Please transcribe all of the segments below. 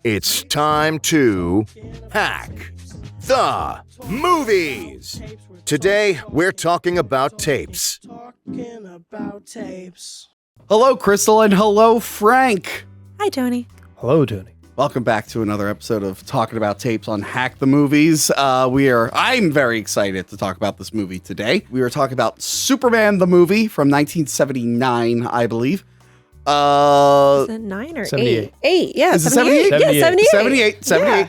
It's time to hack the movies. Today, we're talking about tapes. Hello, Crystal, and hello, Frank. Hi, Tony. Hello, Tony. Welcome back to another episode of Talking About Tapes on Hack the Movies. I'm very excited to talk about this movie today. We are talking about Superman the movie from 1979, I believe. Is it 9 or 78. 8? Yeah, Is it 78? 78? Yeah, 78. 78. Yeah.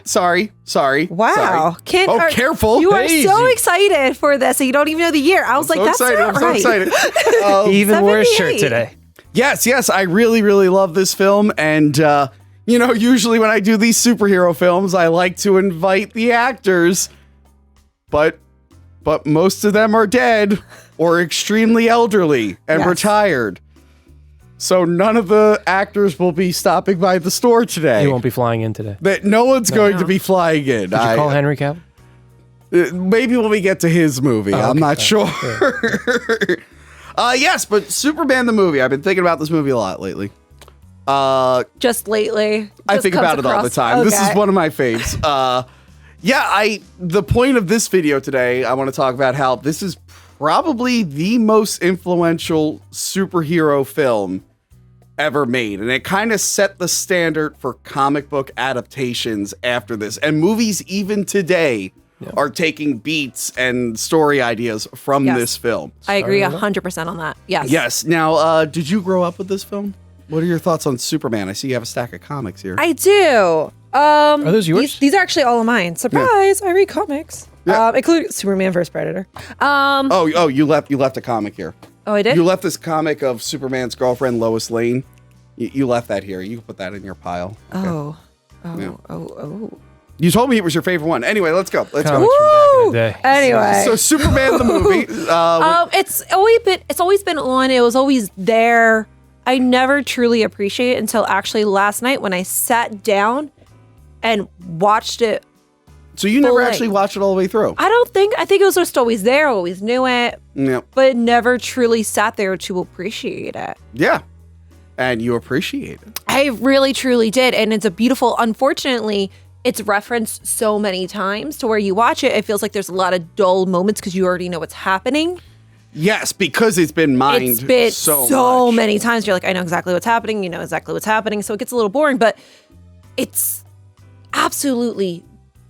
Sorry. Wow. Sorry. Careful. You are Easy. so excited for this, and you don't even know the year. I was like, that's not I'm right. so excited. Even wore a 78. shirt today. Yes, I really love this film. And, usually when I do these superhero films, I like to invite the actors, but most of them are dead or extremely elderly and retired. So none of the actors will be stopping by the store today. He won't be flying in today. That no one's going to be flying in. Did you call Henry Cavill? Maybe when we get to his movie. I'm not sure. Yes, but Superman the movie. I've been thinking about this movie a lot lately. Just lately. I Just think comes about it all the across- time. This is Okay. one of my faves. The point of this video today, I want to talk about how this is probably the most influential superhero film ever made. And it kind of set the standard for comic book adaptations after this. And movies even today are taking beats and story ideas from Yes. this film. I agree 100% on that. Yes. Yes. Now, did you grow up with this film? What are your thoughts on Superman? I see you have a stack of comics here. I do. Are those yours? These are actually all of mine. Surprise! I read comics, including Superman vs. Predator. You left a comic here. Oh, I did. You left this comic of Superman's girlfriend, Lois Lane. You left that here. You can put that in your pile. Okay. Oh. You told me it was your favorite one. Anyway, let's go. Comics from back in the day. Anyway, So Superman the movie. it's always been on. It was always there. I never truly appreciate it until actually last night when I sat down and watched it. So you never full actually length. watched it all the way through. I think it was just always there, always knew it, Yeah. but never truly sat there to appreciate it. Yeah. And you appreciate it. I really truly did, and it's a beautiful. Unfortunately, it's referenced so many times to where you watch it, it feels like there's a lot of dull moments because you already know what's happening. Yes, because it's been mined It's been so much. many times. You're like, I know exactly what's happening. You know exactly what's happening. So it gets a little boring, but it's absolutely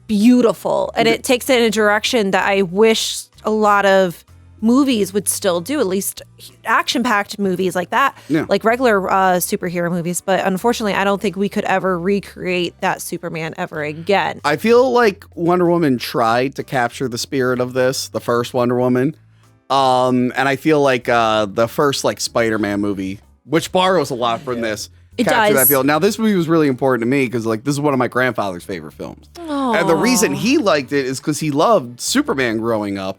beautiful. And it takes it in a direction that I wish a lot of movies would still do, at least action-packed movies like that, like regular superhero movies. But unfortunately, I don't think we could ever recreate that Superman ever again. I feel like Wonder Woman tried to capture the spirit of this, the first Wonder Woman. And I feel like the first Spider-Man movie, which borrows a lot from this, It captured does. that feel. Now this movie was really important to me because this is one of my grandfather's favorite films. And the reason he liked it is because he loved Superman growing up.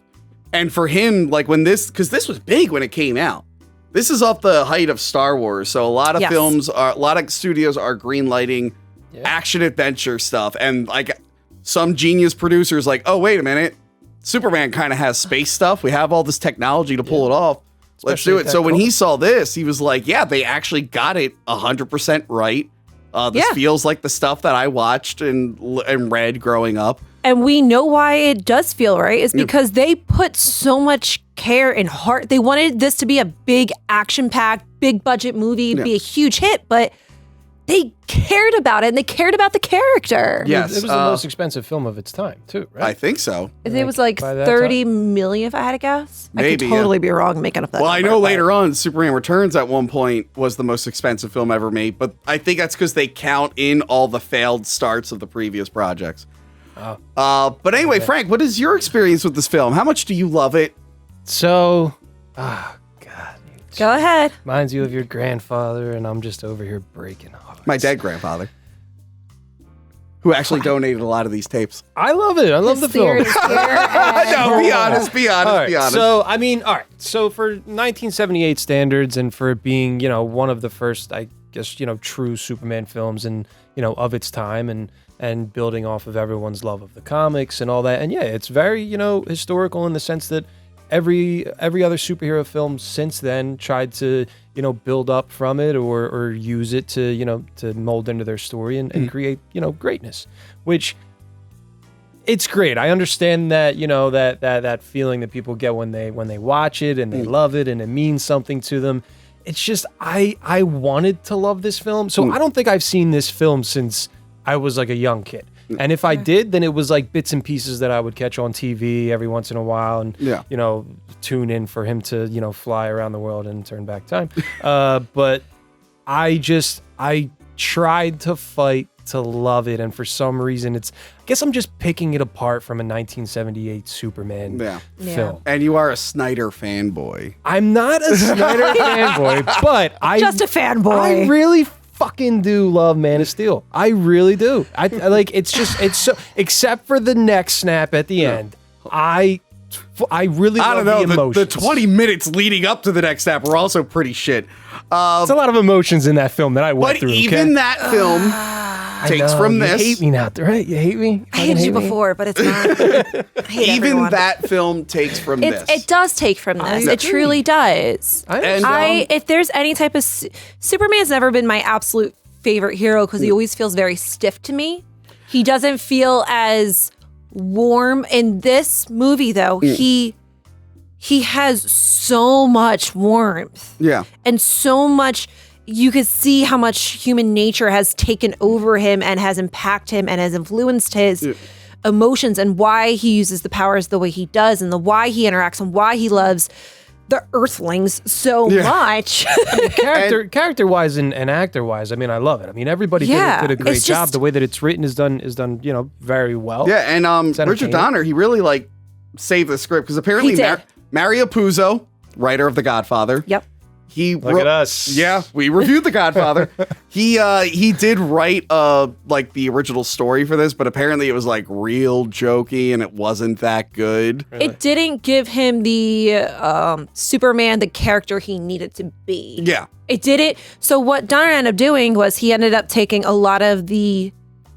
And for him, because this was big when it came out. This is off the height of Star Wars, so a lot of a lot of studios are greenlighting action adventure stuff, and some genius producers oh wait a minute. Superman kind of has space stuff. We have all this technology to pull it off. Let's do it. So when he saw this, he was like, yeah, they actually got it 100% right. This feels like the stuff that I watched and read growing up. And we know why it does feel right is because they put so much care and heart. They wanted this to be a big action-packed, big budget movie, be a huge hit, but they cared about it and they cared about the character. Yes. It was the most expensive film of its time, too, right? I think so. It was like by that 30 million, if I had to guess. I Maybe, could totally be wrong making up that Well, I number, know but- later on, Superman Returns at one point was the most expensive film ever made, but I think that's because they count in all the failed starts of the previous projects. But anyway, Frank, what is your experience with this film? How much do you love it? So, God. Go ahead. Reminds you of your grandfather, and I'm just over here breaking hearts. My dead grandfather, who actually donated a lot of these tapes. I love it. I love the film. Spirit is here, and- No, be honest, be honest, All right, be honest. So, I mean, all right. So, for 1978 standards and for it being, one of the first, I guess, true Superman films and, of its time and building off of everyone's love of the comics and all that. And yeah, it's very, historical in the sense that every other superhero film since then tried to, build up from it or use it to, to mold into their story and create, greatness, which it's great. I understand that, that feeling that people get when they watch it and they love it and it means something to them. It's just, I wanted to love this film. So I don't think I've seen this film since I was like a young kid. And if I did, then it was like bits and pieces that I would catch on TV every once in a while and, tune in for him to, fly around the world and turn back time. But I tried to fight to love it. And for some reason, I guess I'm just picking it apart from a 1978 Superman film. And you are a Snyder fanboy. I'm not a Snyder fanboy, but just a fanboy. I really fucking do love Man of Steel. I really do. I like it's so except for the neck snap at the end. I really love the emotions. The 20 minutes leading up to the next snap were also pretty shit. There's a lot of emotions in that film that I went through. But even that film takes from this. You hate me now, right? You hate me? I hated you before, but it's not. I hate even everyone. that film takes from this. It does take from this. It truly does. If there's any type of Superman's never been my absolute favorite hero because he always feels very stiff to me. He doesn't feel as warm in this movie though. He has so much warmth. Yeah. And so much. You could see how much human nature has taken over him and has impacted him and has influenced his emotions and why he uses the powers the way he does and why he interacts and why he loves the Earthlings so much. Character-wise and actor-wise, I mean, I love it. I mean, everybody did a great job. The way that it's written is done, very well. Yeah, and Richard Donner, he really saved the script because apparently Mario Puzo, writer of The Godfather. Yep. Look at us. Yeah, we reviewed The Godfather. He did write the original story for this, but apparently it was real jokey and it wasn't that good. Really? It didn't give him the Superman, the character he needed to be. Yeah. It didn't. So what Donner ended up doing was he ended up taking a lot of the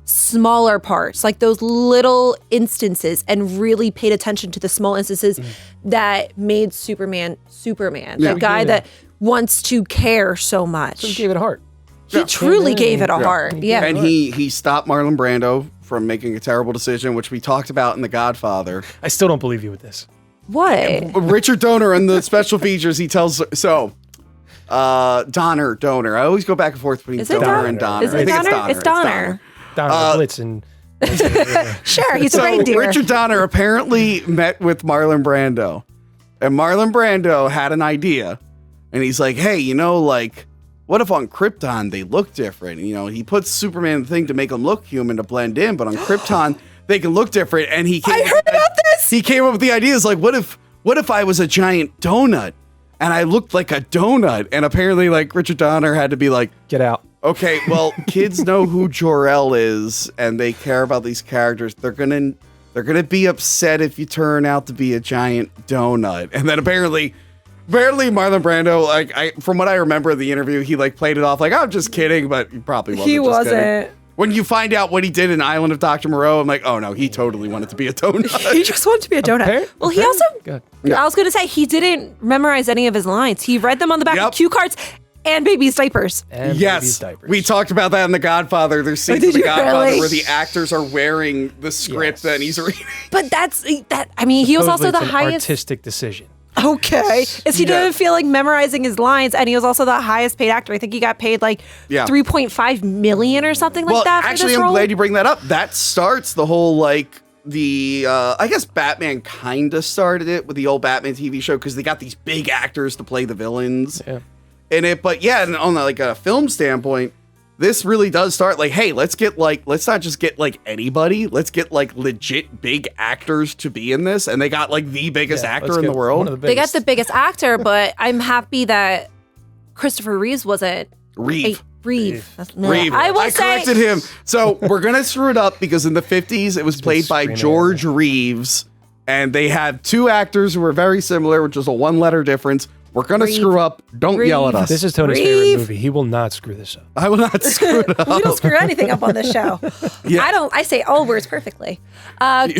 smaller parts, like those little instances, and really paid attention to the small instances that made Superman. Yeah. The guy that wants to care so much. So he gave it a heart. He truly gave it a heart. Yeah. And he stopped Marlon Brando from making a terrible decision, which we talked about in The Godfather. I still don't believe you with this. What? Richard Donner in the special features, he tells Donner. I always go back and forth between Donner and Donner. Is it Donner? It's Donner. Donner Blitzen. Sure, he's a reindeer. Richard Donner apparently met with Marlon Brando, and Marlon Brando had an idea, and he's like, "Hey, what if on Krypton they look different? He puts Superman in the thing to make them look human to blend in, but on Krypton they can look different." And I heard about this. He came up with the ideas what if I was a giant donut and I looked like a donut? And apparently, Richard Donner had to be like, "Get out." Okay, well, kids know who Jor-El is, and they care about these characters. They're gonna be upset if you turn out to be a giant donut. And then apparently Marlon Brando, from what I remember of the interview, he played it off I'm just kidding, but he probably wasn't. He wasn't. Kidding. When you find out what he did in Island of Dr. Moreau, I'm like, oh no, he totally wanted to be a donut. He just wanted to be a donut. Well, he also, I was gonna say, he didn't memorize any of his lines. He read them on the back of cue cards. And baby's diapers. Baby's diapers. We talked about that in The Godfather. There's scenes in The Godfather where the actors are wearing the script that he's reading. But he was also the highest artistic decision. Okay. He didn't feel like memorizing his lines, and he was also the highest paid actor. I think he got paid $3.5 million or something like that. Well, actually, I'm glad you bring that up. That starts the whole I guess Batman kind of started it with the old Batman TV show because they got these big actors to play the villains. Yeah. In it, but and on a film standpoint, this really does start hey, let's not just get anybody, let's get legit big actors to be in this, and they got the biggest actor in the world. They got the biggest actor, but I'm happy that Christopher Reeves wasn't Reeve. I corrected him. So we're gonna screw it up because in the 50s it was played by George Reeves, and they had two actors who were very similar, which is a one-letter difference. We're going to Reeve. screw up. Don't yell at us. This is Tony's Reeve. favorite movie. He will not screw this up. I will not screw it up. We don't screw anything up on this show. Yeah. I say all words perfectly. I'm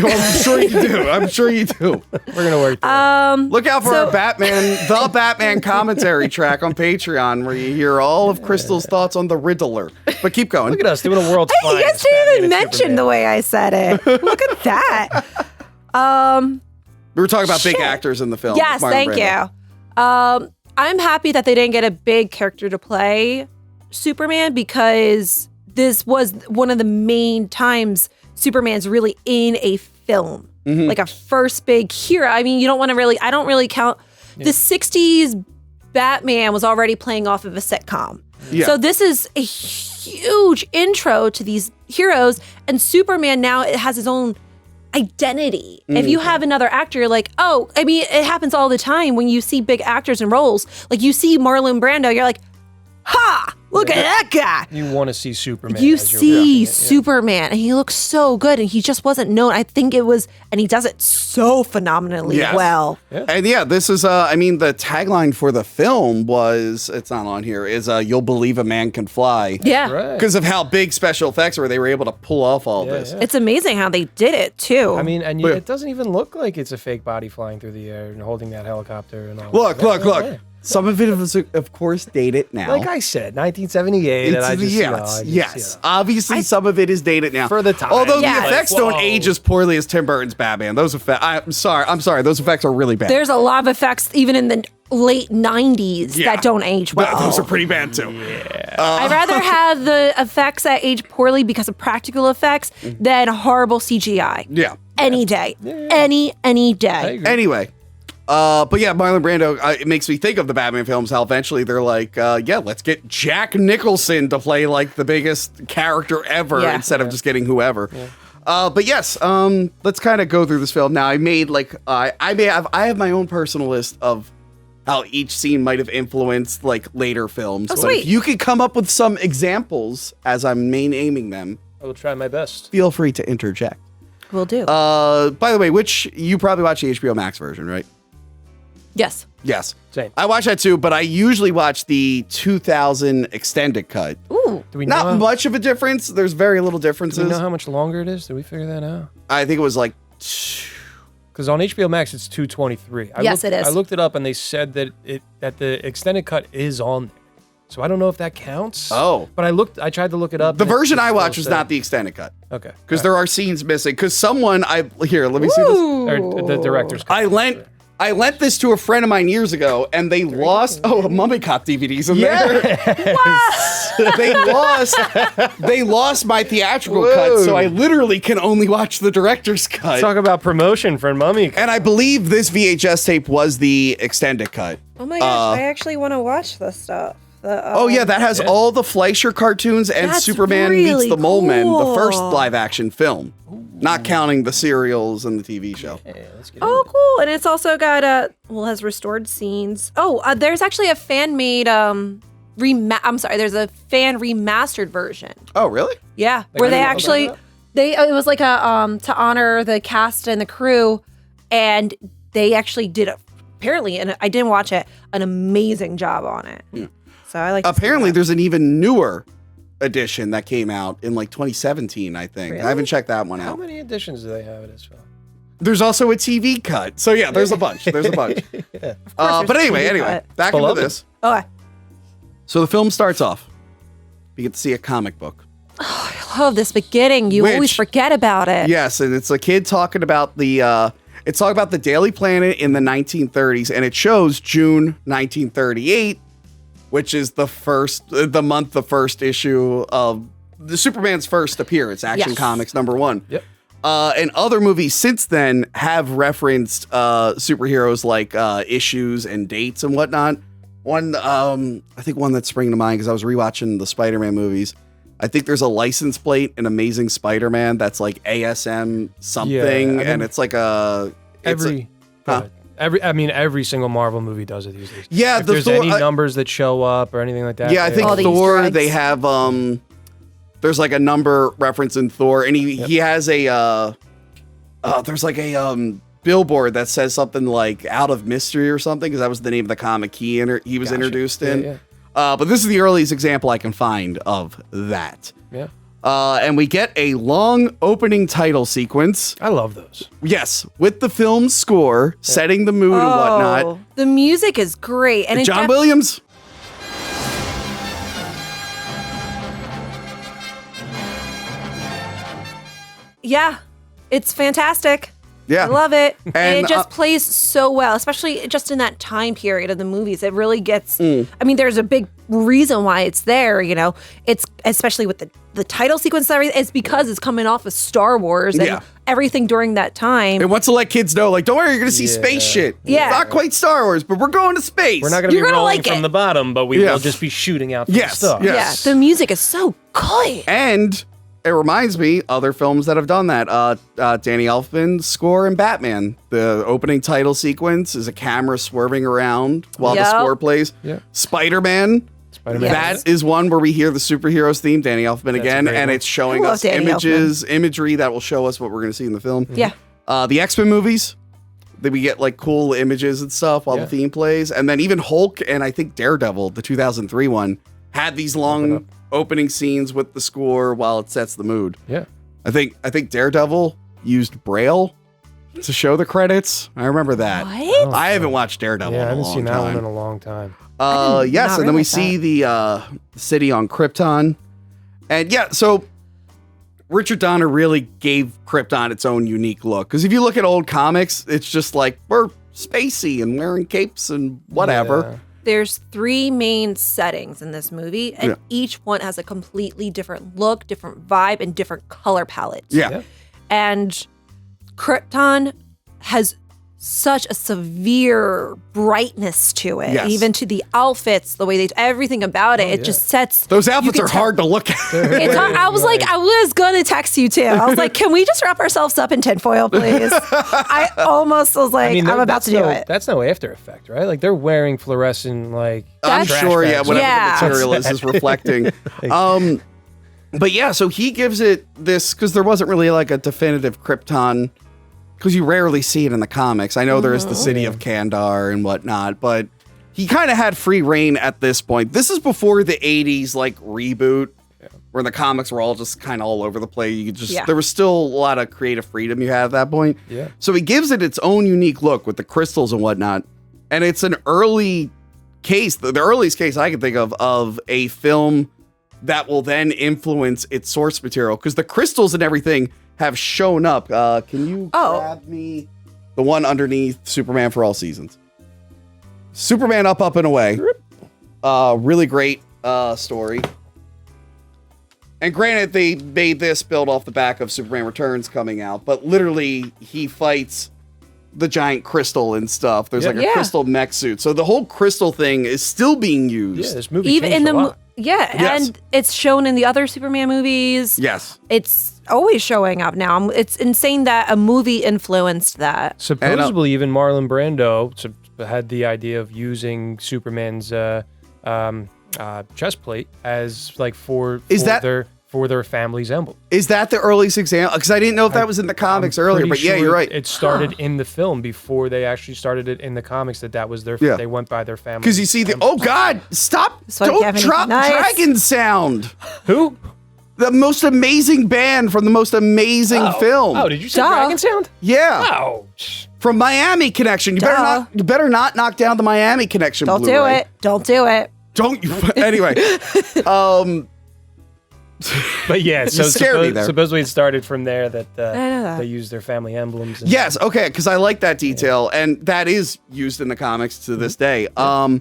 sure you do. I'm sure you do. We're going to work through it. Look out for our the Batman commentary track on Patreon, where you hear all of Crystal's thoughts on the Riddler. But keep going. Look at us doing a world's You finest guys didn't Batman even and mention Superman. the way I said it. Look at that. We were talking about big Shit. actors in the film. Yes, Marlon thank Brando. you. I'm happy that they didn't get a big character to play Superman, because this was one of the main times Superman's really in a film, like a first big hero. I mean, I don't really count. The 60s Batman was already playing off of a sitcom. Yeah. So this is a huge intro to these heroes, and Superman now it has his own identity. If you have another actor, you're like, oh, I mean, it happens all the time when you see big actors in roles. Like you see Marlon Brando, you're like, ha, look at that guy. You want to see Superman. You as you're see watching it, yeah. Superman, and he looks so good, and he just wasn't known. I think it was, and he does it so phenomenally Yes. well. And yeah, this is, I mean, the tagline for the film was, it's not on here, is you'll believe a man can fly. Yeah. Right. Because of how big special effects were, they were able to pull off all this. yeah. It's amazing how they did it, too. I mean, and But- it doesn't even look like it's a fake body flying through the air and holding that helicopter and all. Look, that. look. Some of it was, of course, dated now. Like I said, 1978, and I just, yes. Obviously, some of it is dated now. For the time. Although Yes. the effects don't age as poorly as Tim Burton's Batman. Those effects, I'm sorry. Those effects are really bad. There's a lot of effects, even in the late 90s, Yeah. that don't age well. Those are pretty bad too. I'd rather have the effects that age poorly because of practical effects than horrible CGI. Yeah. Any day. Any I day. agree. Anyway, but yeah, Marlon Brando, it makes me think of the Batman films, how eventually they're like, yeah, let's get Jack Nicholson to play like the biggest character ever Yeah. instead of just getting whoever. But yes, let's kind of go through this film. Now, I made like, I have my own personal list of how each scene might have influenced like later films. Oh, But sweet. if you could come up with some examples as I'm naming them, I will try my best. feel free to interject. Will do. By the way, which you probably watch the HBO Max version, right? yes. Yes. Same. I watch that too, but I usually watch the 2000 extended cut. Ooh. Do we know Not much of a difference. There's very little Do differences. we know how much longer it is? Did we figure that out? I think it was like Because on HBO Max, it's 223. Yes, it is. I looked it up, and they said that the extended cut is on there. So I don't know if that counts. Oh. But I tried to look it up. the and it version I still watched was said- not the extended cut Okay. because there are scenes missing. Because someone here, let me see this. Or the director's cut. I lent this to a friend of mine years ago, and they lost. Oh, Mummy Cop DVDs in there. they lost my theatrical cut, so I literally can only watch the director's cut. Talk about promotion for Mummy. And I believe this VHS tape was the extended cut. Oh my gosh, I actually want to watch this stuff. Oh yeah, that has all the Fleischer cartoons and That's Superman really Meets the Mole Men, the first cool. live action film, not counting the serials and the TV show. Let's get Oh, cool. And it's also got has restored scenes. Oh, there's actually a fan made there's a fan remastered version. Oh really? Yeah, where they I didn't know actually about it was like a to honor the cast and the crew, and they actually did apparently, and I didn't watch it, an amazing job on it. Yeah. So I like to see Apparently, that. there's an even newer edition that came out in like 2017. I think Really? I haven't checked that one How out. many editions do they have of this film? There's also a TV cut. So yeah, there's a bunch. There's a bunch. there's But a anyway, TV cut. back into Beloved. this. Okay. So the film starts off. You get to see a comic book. I love this beginning. You always Which- forget about it. Yes, and it's a kid talking about the it's talking about the Daily Planet in the 1930s, and it shows June 1938, which is the first issue of the Superman's first appearance, Action Yes. Comics #1. Yep. And other movies since then have referenced superheroes like issues and dates and whatnot. I think one that's springing to mind because I was rewatching the Spider-Man movies. I think there's a license plate in Amazing Spider-Man that's like ASM something, Yeah, I mean, and it's like a Every single Marvel movie does it these days. Yeah, if the there's Thor- any numbers that show up or anything like that. yeah. I think All the Easter Thor. eggs. They have there's like a number reference in Thor, and he has a there's like a billboard that says something like "Out of Mystery" or something, because that was the name of the comic he was introduced in. Yeah. But this is the earliest example I can find of that. Yeah. And we get a long opening title sequence. I love those. Yes, with the film's score, setting the mood and whatnot. The music is great. And John Williams. Yeah, it's fantastic. Yeah. I love it. And And, it just plays so well, especially just in that time period of the movies. It really gets, I mean, there's a big reason why it's there, you know. It's especially with the title sequence and everything. It's because it's coming off of Star Wars and everything during that time. It wants to let kids know, like, don't worry, you're going to see space shit. Yeah. Not quite Star Wars, but we're going to space. We're not going to be You're gonna rolling like from it. the bottom, but we will just be shooting out from the stuff. Yes. Yeah, the music is so good. And it reminds me other films that have done that. Danny Elfman's score in Batman. The opening title sequence is a camera swerving around while the score plays. Yeah. Spider-Man. Spider-Man. Yes. That is one where we hear the superheroes theme, Danny Elfman again, great and one. it's showing I love us Danny imagery that will show us what we're going to see in the film. Yeah. The X-Men movies, that we get like cool images and stuff while the theme plays. And then even Hulk and I think Daredevil, the 2003 one, had these long opening scenes with the score while it sets the mood. Yeah. I think Daredevil used Braille to show the credits. I remember that. What? I haven't watched Daredevil Yeah, I in a haven't long seen that one in time. a long time. Yes, not and then we realize see the city on Krypton. And yeah, so Richard Donner really gave Krypton its own unique look. Because if you look at old comics, it's just like, we're spacey and wearing capes and whatever. Yeah. There's 3 main settings in this movie, and each one has a completely different look, different vibe, and different color palette. Yeah. And Krypton has such a severe brightness to it, Yes. even to the outfits, the way everything about it. It just sets. Those you outfits can are tell- hard to look at. It's hard. I was like, I was gonna text you too. I was like, can we just wrap ourselves up in tinfoil, please? I almost was like, I'm about to do it. That's no After Effect, right? Like they're wearing fluorescent, like I'm That's- sure, bags. whatever Yeah. the material is reflecting. But yeah, so he gives it this, because there wasn't really like a definitive Krypton, because you rarely see it in the comics. I know there is the city of Kandar and whatnot, but he kind of had free reign at this point. This is before the 80s like reboot, where the comics were all just kind of all over the place. You could just there was still a lot of creative freedom you had at that point. Yeah. So he gives it its own unique look with the crystals and whatnot. And it's an early case, the earliest case I can think of a film that will then influence its source material, because the crystals and everything have shown up. Can you grab me the one underneath Superman for All Seasons? Superman Up, Up, and Away. Really great story. And granted, they made this build off the back of Superman Returns coming out, but literally he fights the giant crystal and stuff. There's like a crystal mech suit. So the whole crystal thing is still being used. yeah, this movie Even in changed the a lot. Yes. and it's shown in the other Superman movies. Yes. It's always showing up now. It's insane that a movie influenced that. Supposedly, even Marlon Brando had the idea of using Superman's chest plate as like for their family's emblem. Is that the earliest example? Because I didn't know if that was in the comics earlier, Pretty but yeah, sure you're right. It started in the film before they actually started it in the comics. That was their. They went by their family. Because you see the God, stop! why Don't Kevin is drop nice. Dragon Sound. Who? The most amazing band from the most amazing film. Oh, did you say Duh. Dragon Sound? Yeah, Oh, from Miami Connection. You better not knock down the Miami Connection. Don't Blu-ray. do it. Don't do it. Don't you? Anyway, but yeah. So scared me there. supposedly it started from there that know that. they used their family emblems. And yes, okay, because I like that detail, and that is used in the comics to this day. But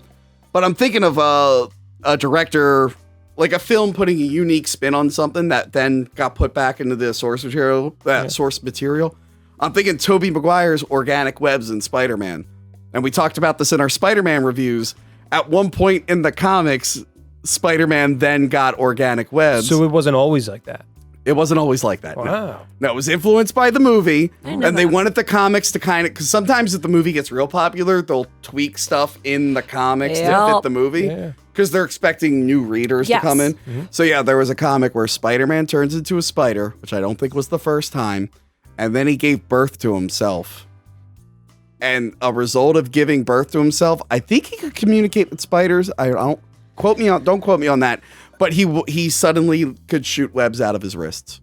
I'm thinking of a director, like a film putting a unique spin on something that then got put back into the source material. Source material. I'm thinking Tobey Maguire's Organic Webs in Spider-Man, and we talked about this in our Spider-Man reviews. At one point in the comics, Spider-Man then got organic webs. So it wasn't always like that. It wasn't always like that. Wow. No, it was influenced by the movie, and they wanted the comics to kind of, because sometimes if the movie gets real popular, they'll tweak stuff in the comics to fit the movie, because they're expecting new readers to come in. So yeah, there was a comic where Spider-Man turns into a spider, which I don't think was the first time, and then he gave birth to himself. and a result of giving birth to himself, I think he could communicate with spiders. Don't quote me on that, but he suddenly could shoot webs out of his wrists.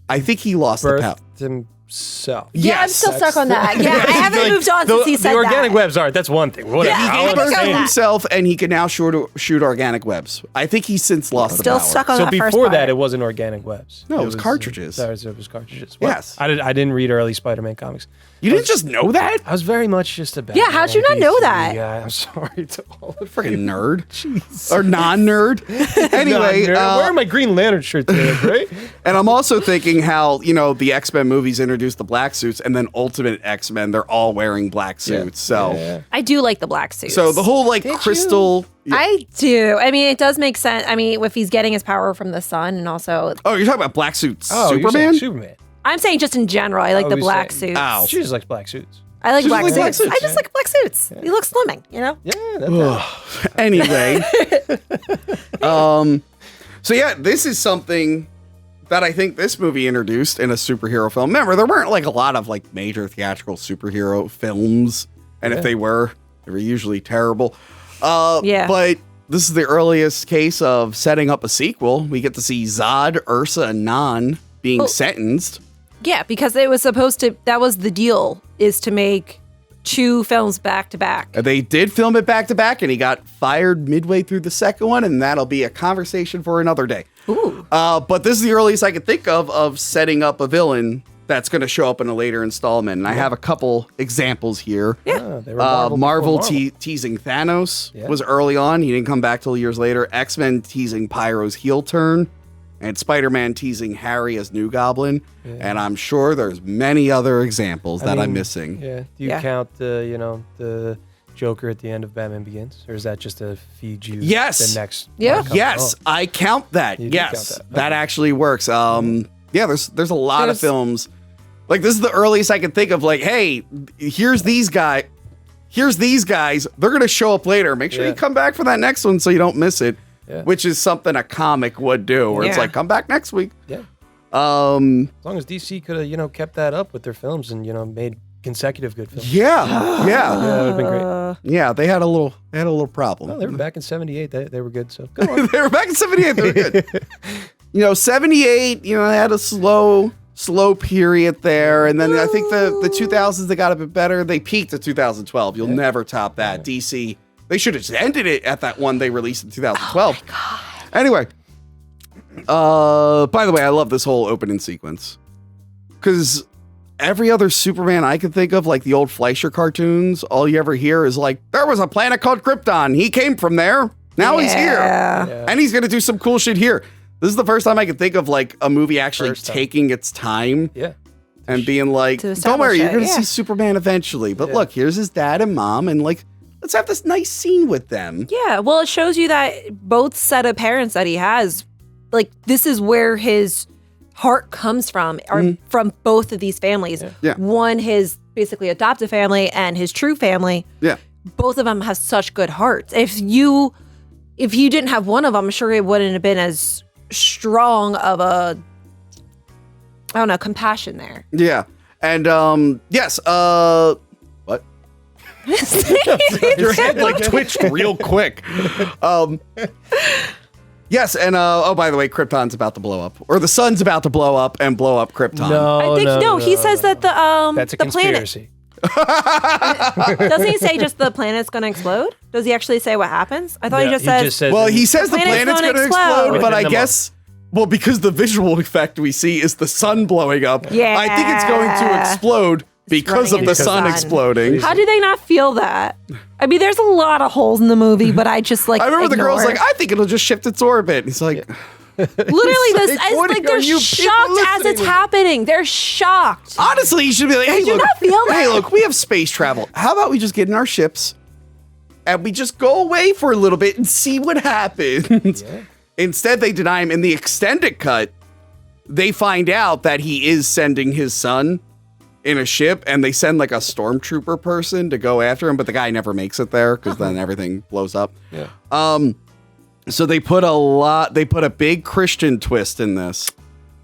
I think he lost the power. Himself. Yeah, I'm still stuck on that. Yeah, I haven't moved on since he said the organic that. webs aren't. That's one thing. Whatever. Yeah, He gave birth to himself, and he can now shoot organic webs. I think he's since lost the power. Still stuck on So that first before part. that, it wasn't organic webs. No, it was cartridges. It was cartridges. Well, Yes. I didn't read early Spider-Man comics. You didn't just know that? I was very much just a bad. Yeah, how'd you not know that? Yeah, I'm sorry to all the Freaking nerd. Jeez. Or non-nerd. Anyway, I'm wearing my Green Lantern shirt today, right? and I'm also thinking how, the X-Men movies introduced the black suits, and then Ultimate X-Men, they're all wearing black suits. So I do like the black suits. so the whole crystal... I do. I mean, it does make sense. I mean, if he's getting his power from the sun and also... Oh, you're talking about black suit You're saying Superman? Superman. I'm saying just in general, I like the you're black saying- suits. Ow. She just likes black suits. I like Just black like black suits. suits, I just like black suits. You look slimming, Yeah, that's Anyway. So yeah, this is something that I think this movie introduced in a superhero film. Remember, there weren't a lot of major theatrical superhero films. And if they were usually terrible. Yeah. But this is the earliest case of setting up a sequel. We get to see Zod, Ursa, and Nan being sentenced. Yeah, because it was supposed to, that was the deal, is to make 2 films back to back. They did film it back to back, and he got fired midway through the second one, and that'll be a conversation for another day. Ooh. But this is the earliest I could think of setting up a villain that's going to show up in a later installment. And I have a couple examples here. Yeah. They were Marvel before teasing Thanos was early on. He didn't come back till years later. X-Men teasing Pyro's heel turn. And Spider-Man teasing Harry as New Goblin. Yeah. And I'm sure there's many other examples that I'm missing. Yeah. Do you count the Joker at the end of Batman Begins? Or is that just to feed you the next? Yeah. Yes, I count that. You do count that. That actually works. Yeah, there's a lot of films. This is the earliest I can think of. Hey, here's these guys. They're gonna show up later. Make sure you come back for that next one so you don't miss it. Yeah. Which is something a comic would do, where it's come back next week. Yeah. As long as DC could have, kept that up with their films and made consecutive good films. Yeah. Yeah, that would have been great. Yeah, they had a little problem. Well, they were back in '78. They were good. So go on. They were back in '78. They were good. '78. They had a slow period there, and then I think the 2000s they got a bit better. They peaked at 2012. You'll never top that. DC. They should have just ended it at that one they released in 2012. Oh Anyway, by the way, I love this whole opening sequence because every other Superman I can think of, like the old Fleischer cartoons, all you ever hear is there was a planet called Krypton. He came from there. Now he's here. Yeah. And he's going to do some cool shit here. This is the first time I can think of a movie actually taking its time. Yeah. And being don't worry, you're going to see Superman eventually. But look, here's his dad and mom, and let's have this nice scene with them. Yeah, well, it shows you that both set of parents that he has, this is where his heart comes from, or from both of these families. Yeah. One, his basically adoptive family, and his true family. Yeah. Both of them have such good hearts. If you didn't have one of them, I'm sure it wouldn't have been as strong of a, I don't know, compassion there. Yeah. And yes, what? Your head twitched real quick. Yes, and by the way, Krypton's about to blow up, or the sun's about to blow up and blow up Krypton. No, he says that that's a the conspiracy. Doesn't he say just the planet's going to explode? Does he actually say what happens? I thought he just says. Well, he says the planet's going to explode, but I guess. Well, because the visual effect we see is the sun blowing up. Yeah. I think it's going to explode because of the sun exploding. How do they not feel that? I mean, there's a lot of holes in the movie, but I just I remember the girl's I think it'll just shift its orbit. He's like. Literally, they're shocked as it's happening. They're shocked. Honestly, you should be hey, Did you not feel that? Hey, look, we have space travel. How about we just get in our ships and we just go away for a little bit and see what happens? Yeah. Instead, they deny him. In the extended cut, they find out that he is sending his son in a ship, and they send a stormtrooper person to go after him, but the guy never makes it there because then everything blows up. Yeah. So they put a big Christian twist in this.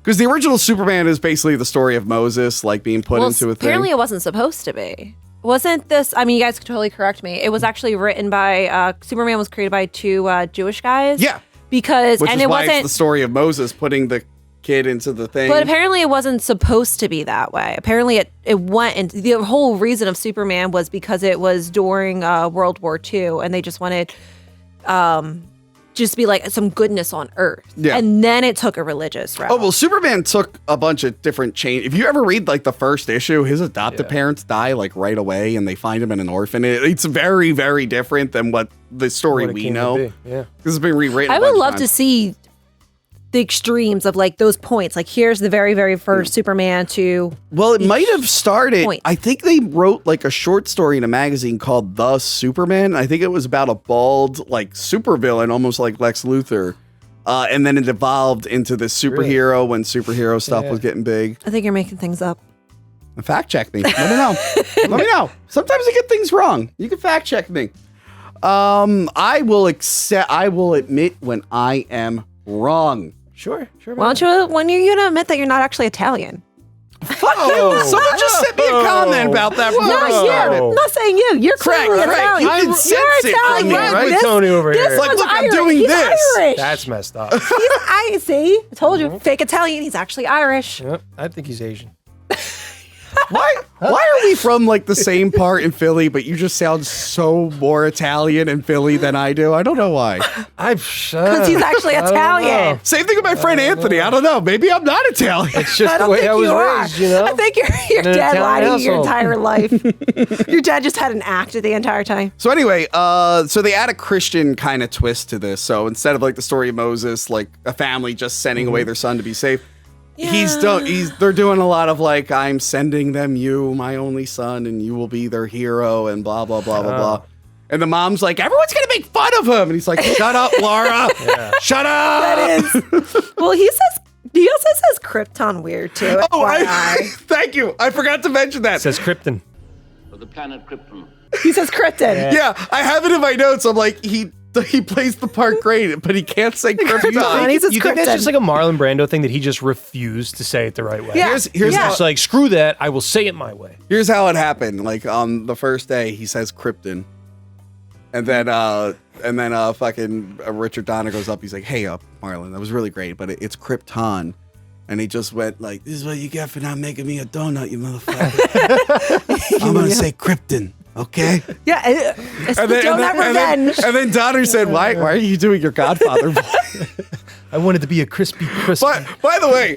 Because the original Superman is basically the story of Moses, being put into a thing. Apparently it wasn't supposed to be. Wasn't this? I mean, you guys could totally correct me. It was actually written by Superman was created by two Jewish guys. Yeah, because which and is it why wasn't it's the story of Moses putting the kid into the thing. But apparently, it wasn't supposed to be that way. Apparently, it went, and the whole reason of Superman was because it was during World War II, and they just wanted just be like some goodness on Earth. Yeah. And then it took a religious route. Oh, well, Superman took a bunch of different change. If you ever read like the first issue, his adopted parents die like right away and they find him in an orphan. It's very, very different than what the story What it we came to know. be, yeah. This has been rewritten. I would love to see the extremes of like those points. Like here's the very, very first Superman to. Well, it might have started. point. I think they wrote like a short story in a magazine called The Superman. I think it was about a bald like supervillain, almost like Lex Luthor. And then it evolved into this superhero when superhero stuff was getting big. I think you're making things up. Fact check me. Let me know. Let me know. Sometimes I get things wrong. You can fact check me. I will admit when I am wrong. Sure. Why don't you? When you're gonna admit that you're not actually Italian? Fuck you! Someone just sent me a comment about that before Not we you. started. I'm not saying you. You're clearly Craig, Italian. you can sense You're it from Italian. me, right? This- Tony over this here. Like, one's look, I'm Irish. doing He's this. Irish. That's messed up. I see. I told you. Fake Italian. He's actually Irish. Yep, I think he's Asian. Why are we from like the same part in Philly, but you just sound so more Italian in Philly than I do? I don't know why. Because he's actually Italian. Same thing with my friend Anthony. I don't know. Maybe I'm not Italian. It's just I the don't way think I was you are. raised, you know? I think your In an dad lied to Italian you your household. entire life. Your dad just had an act the entire time. So anyway, so they add a Christian kind of twist to this. So instead of like the story of Moses, like a family just sending away their son to be safe, they're doing a lot of like, I'm sending them you, my only son, and you will be their hero, and blah blah blah blah blah. And the mom's like, everyone's gonna make fun of him, and he's like, shut up, Laura, shut up. That is. Well, he also says Krypton weird too. Oh, thank you. I forgot to mention that. It says Krypton. For the planet Krypton. He says Krypton. Yeah, I have it in my notes. I'm like, he plays the part great, but he can't say Krypton. He says You think that's Krypton. just like a Marlon Brando thing that he just refused to say it the right way? Yeah. Here's Yeah. how, It's like, screw that, I will say it my way. here's how it happened. Like on the first day, he says Krypton, and then fucking Richard Donner goes up. He's like, hey, Marlon, that was really great, but it's Krypton. And he just went like, this is what you get for not making me a donut, you motherfucker. I'm gonna say Krypton. Okay. Yeah, it's the donut revenge. And then Donner said, "Why are you doing your Godfather voice?" I wanted to be a crispy By the way,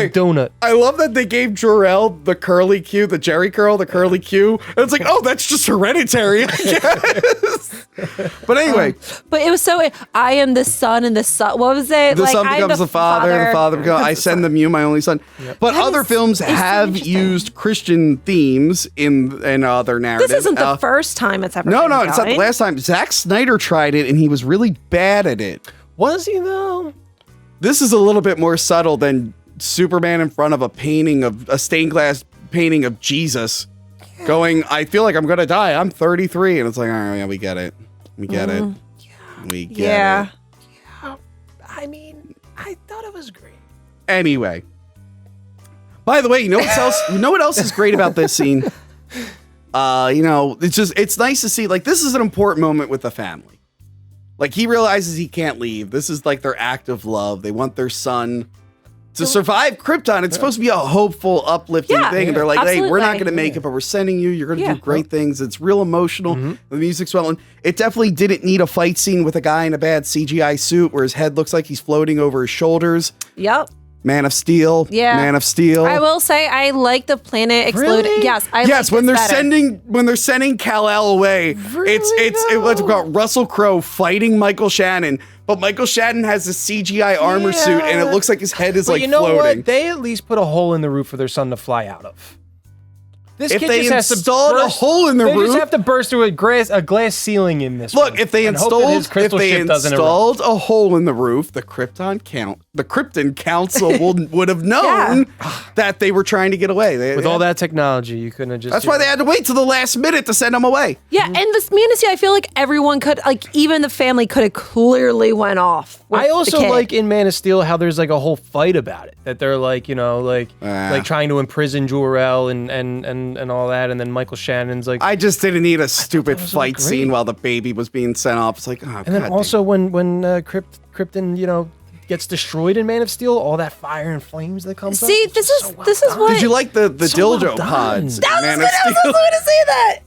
donut. I love that they gave Jor-El the curly Q, the Jerry curl, the curly Q. And it's like, oh, that's just hereditary, I guess. But anyway, But it was so. I am the son, and the son. What was it? the like, son I am becomes the father, and the father becomes. I send them you, my only son. But That other is- films it's so have interesting. used Christian themes in their narrative. This isn't the first time it's ever. No, been it's not the done. last time. Zack Snyder tried it, and he was really bad at it. Was he though? This is a little bit more subtle than Superman in front of a stained glass painting of Jesus going, I feel like I'm going to die. I'm 33. And it's like, all right, yeah, we get it. We get it. We get Yeah. it. I mean, I thought it was great. Anyway. By the way, you know what else is great about this scene? It's nice to see, like, this is an important moment with the family. Like, he realizes he can't leave. This is like their act of love. They want their son to survive Krypton. It's supposed to be a hopeful, uplifting thing. And they're like, hey, we're not going to make it, but we're sending you. You're going to do great things. It's real emotional. The music's well. And it definitely didn't need a fight scene with a guy in a bad CGI suit where his head looks like he's floating over his shoulders. Yep. Man of Steel. Yeah. Man of Steel. I will say I like the planet exploding. Really? Yes. Yes, when like they're this better. sending Kal-El away, it's what's got Russell Crowe fighting Michael Shannon, but Michael Shannon has a CGI armor suit and it looks like his head is But like you know floating. what? They at least put a hole in the roof for their son to fly out of. This If kid they just has to installed a burst- hole in the they roof- just have to burst through a glass ceiling in this. Look, one if they and hope that his crystal ship doesn't erupt. installed a hole in the roof, the Krypton Council would have known that they were trying to get away. With all that technology, you couldn't have just. That's why they had to wait till the last minute to send them away. Yeah, and this Man of Steel, I feel like everyone could, like, even the family could have clearly went off. with I the also kid. like in Man of Steel how there's like a whole fight about it. That they're like, like trying to imprison Jor-El and and all that, and then Michael Shannon's like. I just didn't need a stupid was fight great. scene while the baby was being sent off. It's like, oh, and then also when Krypton, gets destroyed in Man of Steel, all that fire and flames that comes up. See, this is what. Did you like the dildo well done. pods? in I was Man of going Steel? to say that.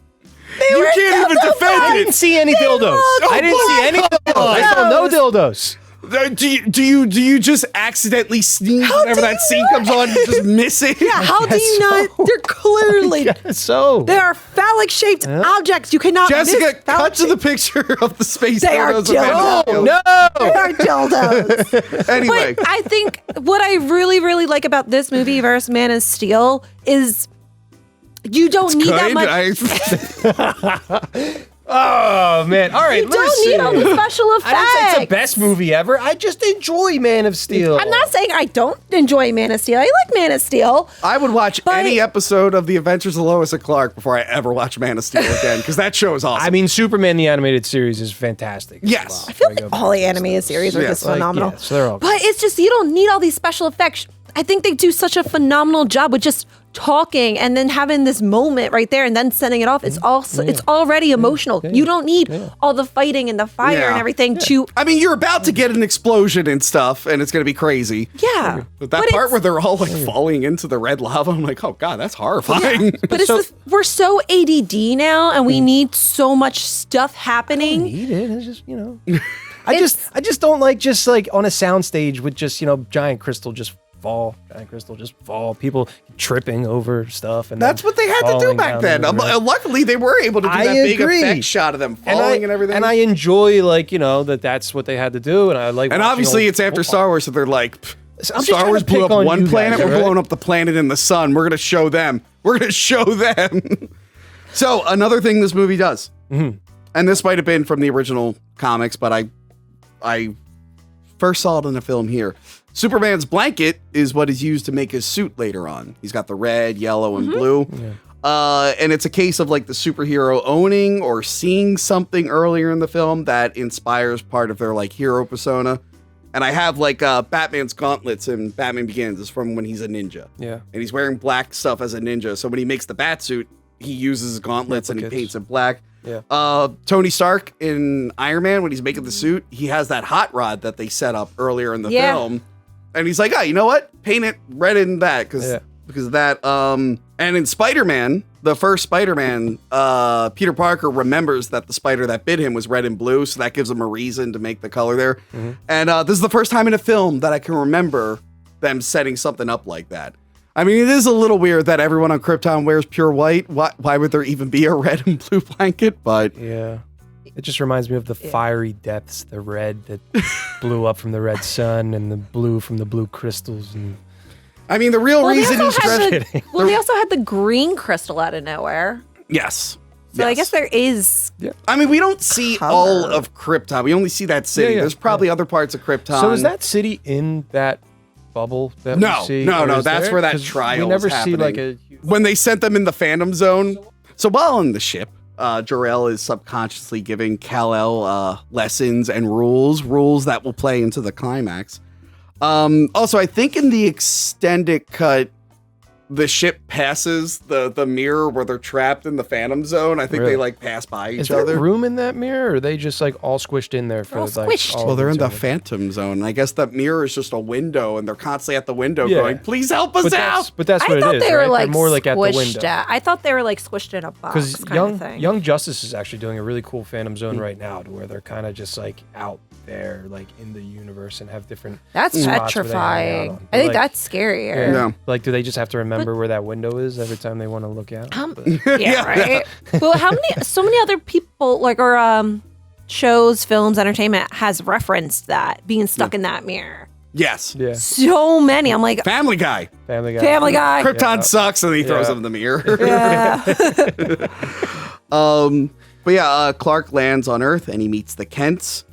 You can't even defend I it. didn't see any dildos. I didn't see any dildos. I saw no dildos. Do you just accidentally sneeze whenever that scene comes on? You just miss it. Yeah, how do you not? They're clearly. So They are phallic-shaped objects. You cannot Jessica, miss cut to the picture of the space They are dildos of Man of Steel. no. They are dildos. Anyway, But I think what I really, really like about this movie versus Man of Steel is you don't need that much. Oh man! All right, You don't need all the special effects. I didn't say it's the best movie ever. I just enjoy Man of Steel. I'm not saying I don't enjoy Man of Steel. I like Man of Steel. I would watch But- any episode of The Adventures of Lois and Clark before I ever watch Man of Steel again, because that show is awesome. I mean, Superman the animated series is fantastic. Yes. I feel like all the animated series are Yeah, just like, phenomenal. yeah, so they're all But it's just, you don't need all these special effects. I think they do such a phenomenal job with just talking and then having this moment right there and then sending it off. It's also it's already emotional. You don't need all the fighting and the fire Yeah. and everything to I mean, you're about to get an explosion and stuff, and it's going to be crazy. yeah. But that part it's- where they're all like falling into the red lava, I'm like, oh god, that's horrifying. but it's just, we're so ADD now and we need so much stuff happening. Need it. It's just I just don't like just like on a soundstage with just giant crystal just fall, people tripping over stuff, and That's then what they had to do falling back down then. the river. Luckily, they were able to do I that big agree. effect shot of them falling and everything. And I enjoy that's what they had to do, and I like. And watching obviously, old- it's after Star Wars, so they're like, just Star trying Wars to blew pick up on one you planet. guys, We're right? blowing up the planet in the sun. We're gonna show them. We're gonna show them. So another thing this movie does, and this might have been from the original comics, but I first saw it in a film here. Superman's blanket is what is used to make his suit later on. He's got the red, yellow, and blue. And it's a case of like the superhero owning or seeing something earlier in the film that inspires part of their like hero persona. And I have like Batman's gauntlets in Batman Begins is from when he's a ninja. Yeah. And he's wearing black stuff as a ninja. So when he makes the bat suit, he uses his gauntlets and he Replicas. paints it black. Yeah. Tony Stark in Iron Man, when he's making the suit, he has that hot rod that they set up earlier in the Yeah. film. And he's like, oh, you know what? Paint it red in that because of that. And in Spider-Man, the first Spider-Man, Peter Parker remembers that the spider that bit him was red and blue, so that gives him a reason to make the color there. And this is the first time in a film that I can remember them setting something up like that. I mean, it is a little weird that everyone on Krypton wears pure white. Why would there even be a red and blue blanket? But Yeah. It just reminds me of the fiery depths, the red that blew up from the red sun and the blue from the blue crystals. And I mean, the real Well, reason he's dressed. they also had the green crystal out of nowhere. Yes. So I Yes. guess there is. I mean, we don't see all of Krypton. We only see that city. Yeah, There's probably other parts of Krypton. so is that city in that bubble that No, we see? no, or no, is that's there? where that 'Cause trial We never is see like happening. a. when they sent them in the Phantom Zone? So while on the ship, Jor-El is subconsciously giving Kal-El lessons and rules that will play into the climax. Also, I think in the extended cut, the ship passes the mirror where they're trapped in the Phantom Zone. I think Really? they like pass by Is each there other. room in that mirror, or are they just like all squished in there for all like? squished. all Well, they're in the eternity? Phantom Zone. I guess that mirror is just a window, and they're constantly at the window Yeah. going, "Please help us But out!" that's I what thought it is, they right? were like They're more like at the squished window. I thought they were like squished in a box Because kind of thing. Young Justice is actually doing a really cool Phantom Zone Mm. right now, to where they're kind of just like out there, like in the universe, and have different. That's spots where they hang out petrifying. on. I think Like, that's scarier. Yeah. Like, do they just have to remember where that window is every time they want to look out? Yeah, right. Well, so many other people like shows, films, entertainment has referenced that being stuck in that mirror. Yes. Yeah, So many. I'm like, Family Guy. Family Guy. Family Guy. Krypton sucks, and he throws Yeah. him in the mirror. Yeah. But yeah, Clark lands on Earth and he meets the Kents.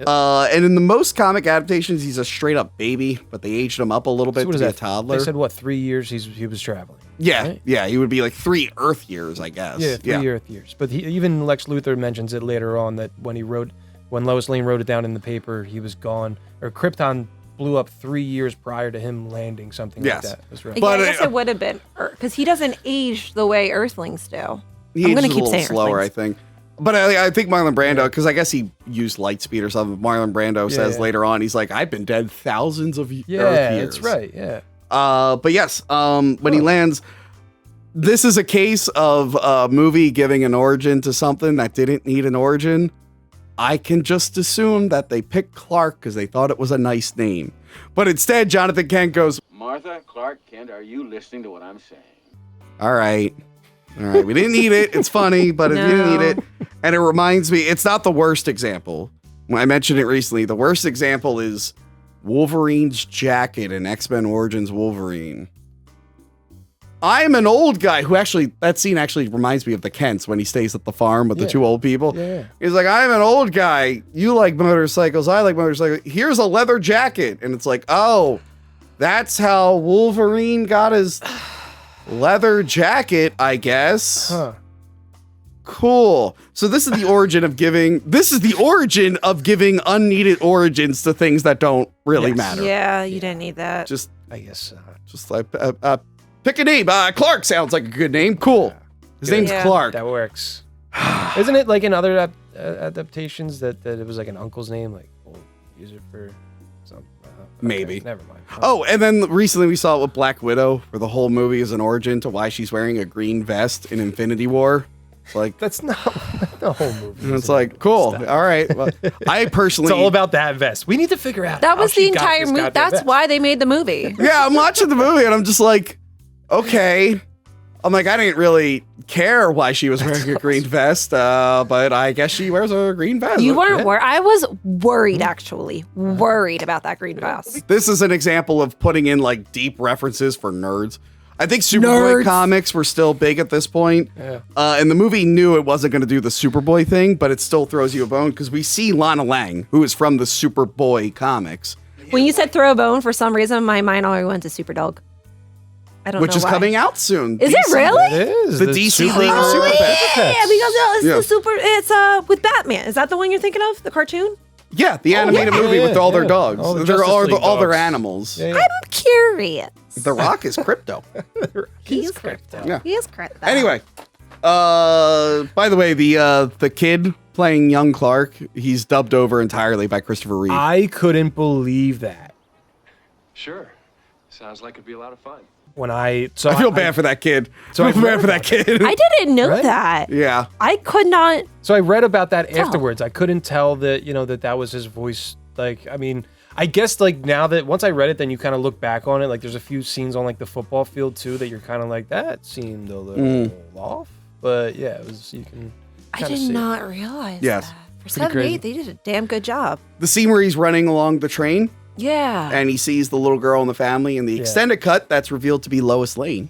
And in the most comic adaptations, he's a straight up baby, but they aged him up a little bit So what to is be a that? toddler. They said what, 3 years he was traveling. yeah, right? yeah, he would be like 3 Earth years, I guess. Yeah, 3 Earth years. But even Lex Luthor mentions it later on that when Lois Lane wrote it down in the paper, he was gone, or Krypton blew up 3 years prior to him landing something Yes. like that. That's right. Yeah, But, I guess it would have been because he doesn't age the way Earthlings do. He I'm ages gonna a keep little saying slower, Earthlings. I think. But I think Marlon Brando, because I guess he used light speed or something. Marlon Brando says Yeah. later on, he's like, I've been dead thousands of Earth Yeah, years. that's right. Yeah. But yes, when he lands, this is a case of a movie giving an origin to something that didn't need an origin. I can just assume that they picked Clark because they thought it was a nice name. But instead, Jonathan Kent goes, Martha, Clark, Kent, are you listening to what I'm saying? all right, we didn't need it. It's funny, but it didn't need it. And it reminds me, it's not the worst example. When I mentioned it recently, the worst example is Wolverine's jacket in X-Men Origins Wolverine. I'm an old guy who that scene actually reminds me of the Kents when he stays at the farm with the two old people. Yeah. He's like, I'm an old guy. You like motorcycles. I like motorcycles. Here's a leather jacket. And it's like, oh, that's how Wolverine got his leather jacket, I guess. Huh. Cool. So this is the origin of giving unneeded origins to things that don't really Yes. matter. Yeah, you didn't need that. Just I guess. like pick a name. Clark sounds like a good name. Cool. His name's Yeah. Clark. That works. Isn't it like in other adaptations that it was like an uncle's name? Like, we'll use it for some. Maybe. Never mind. Oh, and then recently we saw it with Black Widow, where the whole movie is an origin to why she's wearing a green vest in Infinity War. It's like, That's not the whole movie. and it's isn't like, it? cool. Stop. All right. Well, I personally, It's all about that vest. We need to figure out. That how was she the got entire this movie. goddamn That's vest. why they made the movie. yeah, I'm watching the movie and I'm just like, okay. I'm like, I didn't really care why she was wearing a green vest, but I guess she wears a green vest. You weren't Yeah. worried. I was worried, actually. Worried about that green vest. This is an example of putting in like deep references for nerds. I think Superboy Nerds. comics were still big at this point. Yeah. And the movie knew it wasn't going to do the Superboy thing, but it still throws you a bone because we see Lana Lang, who is from the Superboy comics, When you said throw a bone, for some reason, my mind already went to Superdog. I don't know which is why. coming out soon. Is it really? It is. The DC League of Oh, Super yeah, Pets. because it's Yeah. the super. It's with Batman. Is that the one you're thinking of? The cartoon? Yeah, the animated yeah. movie with all their Yeah. dogs. All the They're Justice all, League all their dogs. animals. Yeah, yeah. I'm curious. The Rock is crypto. He's crypto. Yeah. He is crypto. Anyway, by the way, the kid playing young Clark, he's dubbed over entirely by Christopher Reeve. I couldn't believe that Sure. Sounds like it'd be a lot of fun. when I. So I feel bad for that kid. So I I feel bad read for that kid. I didn't know Right? that. yeah. I could not. So I read about that Tell. afterwards. I couldn't tell that that was his voice. Like, I mean, I guess like now that once I read it, then you kind of look back on it. Like, there's a few scenes on like the football field too that you're kind of like that seemed a little off. But yeah, it was. You can. I kinda did see it. not realize Yes. that. For 7 crazy. 8, they did a damn good job. The scene where he's running along the train Yeah. and he sees the little girl in the family in the Yeah. extended cut, that's revealed to be Lois Lane.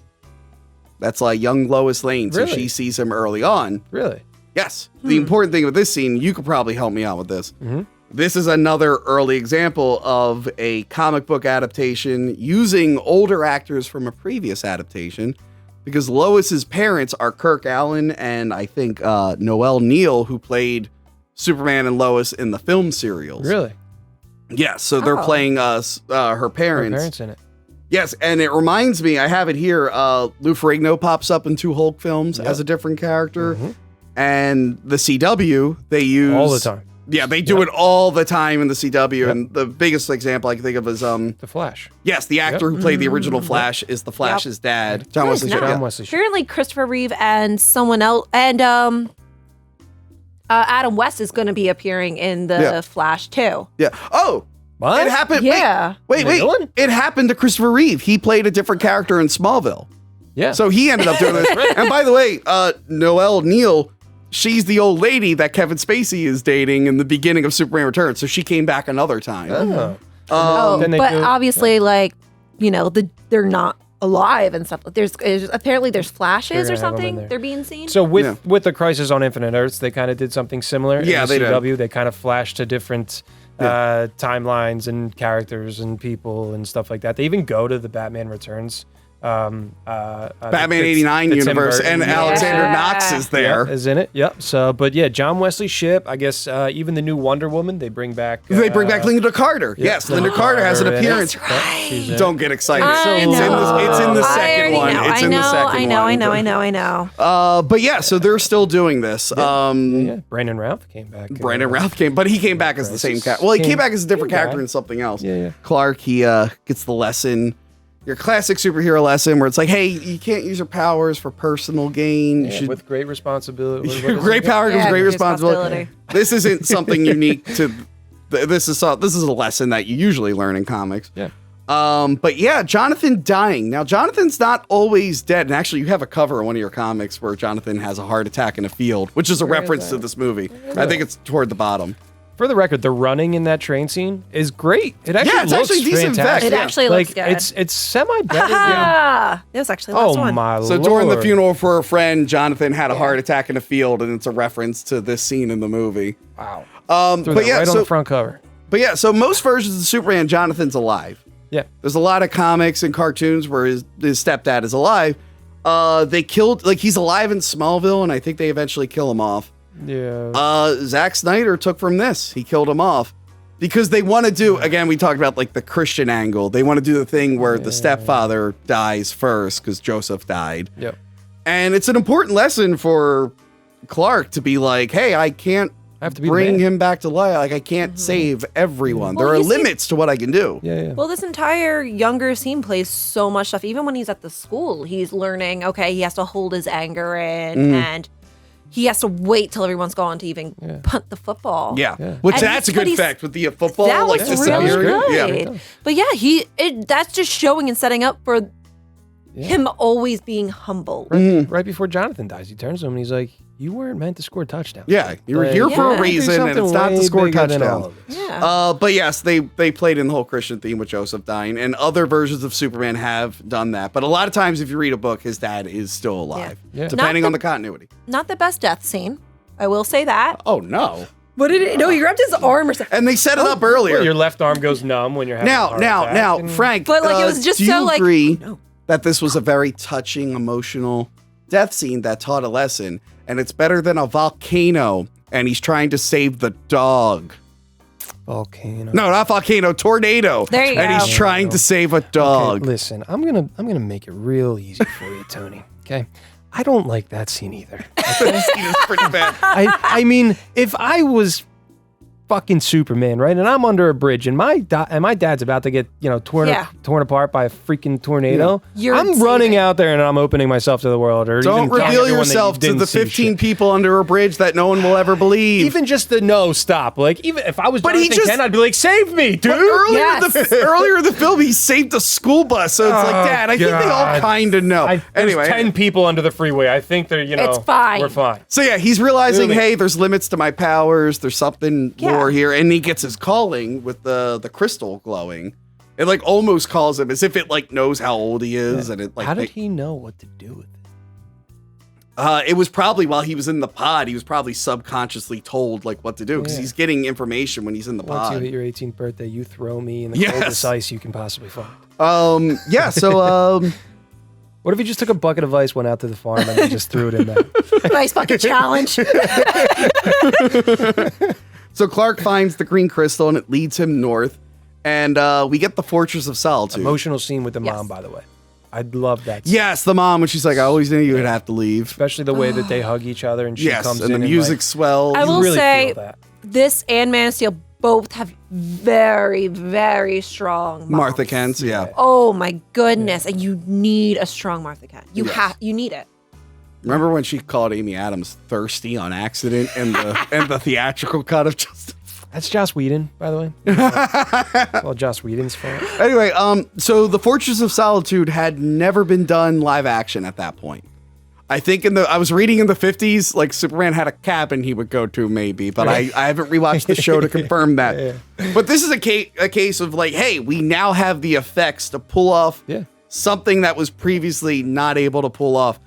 That's like young Lois Lane. So Really? she sees him early on. Really. Yes. The important thing with this scene, you could probably help me out with this. Mm-hmm. This is another early example of a comic book adaptation using older actors from a previous adaptation because Lois's parents are Kirk Allen and I think Noel Neal, who played Superman and Lois in the film serials. Really. Yes. So they're Oh. playing her Her parents. parents in it. Yes, and it reminds me, I have it here. Lou Ferrigno pops up in 2 Hulk films as a different character, and the CW they use All the time. Yeah, they do it all the time in the CW, and the biggest example I can think of is The Flash. yes, the actor who played the original Flash is the Flash's dad, John Wesley. nice. Shipp, yeah. John Wesley. Shipp. Apparently, Christopher Reeve and someone else, and Adam West is going to be appearing in the Yeah. Flash too. Yeah. Oh, What? it happened. Yeah. Wait. The villain? It happened to Christopher Reeve. He played a different character in Smallville. Yeah. So he ended up doing this. And by the way, Noelle Neal, she's the old lady that Kevin Spacey is dating in the beginning of Superman Returns. So she came back another time. Oh. Oh, Then they but do- obviously, like they're not alive and stuff. Apparently there's flashes They're or gonna have 'em in something. there. They're being seen. So with Yeah. with the Crisis on Infinite Earths, they kind of did something similar. Yeah, in they the did. CW. They kind of flashed to different timelines and characters and people and stuff like that. They even go to the Batman Returns Batman 89 universe, and Alexander Knox is there. Yeah, is in it. Yep. So, but yeah, John Wesley Shipp. I guess even the new Wonder Woman, they bring back. They bring back Linda Carter. yeah, Yes, Linda Carter has an appearance. That's right. She's in it. Don't get excited. I know. It's in the second one. I It's in the second one. I know. But yeah, so they're still doing this. Yeah, Brandon Routh came back. Brandon Routh came, but he came back as the same character. Well, he came back as a different character in something else. Yeah. Clark, he gets the lesson, your classic superhero lesson, where it's like, hey, you can't use your powers for personal gain. You should, with great responsibility. great power comes Yeah, great great responsibility. responsibility. This isn't something unique to. This is a lesson that you usually learn in comics. Yeah. But yeah, Jonathan dying. Now, Jonathan's not always dead. And actually, you have a cover in one of your comics where Jonathan has a heart attack in a field, which is a reference to this movie. I think it's toward the bottom. For the record, the running in that train scene is great. It actually it's looks actually decent fantastic. effects. It Yeah. actually looks good. It's semi better. Ah, it was actually the last Oh one. my lord! So during the funeral for a friend, Jonathan had a heart attack in a field, and it's a reference to this scene in the movie. Wow. But But yeah, right on so the front cover. so most versions of Superman, Jonathan's alive. Yeah. There's a lot of comics and cartoons where his stepdad is alive. They killed, he's alive in Smallville, and I think they eventually kill him off. Yeah. Zack Snyder took from this. He killed him off because they want to do, again, we talked about the Christian angle. They want to do the thing where the stepfather dies first because Joseph died. Yep. And it's an important lesson for Clark to be like, hey, I can't have to be the bring man. him back to life. I can't save everyone. Well, there are you see- limits to what I can do. Yeah. Well, this entire younger scene plays so much stuff. Even when he's at the school, he's learning, okay, he has to hold his anger in and he has to wait till everyone's gone to even punt the football. Yeah. Which And that's a but good he's- effect with the football. That was disappearing. really good. Yeah. But yeah, that's just showing and setting up for him always being humble. Right before Jonathan dies, he turns to him and he's like, "You weren't meant to score touchdowns. Yeah, you were Like, here for Yeah. a reason, and it's not to score touchdowns. Yeah. But yes, they played in the whole Christian theme with Joseph dying, and other versions of Superman have done that. But a lot of times, if you read a book, his dad is still alive, Yeah. depending Not on the- the continuity. Not the best death scene. I will say that. Oh no! What did it? No, he grabbed his arm or something. And they set it up earlier. Your left arm goes numb when you're having a heart attack, Now, and- Frank. But it was just do so you agree no. that this was a very touching, emotional death scene that taught a lesson, and it's better than a volcano, and he's trying to save the dog. volcano. No, not volcano, tornado. There you and go. he's trying to save a Okay, dog. listen, I'm gonna make it real easy for you, Tony. Okay, I don't like that scene either. That scene is pretty bad. I mean, if I was fucking Superman, right, and I'm under a bridge, and my dad's about to get torn apart by a freaking tornado, You're I'm running saving. out there and I'm opening myself to the world. Or Don't even telling reveal everyone that yourself you to didn't the see 15 shit. people under a bridge that no one will ever believe. Even just the no, stop. Like, even if I was But he Jonathan just- Kent, I'd be like, save me, dude. But earlier, Yes. earlier in the film, he saved a school bus. So it's like, Dad, I think they all God. kind of know. There's Anyway, 10 people under the freeway. I think they're, It's fine. We're fine. so yeah, he's realizing, Really? hey, there's limits to my powers. There's something Yeah. more here. And he gets his calling with the crystal glowing. It almost calls him as if it knows how old he is. And it How did he know what to do with it? It was probably while he was in the pod, he was probably subconsciously told what to do because Yeah. he's getting information when he's in the Once you pod. hit your 18th birthday, you throw me in the Yes. coldest ice you can possibly find. Yeah, so What if you just took a bucket of ice, went out to the farm, and then just threw it in there? Nice bucket challenge. so Clark finds the green crystal and it leads him north, and we get the Fortress of Solitude. Emotional scene with the Yes. mom, by the way. I'd love that scene. Yes, the mom when she's like, I always knew you would have to leave. Especially the way that they hug each other and she Yes, comes and in the music and swells. I will really say feel that. this and Man of Steel both have very, very strong moms. Martha Kent, yeah. Oh my goodness! And you need a strong Martha Kent. You need it. Remember when she called Amy Adams thirsty on accident in the theatrical cut of Just. That's Joss Whedon, by the way. Well, Joss Whedon's fault. Anyway, so the Fortress of Solitude had never been done live action at that point. I think I was reading in the 50s, Superman had a cabin he would go to maybe, but I haven't rewatched the show to confirm that. Yeah. But this is a case of hey, we now have the effects to pull off something that was previously not able to pull off.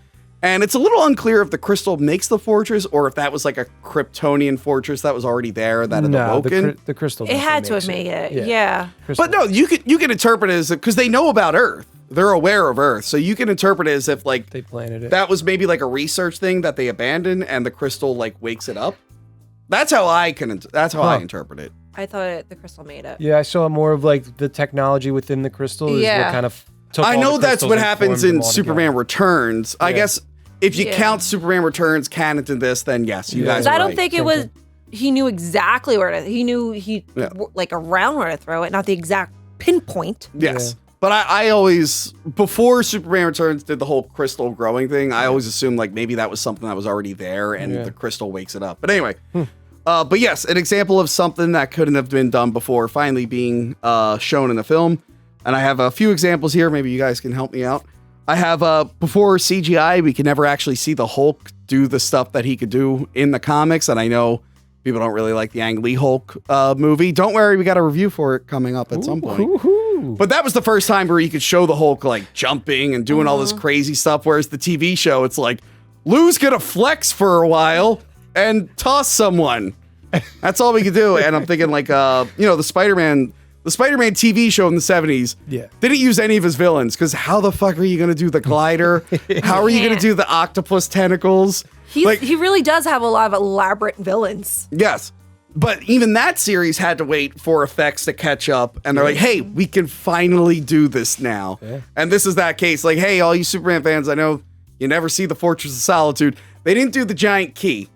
And it's a little unclear if the crystal makes the fortress or if that was a Kryptonian fortress that was already there that had awoken. The crystal. It had to have definitely made makes it. Yeah. Crystal. But no, you can interpret it as because they know about Earth. they're aware of Earth. So you can interpret it as if like They planted it. that was maybe like a research thing that they abandoned and the crystal like wakes it up. That's how I interpret it. I thought the crystal made it. Yeah, I saw more of like the technology within the crystal is Yeah. what kind of took I all know the that's crystals what and happens formed them in all Superman together. Returns. I Yeah. guess if you Yeah. count Superman Returns canon to this, then yes, you Yeah. guys Because are I don't right. think it Same was. thing. He knew exactly where to. He knew Yeah. like around where to throw it, not the exact pinpoint. Yes. But I always, before Superman Returns did the whole crystal growing thing, I always assumed like maybe that was something that was already there and Yeah. the crystal wakes it up. But anyway, but yes, an example of something that couldn't have been done before finally being shown in the film. And I have a few examples here. Maybe you guys can help me out. I have before CGI, we could never actually see the Hulk do the stuff that he could do in the comics. And I know people don't really like the Ang Lee Hulk movie. Don't worry, we got a review for it coming up at some point. Woohoo. But that was the first time where you could show the Hulk like jumping and doing all this crazy stuff. Whereas the TV show, it's like Lou's gonna flex for a while and toss someone. That's all we could do. And I'm thinking like, the Spider-Man TV show in the 70s Yeah. didn't use any of his villains because how the fuck are you gonna do the glider? How are you gonna do the octopus tentacles? He Like- he really does have a lot of elaborate villains. Yes. But even that series had to wait for effects to catch up. And they're like, hey, we can finally do this now. Yeah. And this is that case. Like, hey, all you Superman fans, I know you never see the Fortress of Solitude. They didn't do the giant key.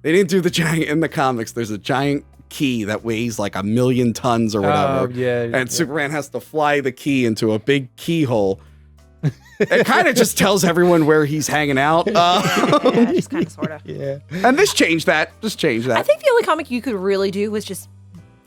They didn't do the giant in the comics. There's a giant key that weighs like 1,000,000 tons or whatever. And Superman has to fly the key into a big keyhole. It kind of just tells everyone where he's hanging out. Yeah, just kind of sort of. Yeah. And this changed that. Just changed that. I think the only comic you could really do was just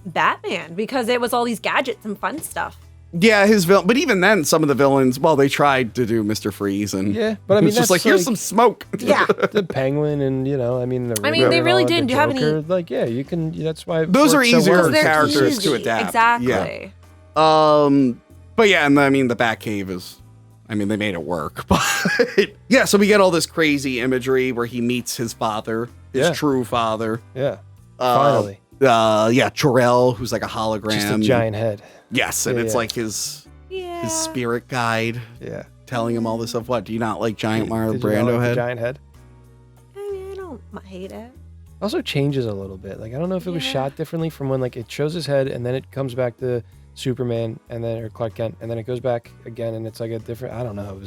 Batman because it was all these gadgets and fun stuff. Yeah, his villain. But even then, some of the villains, well, they tried to do Mr. Freeze, and Yeah, but I mean, it's just that's like, here's like- some smoke. Yeah. The Penguin and, the I mean, Riddler they and really all that, didn't the have any- Joker, like, yeah, you can, that's why. it Those are works so easier well. They're characters to easy. adapt. Exactly. Yeah. But yeah, and I mean, the Batcave is, I mean, they made it work. But yeah, so we get all this crazy imagery where he meets his father, his Yeah. true father. Yeah. Finally. Yeah, Jor-El, who's like a hologram. Just a giant head. Yes, and Yeah, it's yeah. like his Yeah. spirit guide Yeah. telling him all this stuff. What, do you not like giant Marlon Did you not Brando like the head? giant head. I mean, I don't hate it. Also changes a little bit. Like, I don't know if it was Yeah. shot differently from when, like, it shows his head and then it comes back to Superman and then, or Clark Kent, and then it goes back again and it's like a different, I don't know.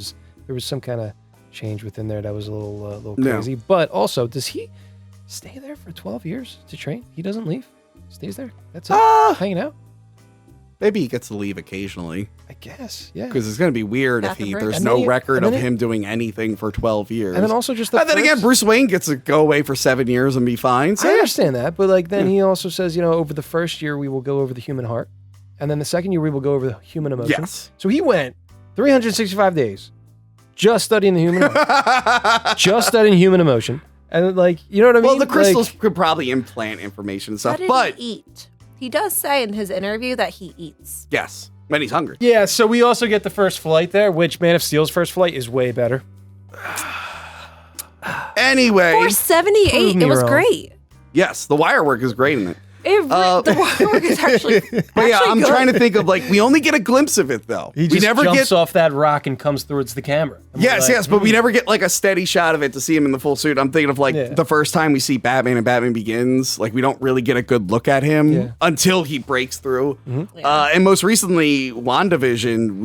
There was some kind of change within there that was a little No. crazy. But also, does he stay there for 12 years to train? He doesn't leave? Stays there? That's it? Hanging out? Maybe he gets to leave occasionally. I guess, yeah. Because it's going to be weird if Bathroom break. there's And no then record and of then him doing anything for 12 years. And then also just the And then again, first- Bruce Wayne gets to go away for 7 years and be fine. So I yeah. understand that, but like then he also says, over the first year we will go over the human heart, and then the second year we will go over the human emotion. Yes. So he went 365 days just studying the human heart, just studying human emotion, and like you know what I mean? Well, the crystals Like, could probably implant information and How stuff, did but he eat? He does say in his interview that he eats. yes, when he's hungry. yeah. So we also get the first flight there, which Man of Steel's first flight is way better. Anyway, 478. Prove me It was wrong. great. yes, the wire work is great in it. The wire work is actually. But yeah, actually I'm good. trying to think of like, we only get a glimpse of it though. He we just never jumps get. off that rock and comes towards the camera. And we're Yes, like, yes, but we never get like a steady shot of it to see him in the full suit. I'm thinking of like Yeah. the first time we see Batman and Batman Begins, like we don't really get a good look at him Yeah. until he breaks through. Yeah. And most recently, WandaVision,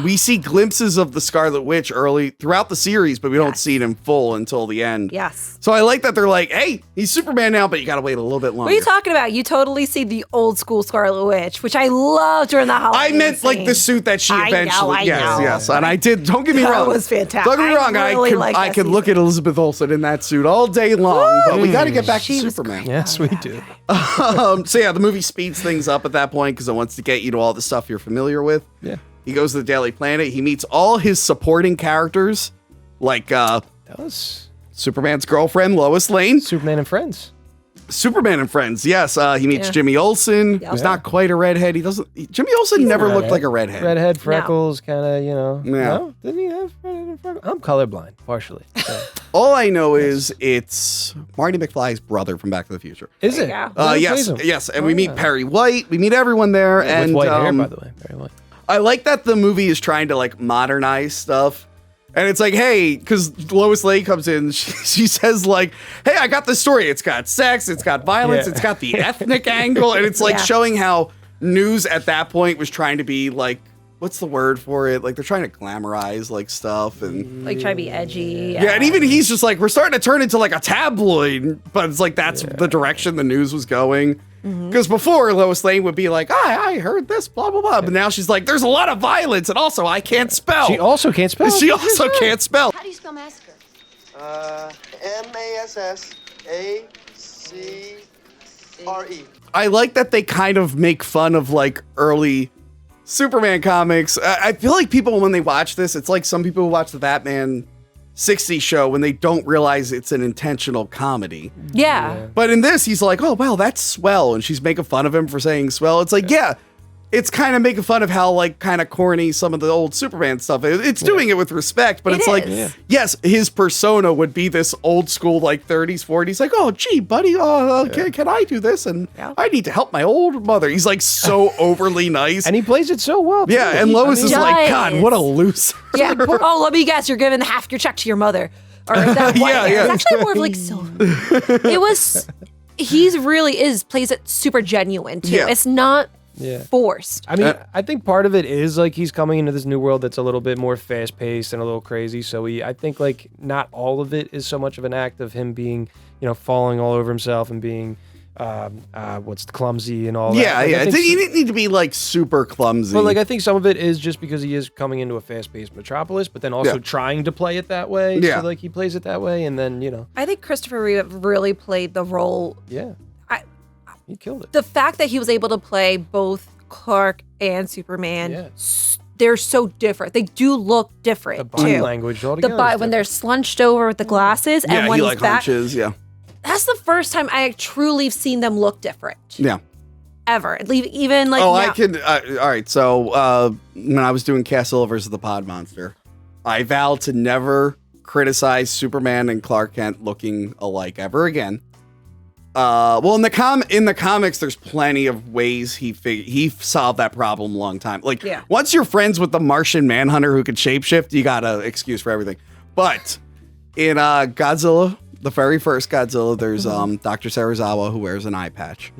we see glimpses of the Scarlet Witch early throughout the series, but we don't Yes. see it in full until the end. Yes. So I like that they're like, hey, he's Superman now, but you gotta wait a little bit longer. What are you talking about? You totally see the old school Scarlet Witch, which I loved during the holiday. I meant like the suit that she I know, eventually. I yes, know. yes, and I did. Don't get me That wrong. was fantastic. Don't get me I wrong. really liked I that could look season. at Elizabeth Olsen in that suit all day long, but we got to get back She to was Superman. Yes, we do. So yeah, the movie speeds things up at that point because it wants to get you to all the stuff you're familiar with. Yeah, He goes to the Daily Planet. He meets all his supporting characters, like that was Superman's girlfriend Lois Lane, Superman and Friends. Superman and Friends. Yes, he meets Yeah. Jimmy Olsen, Yep. who's not quite a redhead. Jimmy Olsen He's a never looked redhead. like a redhead. Redhead, freckles, kind of, Yeah. No? Didn't he have redhead and freckles? I'm colorblind, partially. So. All I know is it's Marty McFly's brother from Back to the Future. Is There it? you go. Really Yes, plays him? yes, and Oh, we meet yeah. Perry White. We meet everyone there, With and white hair, by the way. Very white. I like that the movie is trying to like modernize stuff. And it's like, hey, because Lois Lane comes in, she says like, hey, I got this story. It's got sex, it's got violence, it's got the ethnic angle. And it's like showing how news at that point was trying to be like, what's the word for it? Like they're trying to glamorize like stuff and like try to be edgy. Yeah, and even he's just like, we're starting to turn into like a tabloid, but it's like that's the direction the news was going. Because before Lois Lane would be like, I heard this, blah blah blah, but now she's like, there's a lot of violence, and also I can't spell. She also can't spell. She also can't spell. How do you spell massacre? MASSACRE. I like that they kind of make fun of like early Superman comics. I feel like people, when they watch this, it's like some people who watch the Batman 60 show when they don't realize it's an intentional comedy. Yeah. But in this, he's like, oh, wow, that's swell. And she's making fun of him for saying swell. It's like, yeah, it's kind of making fun of how like kind of corny some of the old Superman stuff is. It's doing it with respect, but it's like, yes, his persona would be this old school, like 30s, 40s, like, oh, gee, buddy, can I do this? And I need to help my old mother. He's like so overly nice. And he plays it so well. Yeah, too. and Lois is like, God, does. what a loser. Yeah. Oh, let me guess. You're giving half your check to your mother. Or that one. Yeah. It's actually more of like silver. He's really plays it super genuine too. Yeah. It's not forced. I mean, I think part of it is like he's coming into this new world that's a little bit more fast paced and a little crazy. So I think like not all of it is so much of an act of him being, falling all over himself and being, clumsy and all that. Yeah. He didn't need to be like super clumsy. But like I think some of it is just because he is coming into a fast paced Metropolis, but then also trying to play it that way. Yeah. So like he plays it that way, and then I think Christopher Reeve really played the role. Yeah. He killed it. The fact that he was able to play both Clark and Superman, they're so different. They do look different, The body too. language altogether. When they're slunched over with the glasses and when he he's like back. hunches, That's the first time I truly seen them look different. Yeah. Ever. Even like Oh, now. I can. All right. So when I was doing Castle vs. the Pod Monster, I vowed to never criticize Superman and Clark Kent looking alike ever again. Well, in the comics, there's plenty of ways he solved that problem a long time. Like once you're friends with the Martian Manhunter who can shapeshift, you got an excuse for everything. But in Godzilla, the very first Godzilla, there's Dr. Serizawa who wears an eye patch.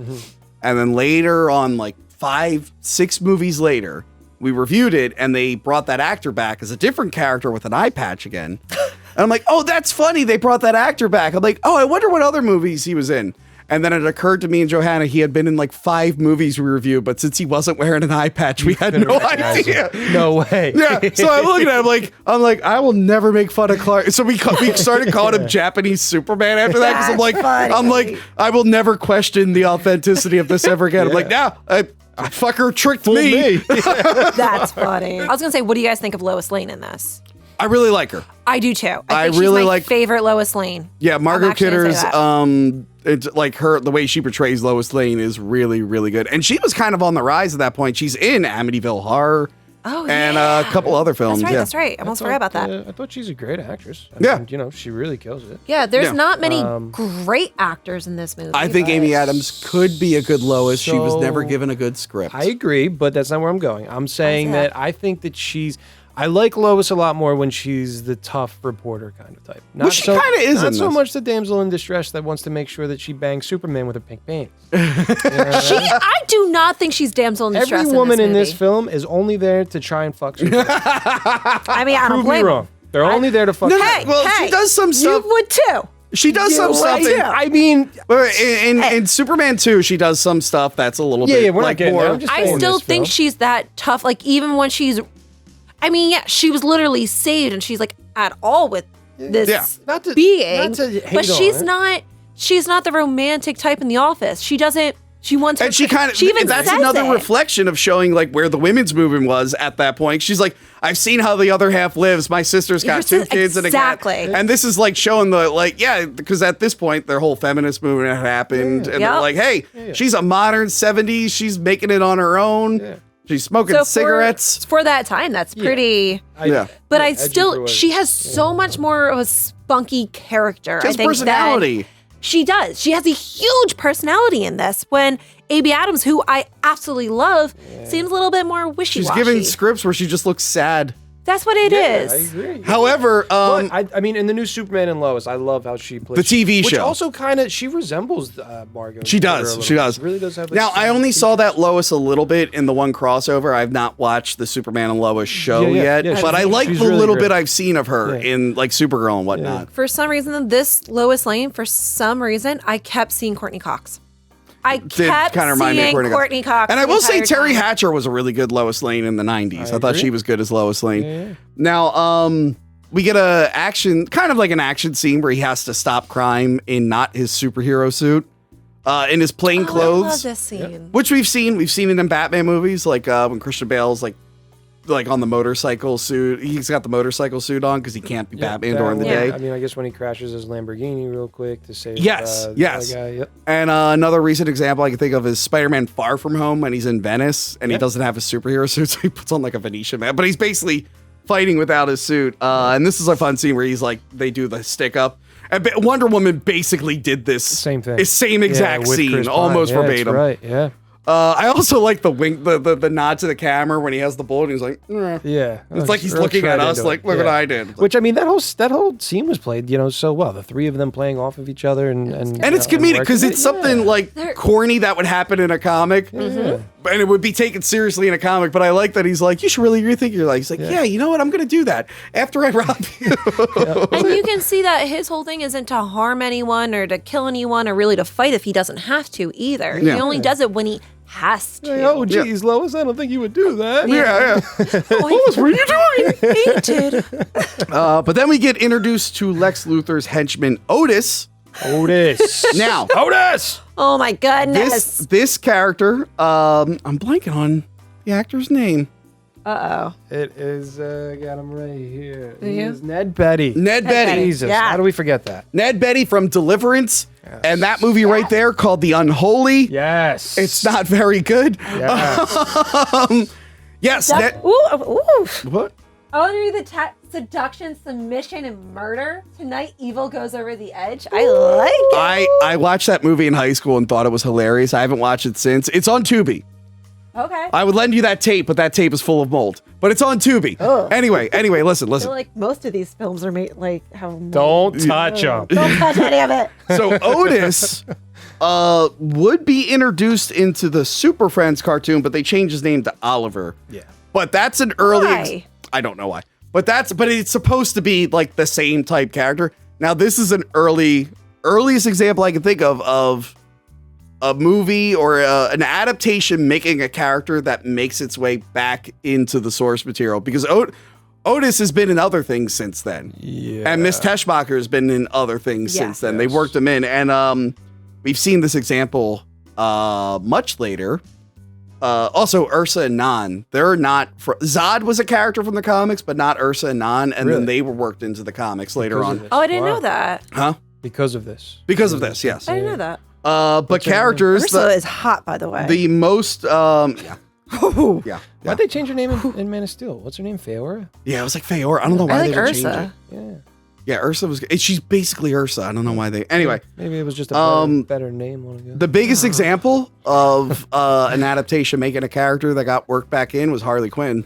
And then later on, like 5-6 movies later, we reviewed it and they brought that actor back as a different character with an eye patch again. And I'm like, oh, that's funny. They brought that actor back. I'm like, oh, I wonder what other movies he was in. And then it occurred to me and Johanna, he had been in like 5 movies we reviewed, but since he wasn't wearing an eye patch, we had no idea. No way. Yeah. So I'm looking at him I'm like, I will never make fun of Clark. So we started calling him Japanese Superman after that because I'm like, I will never question the authenticity of this ever again. I'm like, nah, fucker tricked me. That's funny. I was gonna say, what do you guys think of Lois Lane in this? I really like her. I do too. I think really she's my like favorite Lois Lane. Yeah, Margot Kidder's that. it's like the way she portrays Lois Lane is really, really good. And she was kind of on the rise at that point. She's in Amityville Horror. Oh, and a couple other films. That's right. I almost forgot about that. I thought she's a great actress. I mean, she really kills it. Yeah, there's not many great actors in this movie. I think Amy Adams could be a good Lois. She was never given a good script. I agree, but that's not where I'm going. I'm saying that I think that I like Lois a lot more when she's the tough reporter kind of type. She kind of is. Not so much the damsel in distress that wants to make sure that she bangs Superman with her pink panties. I do not think she's damsel in distress. Every woman in this film is only there to try and fuck Superman. I mean, I don't Prove me blame wrong. They're only there to fuck. She does some stuff. You would too. She does some stuff. I mean, in Superman 2, she does some stuff that's a little bit we're like not more. I still think she's that tough. Like even when she's, I mean, yeah, she was literally saved, and she's like at all with this being, but she's not. She's not the romantic type in the office. She doesn't. She wants. And she kind of. She even that's says another it. reflection of showing like where the women's movement was at that point. She's like, I've seen how the other half lives. My sister's got 2 kids and a cat. And this is like showing the because at this point their whole feminist movement had happened, and they're like, hey, she's a modern 70s. She's making it on her own. Yeah. She's smoking cigarettes. For that time, that's pretty. But she has so much more of a spunky character. She has personality. She does. She has a huge personality in this. When Amy Adams, who I absolutely love, seems a little bit more wishy-washy. She's giving scripts where she just looks sad. That's what it is. I agree. However, But I mean, in the new Superman and Lois, I love how she plays The TV which show. also kind of she resembles Margot. She Kidder a does. little She bit. does. Really does have. now, I only saw that Lois a little bit in the one crossover. I've not watched the Superman and Lois show yet, yeah, but I like she's the really little great. bit I've seen of her in like Supergirl and whatnot. For some reason, this Lois Lane, I kept seeing Courtney Cox. I kept kinda remind me of seeing Courtney Cox. And I the will say entire Terry time. Hatcher was a really good Lois Lane in the 90s. I thought agree. she was good as Lois Lane. Yeah. Now, we get a action, kind of like an action scene where he has to stop crime in not his superhero suit, in his plain I clothes. love this scene. Which we've seen it in Batman movies, like when Christian Bale's like on the motorcycle suit. He's got the motorcycle suit on because he can't be Batman during the day. I mean, I guess when he crashes his Lamborghini real quick to save Yes, the yes. other guy. Yep. And another recent example I can think of is Spider-Man Far From Home when he's in Venice and he doesn't have his superhero suit, so he puts on like a Venetian man. But he's basically fighting without his suit. And this is a fun scene where he's like, they do the stick up. And Wonder Woman basically did this Same thing. same exact with scene, Chris Pine. almost Yeah, that's verbatim. right. Yeah. I also like the wink, the nod to the camera when he has the bullet. And he's like, Yeah. It's like he's looking at us like, look what I did. Which I mean, that whole scene was played, so well. The three of them playing off of each other, and it's comedic because it's something like corny that would happen in a comic, and it would be taken seriously in a comic. But I like that he's like, you should really rethink your life. He's like, yeah, you know what? I'm going to do that after I rob you. And you can see that his whole thing isn't to harm anyone or to kill anyone or really to fight if he doesn't have to either. Yeah. He only does it when he has to. Oh, geez, Lois, I don't think you would do that. Yeah. Lois, what are you doing? He did. But then we get introduced to Lex Luthor's henchman Otis. Otis. Now, Otis. Oh my goodness. this character, I'm blanking on the actor's name. It is, got him right here. It you? is Ned Betty. Ned Betty. Jesus, Yeah. how do we forget that? Ned Betty from Deliverance. And that movie right there called The Unholy. Yes. It's not very good. Yes. Yes. Ooh. What? Under the seduction, submission, and murder, tonight evil goes over the edge. I like it. I watched that movie in high school and thought it was hilarious. I haven't watched it since. It's on Tubi. Okay. I would lend you that tape, but that tape is full of mold. But it's on Tubi. Anyway, listen. I feel like most of these films are made like how. Don't touch him. Don't touch any of it. So Otis would be introduced into the Super Friends cartoon, but they changed his name to Oliver. Yeah. But that's an early. Why? I don't know why. But it's supposed to be like the same type character. Now this is an earliest example I can think of a movie or an adaptation making a character that makes its way back into the source material, because Otis has been in other things since then. Yeah. And Miss Teschmacher has been in other things since then. They've worked him in. And we've seen this example much later. Also, Ursa and Nan. They're not... Zod was a character from the comics, but not Ursa and Nan. And then they were worked into the comics later Because on. of this. Oh, I didn't Wow. know that. Huh? Because of this. Because of this, yes. I didn't know that. But characters... Ursula is hot, by the way. The most... yeah. Why'd they change her name in Man of Steel? What's her name? Feora? Yeah, it was like Feora. I don't know why I they like would change it. Ursa. Yeah. Yeah, Ursa was... She's basically Ursa. I don't know why they... Anyway. Maybe it was just a better name long ago. The biggest example of an adaptation making a character that got worked back in was Harley Quinn.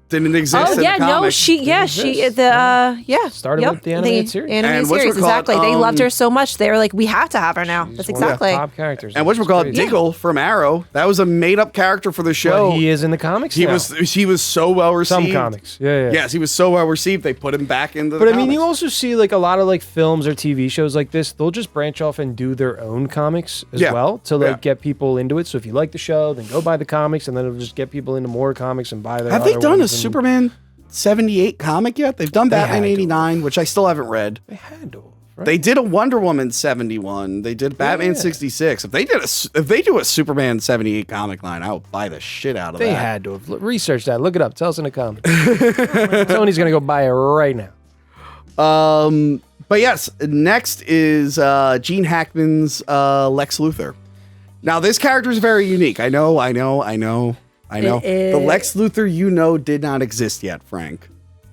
Didn't exist Oh in yeah, the no, comics. she Started with the animated series. Animated And series, whatchamacallit, exactly. They loved her so much, they were like, we have to have her now. That's She's one of the exactly. top characters. And It's whatchamacallit, crazy. Diggle from Arrow, that was a made-up character for the show. But he is in the comics He now. was so well received. Some comics. Yeah. Yes, he was so well received, they put him back into the But I mean, comics. you also see like a lot of like films or TV shows like this. They'll just branch off and do their own comics as well to like get people into it. So if you like the show, then go buy the comics, and then it'll just get people into more comics and buy their. Have they other done a ones and- Superman 78 comic yet? They've done Batman had to. 89, which I still haven't read. They had to. Right? They did a Wonder Woman 71. They did Batman 66. If they do a Superman 78 comic line, I will buy the shit out of They that. had to have researched that. Look it up. Tell us in the comments. Tony's gonna go buy it right now. But yes, next is Gene Hackman's Lex Luthor. Now this character is very unique. I know. The Lex Luthor did not exist yet, Frank.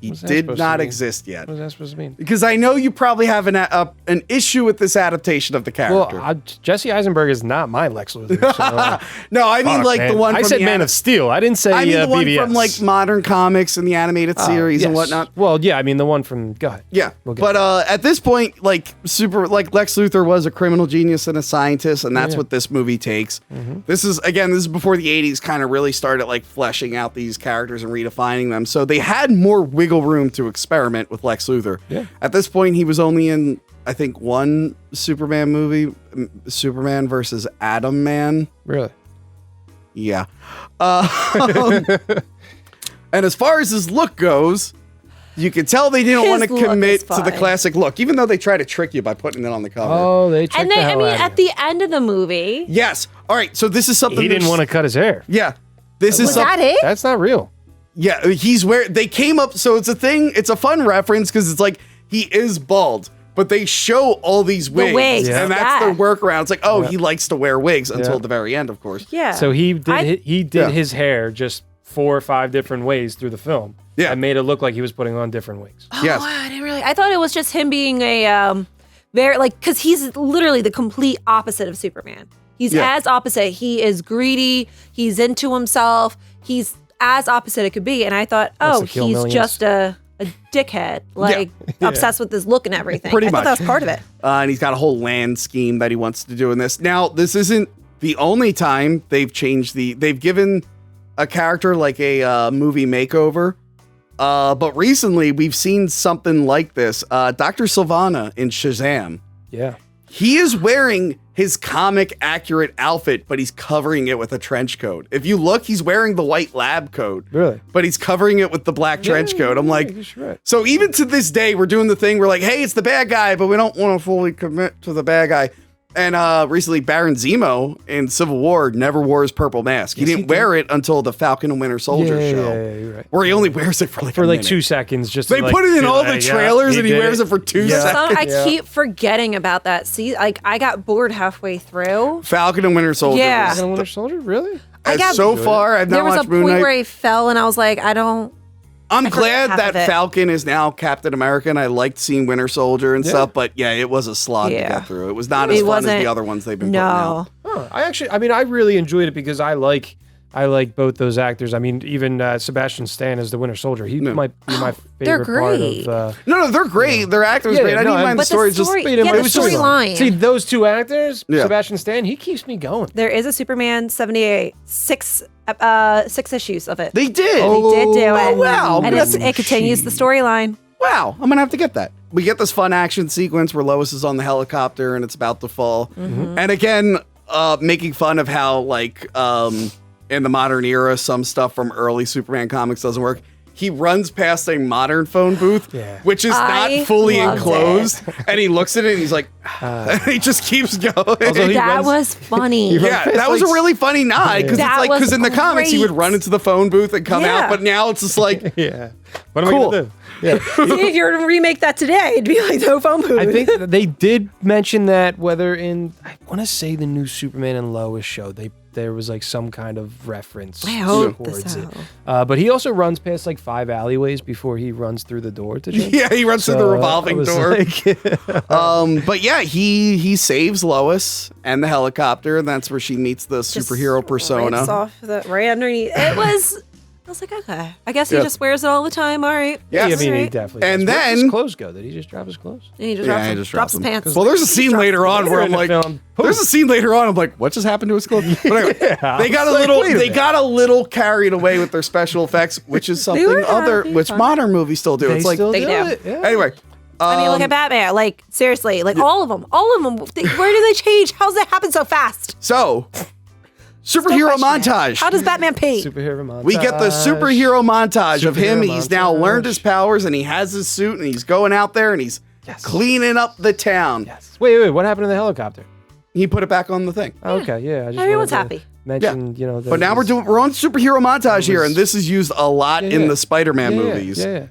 He What's that did supposed to not mean? exist yet. What does that supposed to mean? Because I know you probably have an issue with this adaptation of the character. Well, Jesse Eisenberg is not my Lex Luthor. So, no, I mean fuck, like man. the one I from said the Man of Steel. I didn't say I mean the one BVS. from like modern comics and the animated series and Yes. whatnot. Well, yeah, I mean the one from. Go ahead. Yeah, We'll get but at this point, like Lex Luthor was a criminal genius and a scientist, and that's what this movie takes. This is before the '80s kind of really started like fleshing out these characters and redefining them. So they had more wiggle room to experiment with Lex Luthor. Yeah. At this point, he was only in I think one Superman movie, Superman versus Atom Man. Really? Yeah. And as far as his look goes, you can tell they didn't His want to look commit is to the fine. classic look, even though they try to trick you by putting it on the cover. Oh, they tricked And the they, hell I mean, out of at him. the end of the movie, Yes. All right. So this is something He didn't there's- want to cut his hair. Yeah. This is was that it? That's not real. Yeah. They came up. So it's a thing. It's a fun reference because it's like he is bald, but they show all these wigs, wigs, and that's yeah. their workaround. It's like, oh, he likes to wear wigs until the very end, of course. Yeah. So he did Yeah. his hair just 4 or 5 different ways through the film. Yeah. And made it look like he was putting on different wigs. Yes. Oh, I didn't really. I thought it was just him being a very like because he's literally the complete opposite of Superman. He's Yeah. as opposite. He is greedy. He's into himself. He's as opposite it could be. And I thought, Wants oh, to kill he's millions. just a dickhead, like obsessed with his look and everything. Pretty I thought that much. was part of it. And he's got a whole land scheme that he wants to do in this. Now, this isn't the only time they've given a character like a movie makeover. But recently we've seen something like this. Dr. Sylvana in Shazam. Yeah. He is wearing his comic accurate outfit, but he's covering it with a trench coat. If you look, he's wearing the white lab coat. Really? But he's covering it with the black trench coat. I'm like, He's right. so even to this day, we're doing the thing. We're like, hey, it's the bad guy, but we don't want to fully commit to the bad guy. And recently, Baron Zemo in Civil War never wore his purple mask. He Yes, he didn't wear it until the Falcon and Winter Soldier show, you're right. where he only wears it for like a For like minute. 2 seconds, just They to, like, put it in feel all like, the yeah, trailers, and he did wears it for 2 Yeah. seconds. I Yeah. keep forgetting about that. See, like I got bored halfway through. Falcon and Winter Soldier. Yeah. was Falcon and Winter Soldier? Really? I got- so far, I've There not was a watched Moon point Knight. where he fell, and I was like, I'm I forgot glad half that of it. Falcon is now Captain America, and I liked seeing Winter Soldier and Yeah. stuff, but yeah, it was a slog to Yeah. get through. It was not It as fun as wasn't- the other ones they've been putting out. no. Oh, I really enjoyed it because I like both those actors. I mean, even Sebastian Stan as the Winter Soldier. He might be my they're favorite part great. of. No, they're great. Their acting's Yeah, great. I no, didn't mind the But story. the story, Just- yeah, it the was just- storyline. See, those 2 actors, Yeah. Sebastian Stan, he keeps me going. There is a Superman 78, 6 issues of it. They did. They did do Oh, it. wow. And it continues the storyline. Wow, I'm gonna have to get that. We get this fun action sequence where Lois is on the helicopter and it's about to fall, and again, making fun of how like in the modern era, some stuff from early Superman comics doesn't work. He runs past a modern phone booth, Yeah. which is I not fully loved enclosed, and he looks at it and he's like, and he just keeps going. Also, he That runs- was funny. Yeah, that was a really funny nod because That it's like was in the comics he would great. run into the phone booth and come Yeah. out, but now it's just like Yeah. What am Cool. I gonna do? Yeah. See, if you were to remake that today, it'd be like no phone booth. I think that they did mention that whether in I want to say the new Superman and Lois show there was like some kind of reference I hope towards so. it. But he also runs past like 5 alleyways before he runs through the door to jump. yeah, he runs through the So, revolving I was door. like- But yeah, he saves Lois and the helicopter, and that's where she meets the superhero Rips persona. off right underneath. It was. I was like, okay. I guess he just wears it all the time. All right. Yes. I mean, he Right. definitely. And does. Where does then- his clothes go? Did he just drop his clothes? And he just Yeah, drops, he him- just drops drops his them. pants. Well, there's a scene later on where I'm in the like, film. there's a scene later on. I'm like, what just happened to his clothes? But anyway, they got a little, wait a they minute. got a little carried away with their special effects, which is something were other, having which fun. modern movies still do. They It's like, still They do do. it. Yeah. anyway. I mean, look at Batman. Like, seriously, like all of them. Where do they change? How's that happen so fast? So, Still superhero question it. montage. How does Batman pee? Superhero montage. We get the superhero montage of him. Superhero He's now montage. learned his powers and he has his suit and he's going out there and he's cleaning up the town. Yes. Wait. What happened to the helicopter? He put it back on the thing. Oh, okay. Yeah. I just Everyone's wanted to happy. Mention, you know. But now we're on superhero montage here, and this is used a lot in the Spider-Man movies. Yeah.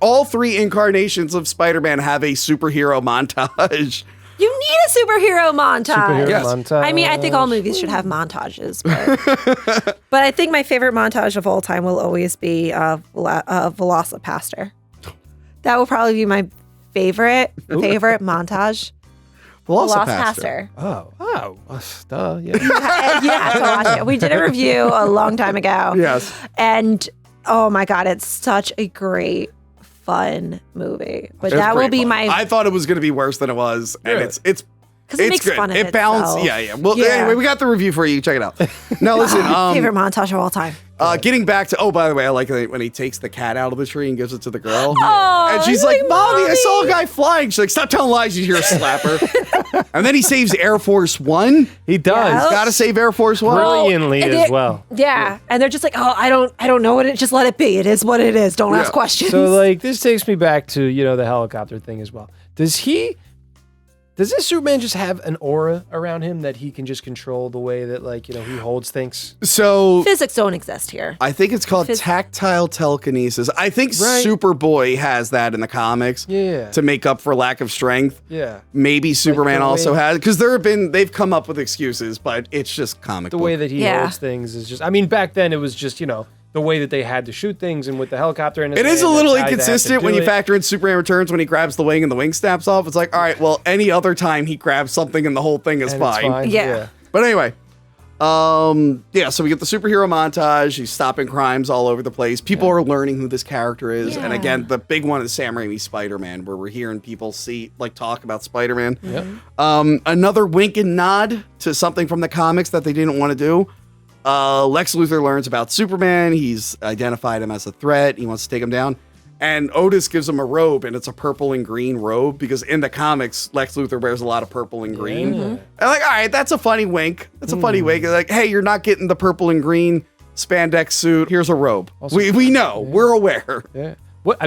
All 3 incarnations of Spider-Man have a superhero montage. You need a superhero montage. Superhero montage. I mean, I think all movies should have montages, but I think my favorite montage of all time will always be Velocipaster. That will probably be my favorite montage. Velocipaster. Oh, duh, yeah. You have to watch it. We did a review a long time ago. Yes. And oh my God, it's such a great, fun movie. But It's that will great be fun. my. I thought it was going to be worse than it was, and Really? it's Because it makes good. fun of It balances. itself. Yeah. Well, Yeah. anyway, we got the review for you. Check it out. Now listen. Favorite montage of all time. Getting back to, by the way, I like when he takes the cat out of the tree and gives it to the girl. Oh, And she's like, Mommy, I saw a guy flying. She's like, stop telling lies, you hear a slapper. And then he saves Air Force One. He does. Yeah. Gotta save Air Force One. Brilliantly and as it- well. Yeah. And they're just like, oh, I don't know what it. Just let it be. It is what it is. Don't ask questions. So like this takes me back to, the helicopter thing as well. Does this Superman just have an aura around him that he can just control the way that he holds things? So Physics don't exist here. I think it's called tactile telekinesis. I think Superboy has that in the comics. Yeah. To make up for lack of strength. Yeah. Maybe Superman the also way- has, because they've come up with excuses, but it's just comic The book. way that he Yeah. holds things is just, I mean, back then it was just, the way that they had to shoot things and with the helicopter in his It is a hand, little that's how they have to inconsistent do when you it. factor in Superman Returns when he grabs the wing and the wing snaps off. It's like, all right, well, any other time he grabs something and the whole thing is And it's fine. Yeah. But anyway, so we get the superhero montage. He's stopping crimes all over the place. People are learning who this character is. And Yeah. again, the big one is Sam Raimi Spider-Man, where we're hearing people talk about Spider-Man. Yep. Another wink and nod to something from the comics that they didn't want to do. Lex Luthor learns about Superman. He's identified him as a threat. He wants to take him down. And Otis gives him a robe, and it's a purple and green robe because in the comics, Lex Luthor wears a lot of purple and green. And like, all right, that's a funny wink. That's a funny wink. Like, hey, you're not getting the purple and green spandex suit. Here's a robe. Also- we know. We're aware. Yeah. What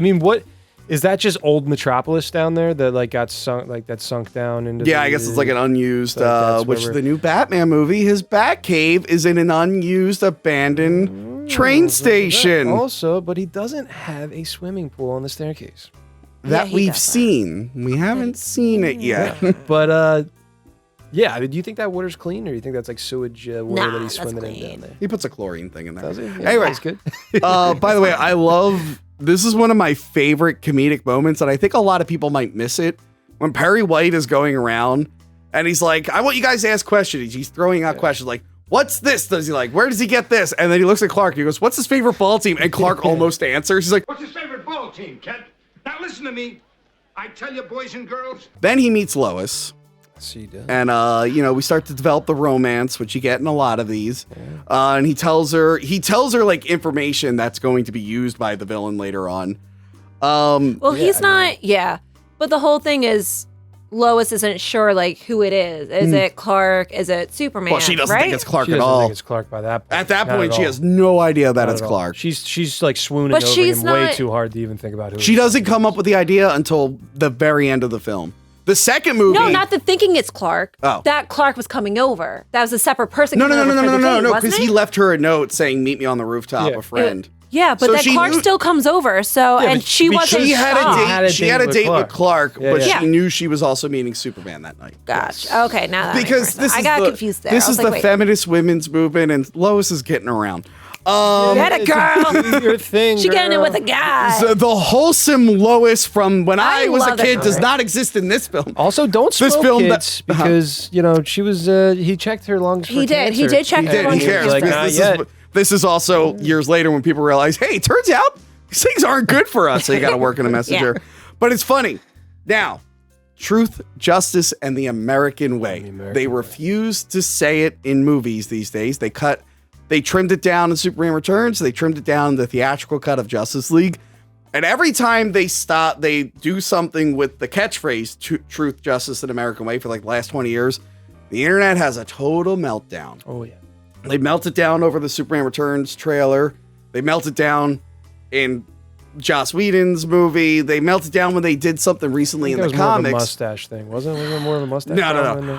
is that? Just old Metropolis down there that got sunk down into? Yeah, I guess it's like an unused, that's which where the new Batman movie, his Batcave is in an unused, abandoned train station. Also, but he doesn't have a swimming pool on the staircase. That he we've doesn't. seen. We haven't seen it yet. But yeah. Do you think that water's clean, or do you think that's like sewage water Nah, that he's that's swimming in clean. down there? He puts a chlorine thing in there. Does he? Anyway, that's good. by the way, I love, this is one of my favorite comedic moments, and I think a lot of people might miss it. When Perry White is going around, and he's like, I want you guys to ask questions. He's throwing out questions like, what's this? Does he like, where does he get this? And then he looks at Clark, he goes, what's his favorite ball team? And Clark almost answers. He's like, What's his favorite ball team, Kent? Now listen to me. I tell you, boys and girls, then he meets Lois. See, And, we start to develop the romance, which you get in a lot of these. And he tells her like information that's going to be used by the villain later on. Well, he's not. Yeah. But the whole thing is Lois isn't sure like who it is. Is it Clark? Is it Superman? Well, she doesn't right? think it's Clark She at doesn't all. think it's Clark by that point. At that Not point, at she all. has no idea that Not it's at all. Clark. She's like swooning But over she's him way not- too hard to even think about who. She doesn't come up with the idea until the very end of the film. The second movie. No, not the thinking it's Clark. Oh. That Clark was coming over. That was a separate person. No, coming over for the date, because wasn't he it? left her a note saying, "Meet me on the rooftop, Yeah. a friend." Yeah, but So that she Clark knew- still comes over. So Yeah, and but she because wasn't. She had shocked. a date. Had a She date had a with date with Clark. Clark, Yeah, but yeah. she knew she was also meeting Superman that night. Gotcha. Okay, now that makes Because more sense. this I is got the, confused there. This I was is like, the wait. feminist women's movement, and Lois is getting around. Get it, girl. Your thing. She getting it girl. with a guy. So the wholesome Lois from when I was a love it. kid does not exist in this film. Also, don't This spoil film kids that- because she was. He checked her lungs. He for did. He cancer. did check He her did. lungs He for cares. Like, cancer. because not yet. this is also years later when people realize, hey, turns out these things aren't good for us. So you got to work in a messenger. Yeah. But it's funny. Now, truth, justice, and the American way. They refuse to say it in movies these days. They trimmed it down in Superman Returns. They trimmed it down in the theatrical cut of Justice League. And every time they do something with the catchphrase, truth, justice, and American way for like the last 20 years, the internet has a total meltdown. Oh yeah. They melt it down over the Superman Returns trailer. They melt it down in Joss Whedon's movie. They melt it down when they did something recently in It the was more of a comics. mustache thing, wasn't it? Wasn't it more of a mustache? No. thing than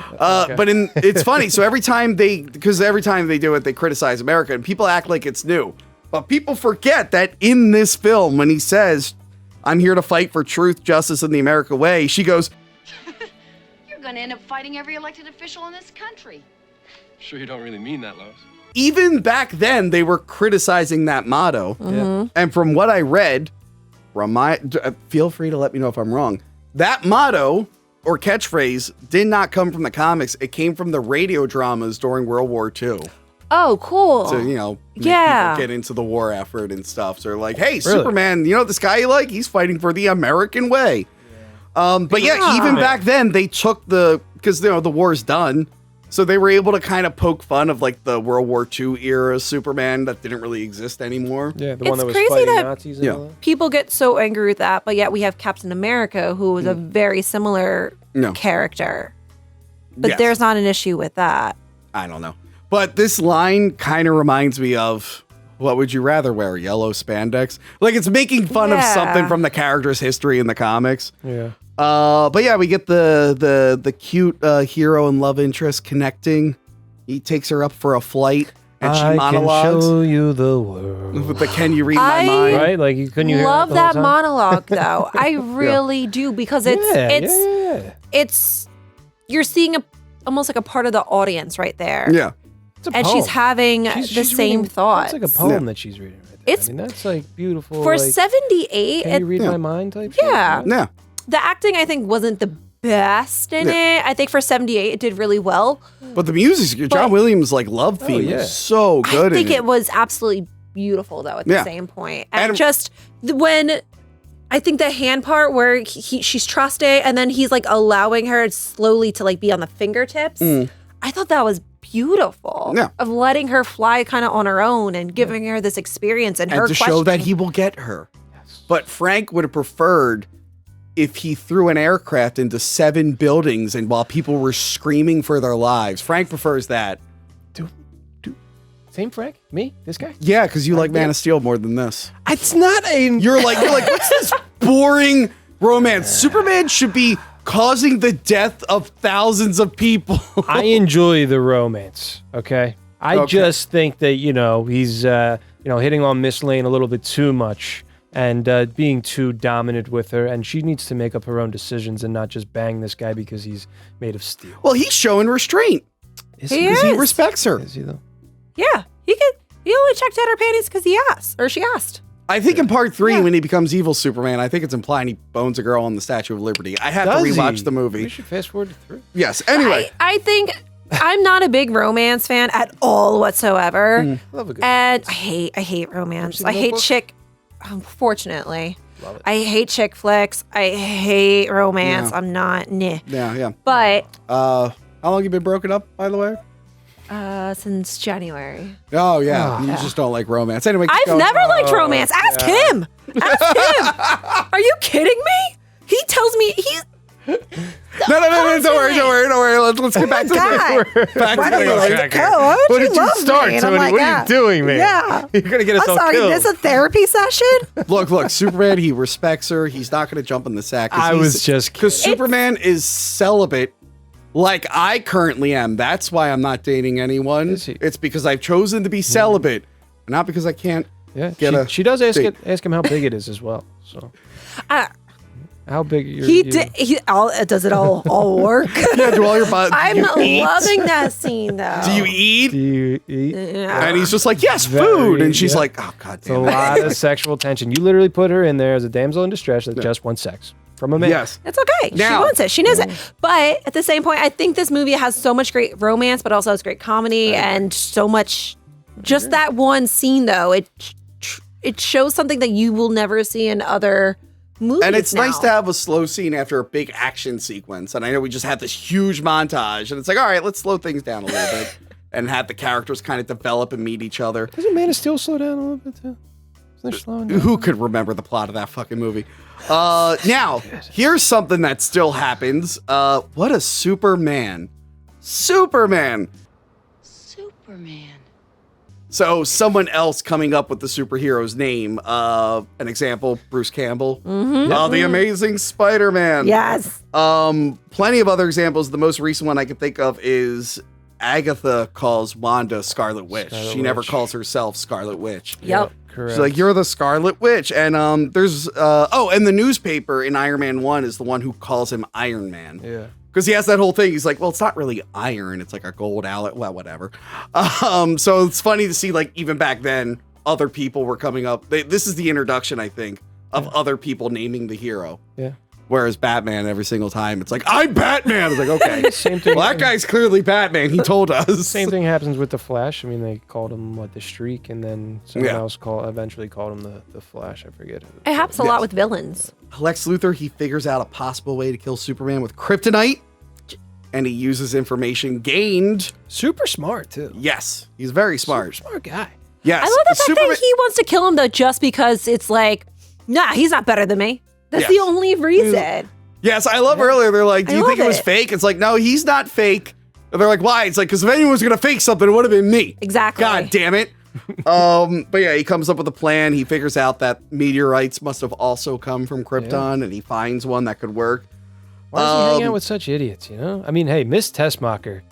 the- But it's funny. So every time they do it, they criticize America, and people act like it's new. But people forget that in this film, when he says, "I'm here to fight for truth, justice, and the American way," she goes, You're going to end up fighting every elected official in this country. Sure you don't really mean that, Lois? Even back then, they were criticizing that motto. Yeah. And from what I read, feel free to let me know if I'm wrong. That motto or catchphrase did not come from the comics. It came from the radio dramas during World War II. Oh, cool. To, you know, make Yeah. people get into the war effort and stuff. So they're like, hey, Superman, you know this guy you like? He's fighting for the American way. But yeah, even back then, they took because, you know, the war's done. So they were able to kind of poke fun of like the World War II era Superman that didn't really exist anymore. Yeah, the one It's that was crazy fighting that- Nazis and all that. People get so angry with that, but yet we have Captain America, who was a very similar character. But Yes. there's not an issue with that. I don't know. But this line kind of reminds me of, what would you rather wear? Yellow spandex? Like it's making fun of something from the character's history in the comics. Yeah. But yeah, we get the cute hero and love interest connecting. He takes her up for a flight and she monologues. Can show you the world. With the "Can you read my mind?" Right? Like you couldn't you hear Love the whole that time? monologue though. I really do, because it's you're seeing almost like a part of the audience right there. Yeah. It's a And poem. she's having the she's same reading, thoughts. It's like a poem that she's reading right there. It's- I mean, that's like beautiful. For like, 78, can you read my mind type shit? yeah. Yeah. The acting I think wasn't the best in it. I think for 78 it did really well. But the music, John Williams' like love theme is so good. I think in it was absolutely beautiful though at the same point. And And- just when I think the hand part where she's trusting and then he's like allowing her slowly to like be on the fingertips. I thought that was beautiful. Yeah. Of letting her fly kind of on her own and giving her this experience and her to show that he will get her. But Frank would have preferred if he threw an aircraft into 7 buildings and while people were screaming for their lives. Frank prefers that. Same Frank? Me? This guy? Yeah, because you like Man of Steel more than this. It's not a. You're like, what's this boring romance? Superman should be causing the death of thousands of people. I enjoy the romance. Okay. I just think that he's hitting on Miss Lane a little bit too much and being too dominant with her, and she needs to make up her own decisions and not just bang this guy because he's made of steel. Well, he's showing restraint. He Because he is. respects her. Is he though? Yeah. He only checked out her panties because he asked, or she asked. I think in part 3, when he becomes evil Superman, I think it's implying he bones a girl on the Statue of Liberty. I have to rewatch the movie. We should fast forward through. Yes. Anyway. I think I'm not a big romance fan at all whatsoever. Love a good And I hate romance. seen I hate Notebook? chick. Unfortunately, I hate chick flicks. I hate romance. Yeah. I'm not. Nah. Yeah. But How long you been broken up, by the way? since January, Oh, yeah. You just don't like romance. Anyway, keep I've going. never liked romance. Ask him. Ask him. Are you kidding me? He tells me he's. No, don't worry. Let's get back to God. back Why to don't you the like to go? Why don't What you did you love start, me? And Tony? I'm like, What are you doing, man? Yeah. You're gonna get us I'm all sorry. killed. This a therapy session? Look, Superman, he respects her. He's not going to jump in the sack. I was just Because Superman is celibate like I currently am. That's why I'm not dating anyone. Is he? It's because I've chosen to be celibate, not because I can't Yeah, get she does ask date. ask him how big it is as well. So how big are He did. Does it all work? Yeah, do all your body. I'm loving that scene though. Do you eat? Do you eat? And he's just like, yes, Very, food. And she's yeah. like, oh, God It's a damn it. lot of sexual tension. You literally put her in there as a damsel in distress that just wants sex from a man. Yes. It's okay. She Now- wants it. She knows it. But at the same point, I think this movie has so much great romance, but also has great comedy and so much. Just that one scene, though, it shows something that you will never see in other movies. And it's nice now. to have a slow scene after a big action sequence. And I know we just had this huge montage. And it's like, all right, let's slow things down a little bit and have the characters kind of develop and meet each other. Doesn't Man of Steel slow down a little bit too? Isn't there slowing down? Who could remember the plot of that fucking movie? Now, here's something that still happens. What a Superman. Superman. Superman. So someone else coming up with the superhero's name. An example, Bruce Campbell. The Amazing Spider-Man. Yes. Plenty of other examples. The most recent one I can think of is Agatha calls Wanda Scarlet Witch. She never calls herself Scarlet Witch. Yep. Correct. She's like, you're the Scarlet Witch. And there's and the newspaper in Iron Man 1 is the one who calls him Iron Man. Yeah. Because he has that whole thing. He's like, well, it's not really iron. It's like a gold alloy. Well, whatever. So it's funny to see, like, even back then, other people were coming up. This is the introduction, I think, of other people naming the hero. Yeah. Whereas Batman, every single time, it's like, I'm Batman. It's like, okay. Same thing. Well, that guy's clearly Batman. He told us. Same thing happens with the Flash. I mean, they called him the Streak, and then someone else eventually called him the Flash. I forget. It happens a lot with villains. Lex Luthor, he figures out a possible way to kill Superman with kryptonite, and he uses information gained. Super smart too. Yes, he's very smart. Super smart guy. Yes, I love the fact that he wants to kill him though, just because it's like, nah, he's not better than me. That's the only reason. Yes, I love earlier. They're like, do you think it was fake? It's like, no, he's not fake. And they're like, why? It's like, because if anyone was going to fake something, it would have been me. Exactly. God damn it. But yeah, he comes up with a plan. He figures out that meteorites must have also come from Krypton, and he finds one that could work. Why does he hang out with such idiots, you know? I mean, hey, Miss Tessmacher.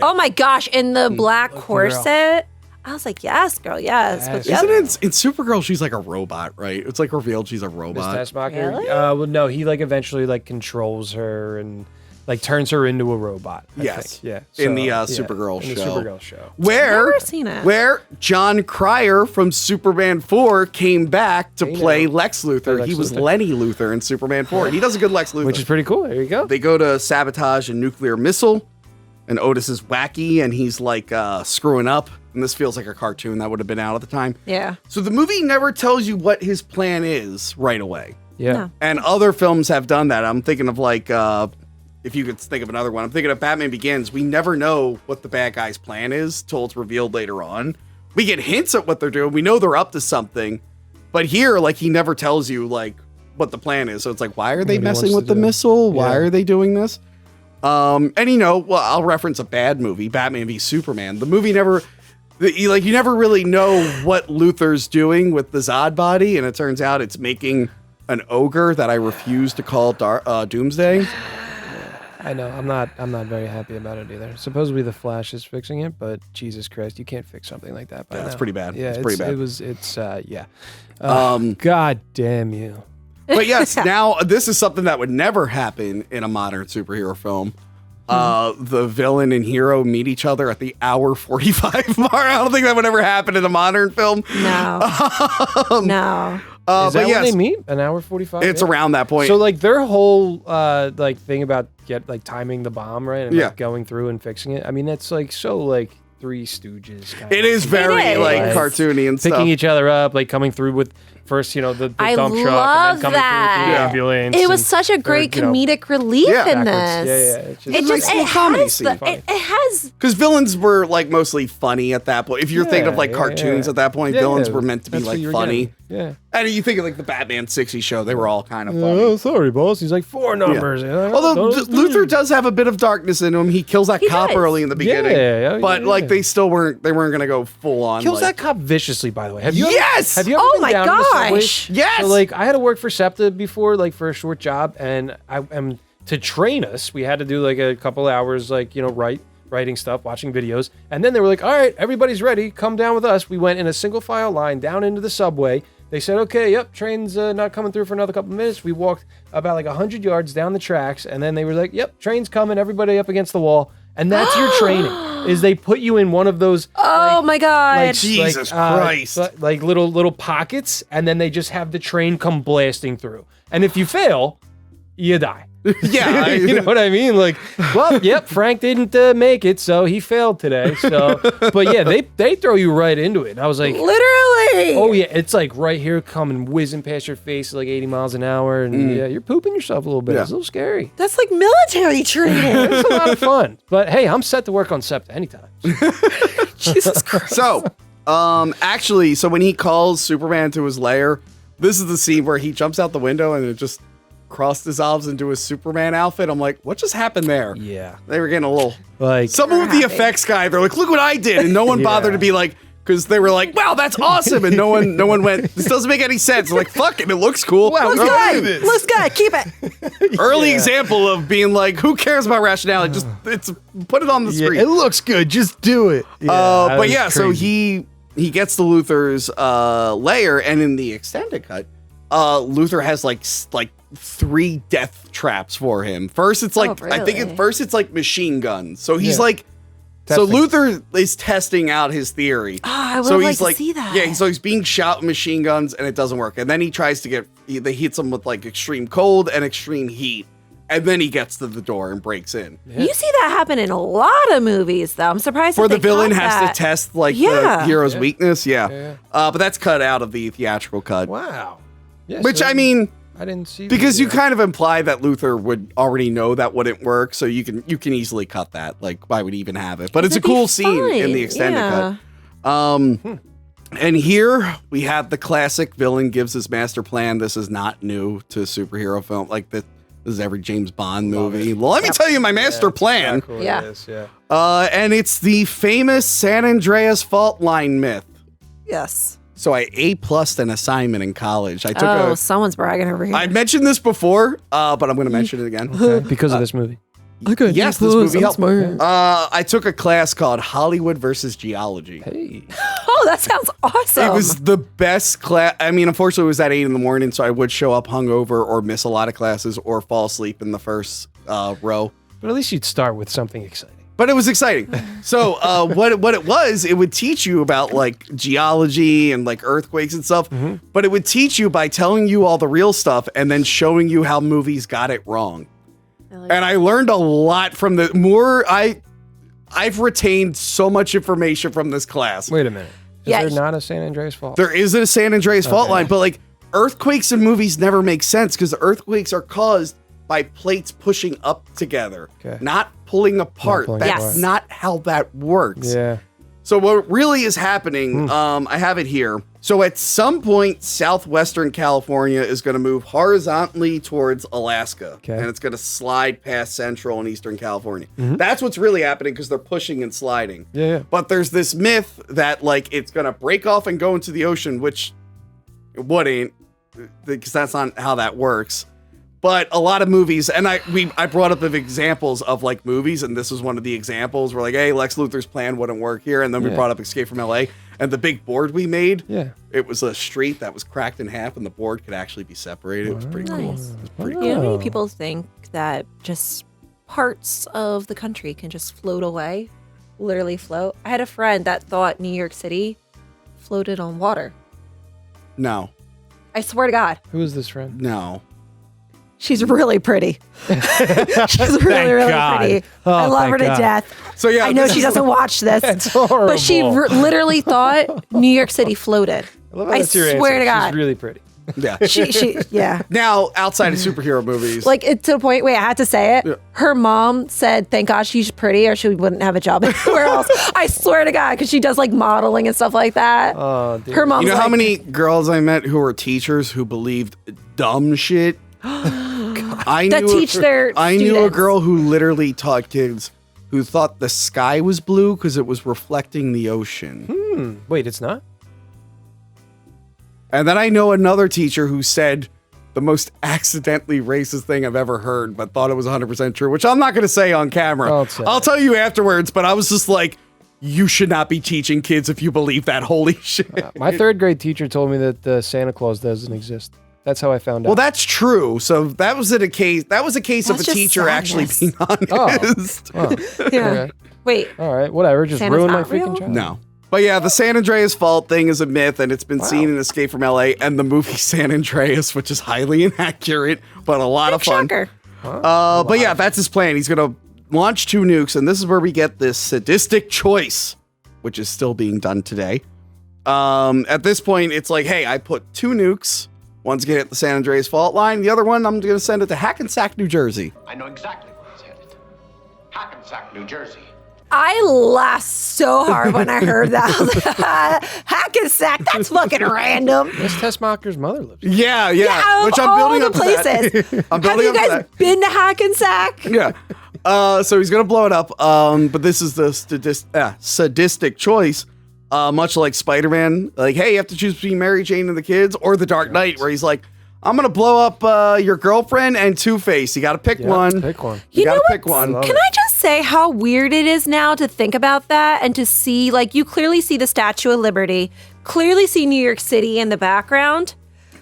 Oh my gosh, in the black corset. I was like, yes, girl, yes. But Isn't it in Supergirl, she's like a robot, right? It's like revealed she's a robot. Miss Tessmacher? Really? Well, no, he like eventually like controls her and like turns her into a robot. I Yes. think. Yeah. In the yeah, Supergirl in show. the Supergirl show. Never seen it. Where John Cryer from Superman 4 came back to play Lex Luthor. Lex He was Luthor. Lenny Luthor in Superman 4. He does a good Lex Luthor. Which is pretty cool. There you go. They go to sabotage a nuclear missile, and Otis is wacky, and he's like screwing up. And this feels like a cartoon that would have been out at the time. Yeah. So the movie never tells you what his plan is right away. Yeah. No. And other films have done that. I'm thinking of like, if you could think of another one, I'm thinking of Batman Begins. We never know what the bad guy's plan is till it's revealed later on. We get hints at what they're doing. We know they're up to something. But here, like, he never tells you, like, what the plan is. So it's like, why are they What he messing wants with to the do. missile? Why Yeah. are they doing this? And you know, well, I'll reference a bad movie, Batman v Superman. The movie never, you never really know what Luthor's doing with the Zod body, and it turns out it's making an ogre that I refuse to call Doomsday. I know. I'm not very happy about it either. Supposedly the Flash is fixing it, but Jesus Christ, you can't fix something like that by Yeah, now. it's pretty bad. Yeah, It's pretty bad. It's yeah. God damn you. But yes, now this is something that would never happen in a modern superhero film. The villain and hero meet each other at the hour 45 mark. I don't think that would ever happen in a modern film. No. No. Is that But when yes, they meet? An hour 45? it's around that point. So like their whole like thing about timing the bomb, right? And Yeah. like going through and fixing it. I mean, that's like so like Three Stooges kind it is very is. like Right. cartoony and stuff. picking each other up, like coming through with first, the I dump truck, and love then coming that. through with the Yeah. ambulance. It was and- such a great or, comedic relief Yeah. in backwards. this. Yeah. It's just, It like just little it comedy has scene. it has Because villains were like mostly funny at that point. If you're thinking of like Yeah, cartoons yeah. at that point, Yeah, villains yeah. were meant to be That's what like you were funny. getting. Yeah. And you think of like the Batman 60 show, they were all kind of funny. Oh, sorry, boss. He's like four numbers. Although Luthor does have a bit of darkness in him. He kills that He cop does. early in the beginning. Yeah, but yeah. like they weren't going to go full on. kills like, that cop viciously, by the way. Have you Yes! Have you ever Oh been my down to the subway? gosh! Yes! So like I had to work for SEPTA before, like for a short job, and to train us, we had to do like a couple hours, like writing stuff, watching videos, and then they were like, "All right, everybody's ready. Come down with us." We went in a single file line down into the subway. They said, "Okay, yep, train's not coming through for another couple minutes." We walked about like 100 yards down the tracks, and then they were like, "Yep, train's coming. Everybody up against the wall." And that's your training. Is they put you in one of those Oh my god. Jesus Christ. like little pockets, and then they just have the train come blasting through. And if you fail, you die. Yeah, You know what I mean? Like, well, yep, Frank didn't make it, so he failed today. So, but yeah, they throw you right into it. And I was like, Literally. oh yeah, it's like right here, coming whizzing past your face at like 80 miles an hour, and yeah, you're pooping yourself a little bit. Yeah. It's a little scary. That's like military training. It's a lot of fun. But hey, I'm set to work on SEPTA anytime. Jesus Christ. So, actually, so when he calls Superman to his lair, this is the scene where he jumps out the window and it just cross dissolves into his Superman outfit. I'm like, what just happened there? Yeah. They were getting a little. Like, Someone with the effects guy, they're like, look what I did, and no one bothered to be like, because they were like, wow, that's awesome, and no one went, this doesn't make any sense. They're like, fuck it, it looks cool. Wow, Looks good. Looks good. Keep it. Early example of being like, who cares about rationality? Just put it on the screen. it looks good. Just do it. But yeah, so he gets to Luthor's lair, and in the extended cut, Luthor has like 3 death traps for him. First, it's like I think at first it's like machine guns. So he's like. Testing. So Luthor is testing out his theory. Oh, I would like to see that. Yeah, so he's being shot with machine guns and it doesn't work. And then he tries to they hits him with like extreme cold and extreme heat. And then he gets to the door and breaks in. Yeah. You see that happen in a lot of movies, though. I'm surprised For that the villain has to test like the hero's weakness. Yeah. But that's cut out of the theatrical cut. Wow. Yeah, Which, so I mean... I didn't see because you kind of imply that Luthor would already know that wouldn't work, so you can easily cut that. Like, why would he even have it? But it's a cool scene in the extended cut. And here we have the classic villain gives his master plan. This is not new to superhero film. Like this is every James Bond movie. Well, let me tell you my master plan. Exactly yeah. It is, yeah. And it's the famous San Andreas fault line myth. Yes. So I A+ an assignment in college. I took someone's bragging over here. I mentioned this before, but I'm going to mention it again. Okay. Because of this movie. Okay. Yes, this movie helped. I took a class called Hollywood versus Geology. Hey. Oh, that sounds awesome. It was the best class. I mean, unfortunately, it was at 8 a.m, so I would show up hungover or miss a lot of classes or fall asleep in the first row. But at least you'd start with something exciting. But it was exciting. So what it was, it would teach you about like geology and like earthquakes and stuff. Mm-hmm. But it would teach you by telling you all the real stuff and then showing you how movies got it wrong. I learned a lot from the more I've retained so much information from this class. Wait a minute. Is there not a San Andreas fault? There is a San Andreas fault line, but like earthquakes in movies never make sense because the earthquakes are caused by plates pushing up together, not pulling apart. That's not how that works. Yeah. So what really is happening, I have it here. So at some point, southwestern California is going to move horizontally towards Alaska. And it's going to slide past central and eastern California. Mm-hmm. That's what's really happening because they're pushing and sliding. Yeah. But there's this myth that like it's going to break off and go into the ocean, which it wouldn't, because that's not how that works. But a lot of movies, and I brought up examples of like movies, and this was one of the examples where like, hey, Lex Luthor's plan wouldn't work here, and then we brought up Escape from LA, and the big board we made, it was a street that was cracked in half, and the board could actually be separated. It was pretty cool. It was pretty cool. You know, many people think that just parts of the country can just float away, literally float. I had a friend that thought New York City floated on water. No. I swear to God. Who is this friend? No. She's really pretty. She's really, really pretty. I love her to death. So yeah, I know she doesn't watch this, That's horrible. but she literally thought New York City floated. I swear to God. She's really pretty. Yeah. Yeah. Now, outside of superhero movies. Like, to the point, I had to say it. Yeah. Her mom said, thank God she's pretty or she wouldn't have a job anywhere else. I swear to God, because she does like modeling and stuff like that. Oh, her mom's how many girls I met who were teachers who believed dumb shit? I knew a girl who literally taught kids who thought the sky was blue because it was reflecting the ocean. Wait, it's not? And then I know another teacher who said the most accidentally racist thing I've ever heard, but thought it was 100% true, which I'm not going to say on camera. I'll tell you afterwards, but I was just like, you should not be teaching kids if you believe that. Holy shit. My third grade teacher told me that Santa Claus doesn't exist. That's how I found out. Well, that's true. So that was a case of a teacher actually being honest. Oh. Yeah. Okay. Wait. All right. Whatever. Just Santa's ruin my not freaking real? child. No. But yeah, the San Andreas fault thing is a myth, and it's been seen in Escape from LA and the movie San Andreas, which is highly inaccurate, but a lot of fun. Shocker. But yeah, that's his plan. He's going to launch 2 nukes, and this is where we get this sadistic choice, which is still being done today. At this point, it's like, hey, I put 2 nukes. One's going to hit the San Andreas fault line. The other one, I'm going to send it to Hackensack, New Jersey. I know exactly where it's headed. Hackensack, New Jersey. I laughed so hard when I heard that. Hackensack, that's fucking random. Where's Tessmacher's mother lives. Yeah. Which I'm all building the up places. to that. I'm Have building you up to guys that. been to Hackensack? Yeah. So he's going to blow it up. But this is the sadistic choice. Much like Spider-Man. Like, hey, you have to choose between Mary Jane and the kids or the Dark Knight, where he's like, I'm going to blow up your girlfriend and Two-Face. You got to pick one. Pick one. You got to pick one. Can I just say how weird it is now to think about that and to see, like, you clearly see the Statue of Liberty, clearly see New York City in the background,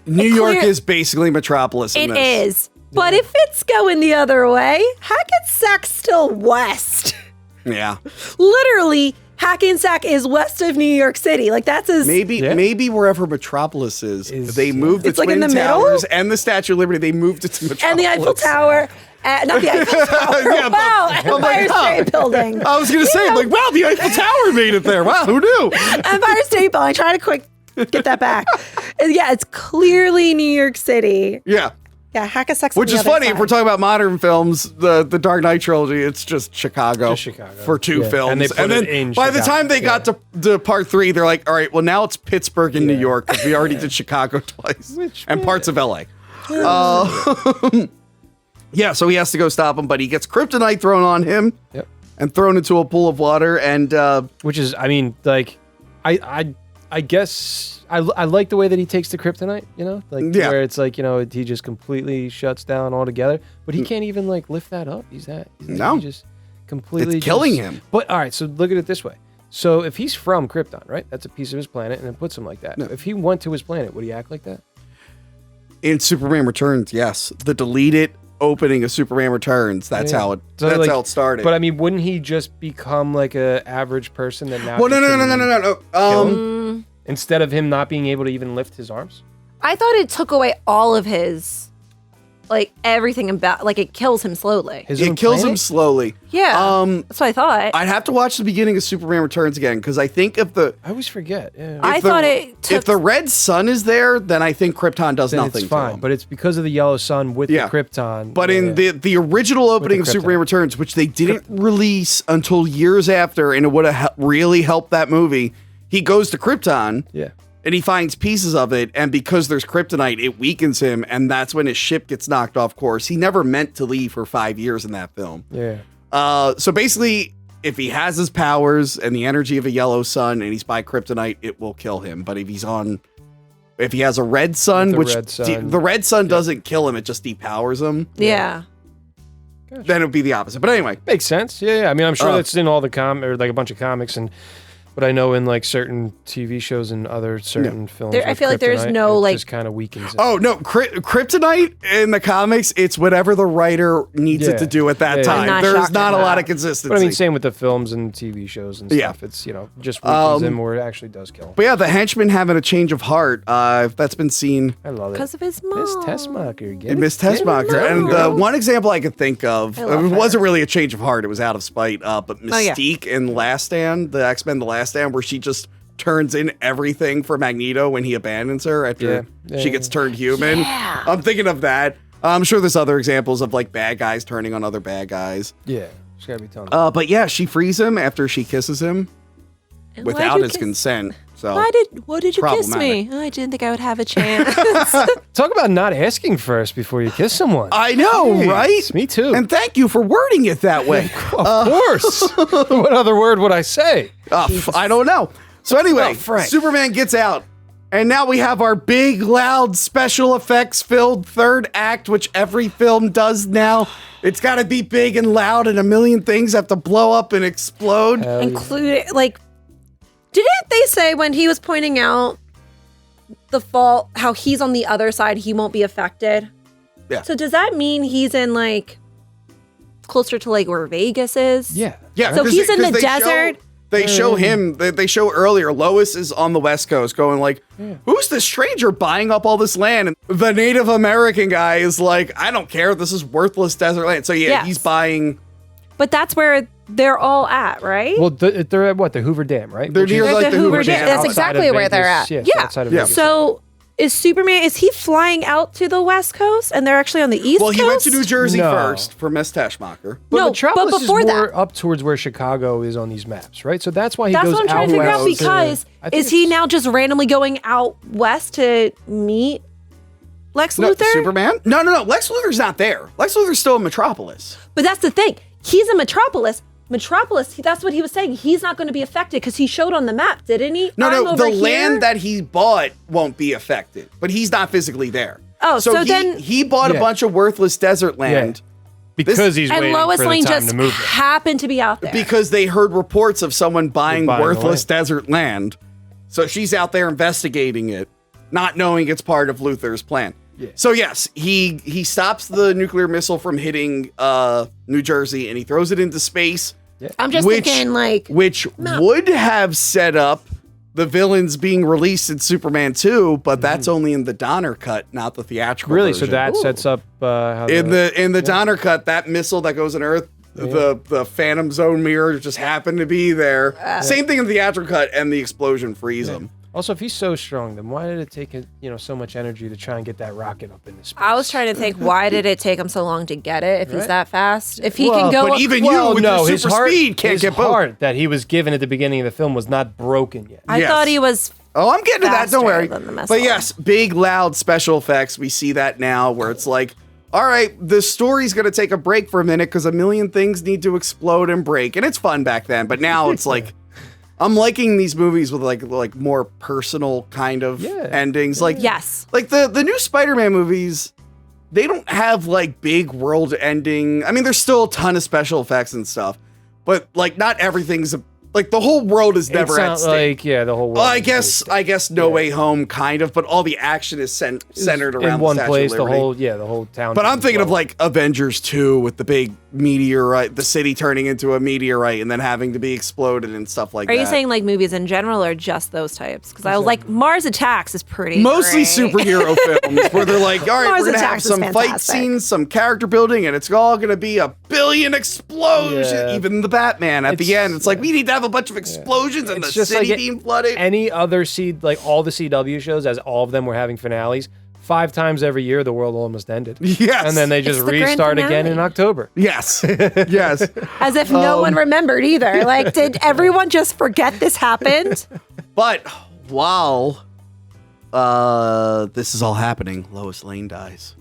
New York is basically Metropolis in It this. is. But if it's going the other way, Hackensack's still west. Yeah. Literally, Hackensack is west of New York City. Like that's as Maybe wherever Metropolis is they moved the It's like Twin in the Towers middle? and the Statue of Liberty. They moved it to Metropolis. and the Eiffel Tower. Not the Eiffel Tower. Yeah, wow, but- Empire State Building. I was going to say, like, wow, the Eiffel Tower made it there. Wow, who knew? Empire State Building. Try to get that back. And yeah, it's clearly New York City. Yeah. Yeah, Hackensack's on Which the is other funny, side. if we're talking about modern films, the Dark Knight trilogy, it's just Chicago, Just Chicago. for two Yeah. films. And they put then it in by the Chicago. time they got to part 3, they're like, all right, well, now it's Pittsburgh and New York, because we already did Chicago twice. And parts of LA. Yeah, so he has to go stop him, but he gets kryptonite thrown on him and thrown into a pool of water. And which is, I mean, like, I guess I like the way that he takes the kryptonite, you know, like where it's like, you know, he just completely shuts down altogether, but he can't even like lift that up. He's No. he just completely It's killing him. But all right, so look at it this way. So if he's from Krypton, right, that's a piece of his planet, and it puts him like that. If he went to his planet, would he act like that? in Superman Returns, yes, the deleted opening of Superman Returns, that's how it started. But I mean, wouldn't he just become like a average person that now? Well, no. Instead of him not being able to even lift his arms. I thought it took away all of his, like everything about, like it kills him slowly. It kills him slowly. Yeah, that's what I thought. I'd have to watch the beginning of Superman Returns again, because I think if the I always forget. Yeah. I thought it took. if the red sun is there, then I think Krypton does Then nothing it's fine, to him. but it's because of the yellow sun with the Krypton. But in the original opening of Krypton. Superman Returns, which they didn't release until years after, and it would have really helped that movie, he goes to Krypton. Yeah. And he finds pieces of it, and because there's kryptonite, it weakens him, and that's when his ship gets knocked off course. He never meant to leave for 5 years in that film. Yeah. So basically, if he has his powers and the energy of a yellow sun, and he's by kryptonite, it will kill him. But if he has a red sun, the red sun doesn't kill him, it just depowers him. Yeah. Then it would be the opposite. But anyway, makes sense. Yeah. I mean, I'm sure that's in all the or like a bunch of comics but I know in like certain TV shows and other certain films, I feel like there's kryptonite, no it like just kind of weakens it. Oh no, kryptonite in the comics, it's whatever the writer needs it to do at that time. There's not a lot of consistency. But I mean, same with the films and TV shows and stuff. It's just weakens him or it actually does kill him. But yeah, the henchman having a change of heart, that's been seen. I love it because of his mom. Miss Tessmacher, Miss Tessmacher, and the one example I could think of, it wasn't really a change of heart; it was out of spite. But Mystique in Last Stand, the X-Men: The Last Stand, where she just turns in everything for Magneto when he abandons her after she gets turned human. Yeah. I'm thinking of that. I'm sure there's other examples of like bad guys turning on other bad guys. Yeah, there's gotta be tons. But yeah, she frees him after she kisses him And without his consent. So what did you kiss me? Oh, I didn't think I would have a chance. Talk about not asking first before you kiss someone. I know, Jeez, right? Me too. And thank you for wording it that way. Of course. What other word would I say? I don't know. So anyway, Frank. Superman gets out, and now we have our big, loud, special effects filled third act, which every film does now. It's got to be big and loud, and a million things have to blow up and explode. Including, like, didn't they say when he was pointing out the fault, how he's on the other side, he won't be affected? Yeah. So does that mean he's in, like, closer to, like, where Vegas is? Yeah. Yeah. So he's in the they desert. They show him, they show earlier, Lois is on the West Coast going like, who's this stranger buying up all this land? And the Native American guy is like, I don't care, this is worthless desert land. So yeah, he's buying. But that's where they're all at, right? Well, they're at what? The Hoover Dam, right? They're near like the Hoover Dam. That's outside exactly of where they're Vegas. at. Yeah. Outside of Vegas. So is Superman, is he flying out to the West Coast and they're actually on the East Coast? Well, he went to New Jersey No. first for Miss Tashmacher. But No, Metropolis but before is more that- up towards where Chicago is on these maps, right? So that's why he That's goes what I'm out trying to figure out, west because I think is he it's- now just randomly going out west to meet Lex No, Luthor? Superman? No. Lex Luthor's not there. Lex Luthor's still in Metropolis. But that's the thing. He's in Metropolis. That's what he was saying. He's not going to be affected because he showed on the map, didn't he? No, the over here. land that he bought won't be affected, but he's not physically there. Oh, so he, then- he bought a bunch of worthless desert land. because he's And waiting Lois for Lane the time just to move there. happened to be out there. Because they heard reports of someone buying Buying worthless the land. desert land. So she's out there investigating it. not knowing it's part of Luthor's plan. Yeah. So yes, he stops the nuclear missile from hitting New Jersey, and he throws it into space. Yeah. I'm just thinking which would have set up the villains being released in Superman 2, but that's only in the Donner cut, not the theatrical Really? version. So that sets up how in the Donner cut, that missile that goes on Earth, the Phantom Zone mirror just happened to be there. Same thing in the theatrical cut, and the explosion frees him. Also, if he's so strong, then why did it take so much energy to try and get that rocket up into space? I was trying to think, why did it take him so long to get it if he's that fast? If he can go... But even you with your super speed can't get both. His heart that he was given at the beginning of the film was not broken yet. I thought he was... Oh, I'm getting to that. Don't worry. than the missile. But yes, big, loud special effects. We see that now where it's like, all right, the story's going to take a break for a minute because a million things need to explode and break. And it's fun back then. But now it's like, I'm liking these movies with like more personal kind of endings. Like, yes. Like the new Spider-Man movies, they don't have like big world ending. I mean, there's still a ton of special effects and stuff, but like not everything's like the whole world is never at stake. Like, the whole world. Well, I guess No Way Home kind of, but all the action is centered around in one the Statue place. of Liberty. The whole town. But I'm thinking of like Avengers 2 with the big meteorite, the city turning into a meteorite and then having to be exploded and stuff like that. Are you saying like movies in general or just those types? Because I was like, Mars Attacks is pretty Mostly great. superhero films where they're like, all right, Mars we're going to have Attacks is some fight fantastic. scenes, some character building, and it's all going to be a billion explosions. Yeah. Even the Batman at the end, it's like, we need to have a bunch of explosions and the city being flooded. Any other all the CW shows, as all of them were having finales, 5 times every year the world almost ended. Yes. And then they just It's the grand restart again finale. in October. Yes. Yes. As if no one remembered either. Like, did everyone just forget this happened? But while this is all happening, Lois Lane dies.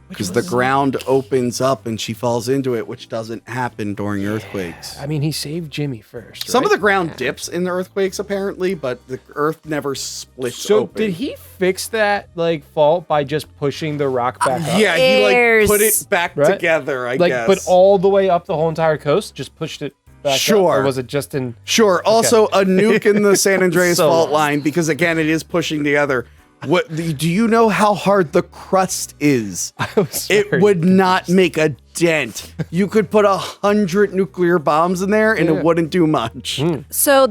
Because the ground opens up and she falls into it, which doesn't happen during earthquakes. I mean, he saved Jimmy first. Some of right? the ground dips in the earthquakes, apparently, but the earth never splits So open. did he fix that fault by just pushing the rock back up? Yeah, he Airs. put it back Right? together, I guess. But all the way up the whole entire coast, just pushed it back up? Sure. Or was it just in... Sure. Also, a nuke in the San Andreas So fault lost. line, because again, it is pushing together. Do you know how hard the crust is? It would not make a dent. You could put 100 nuclear bombs in there and it wouldn't do much. So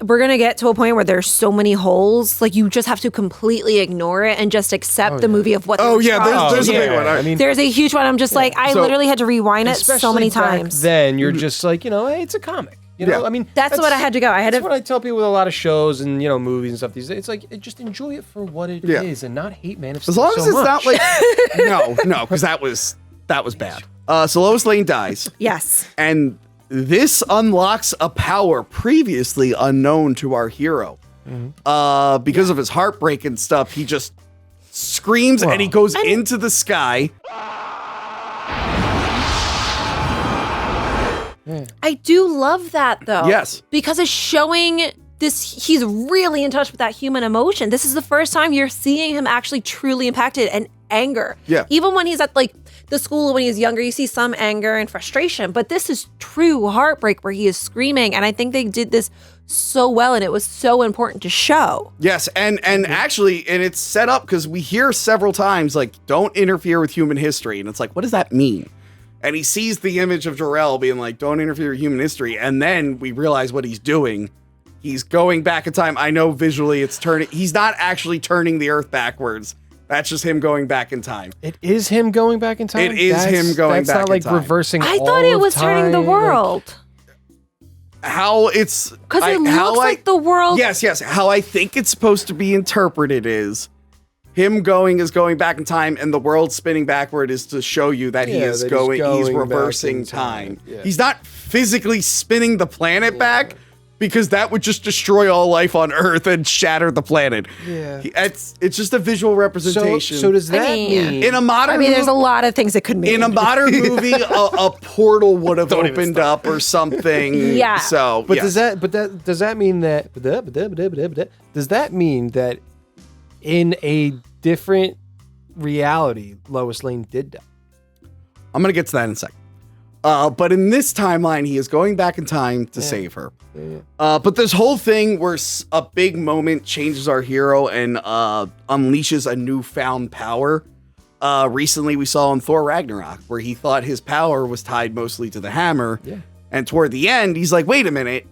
we're going to get to a point where there's so many holes. Like, you just have to completely ignore it and just accept the movie of what Oh, they yeah, tried there's to a big do. one. I mean, There's a huge one. I'm just like, I So- literally had to rewind it so many especially back times. then, you're just like, hey, it's a comic. You know, Yeah. I mean, That's what I had to go. I had That's to. what I tell people with a lot of shows and movies and stuff these days. It's like, just enjoy it for what it is and not hate Man of Steel As long so as it's much. not like no, because that was bad. So Lois Lane dies, Yes. and this unlocks a power previously unknown to our hero. Because of his heartbreak and stuff, he just screams and he goes into the sky. I do love that though. Yes. Because it's showing he's really in touch with that human emotion. This is the first time you're seeing him actually truly impacted and anger. Yeah. Even when he's at like the school when he's younger, you see some anger and frustration, but this is true heartbreak where he is screaming. And I think they did this so well and it was so important to show. Yes, and actually, and it's set up because we hear several times like, don't interfere with human history. And it's like, what does that mean? And he sees the image of Jor-El being like, don't interfere with human history. And then we realize what he's doing. He's going back in time. I know visually it's turning. He's not actually turning the earth backwards. That's just him going back in time. It is him going back in time? It is him going that's back not like in time. reversing I all thought it of was turning the time, world. How it's... Because it looks like the world. Yes. How I think it's supposed to be interpreted is him going back in time, and the world spinning backward is to show you that he's going reversing back in time. time. Yeah. He's not physically spinning the planet back, because that would just destroy all life on Earth and shatter the planet. Yeah. It's just a visual representation. So does that mean- mean... in a modern there's a lot of things it could mean. in a modern movie, a portal would have opened up or something. Yeah. So, But yes. does that mean that does that mean that in a different reality Lois Lane did die? I'm gonna get to that in a second. But in this timeline, he is going back in time to save her. But this whole thing where a big moment changes our hero and unleashes a newfound power. Recently, we saw in Thor Ragnarok, where he thought his power was tied mostly to the hammer. Yeah. And toward the end, he's like, wait a minute.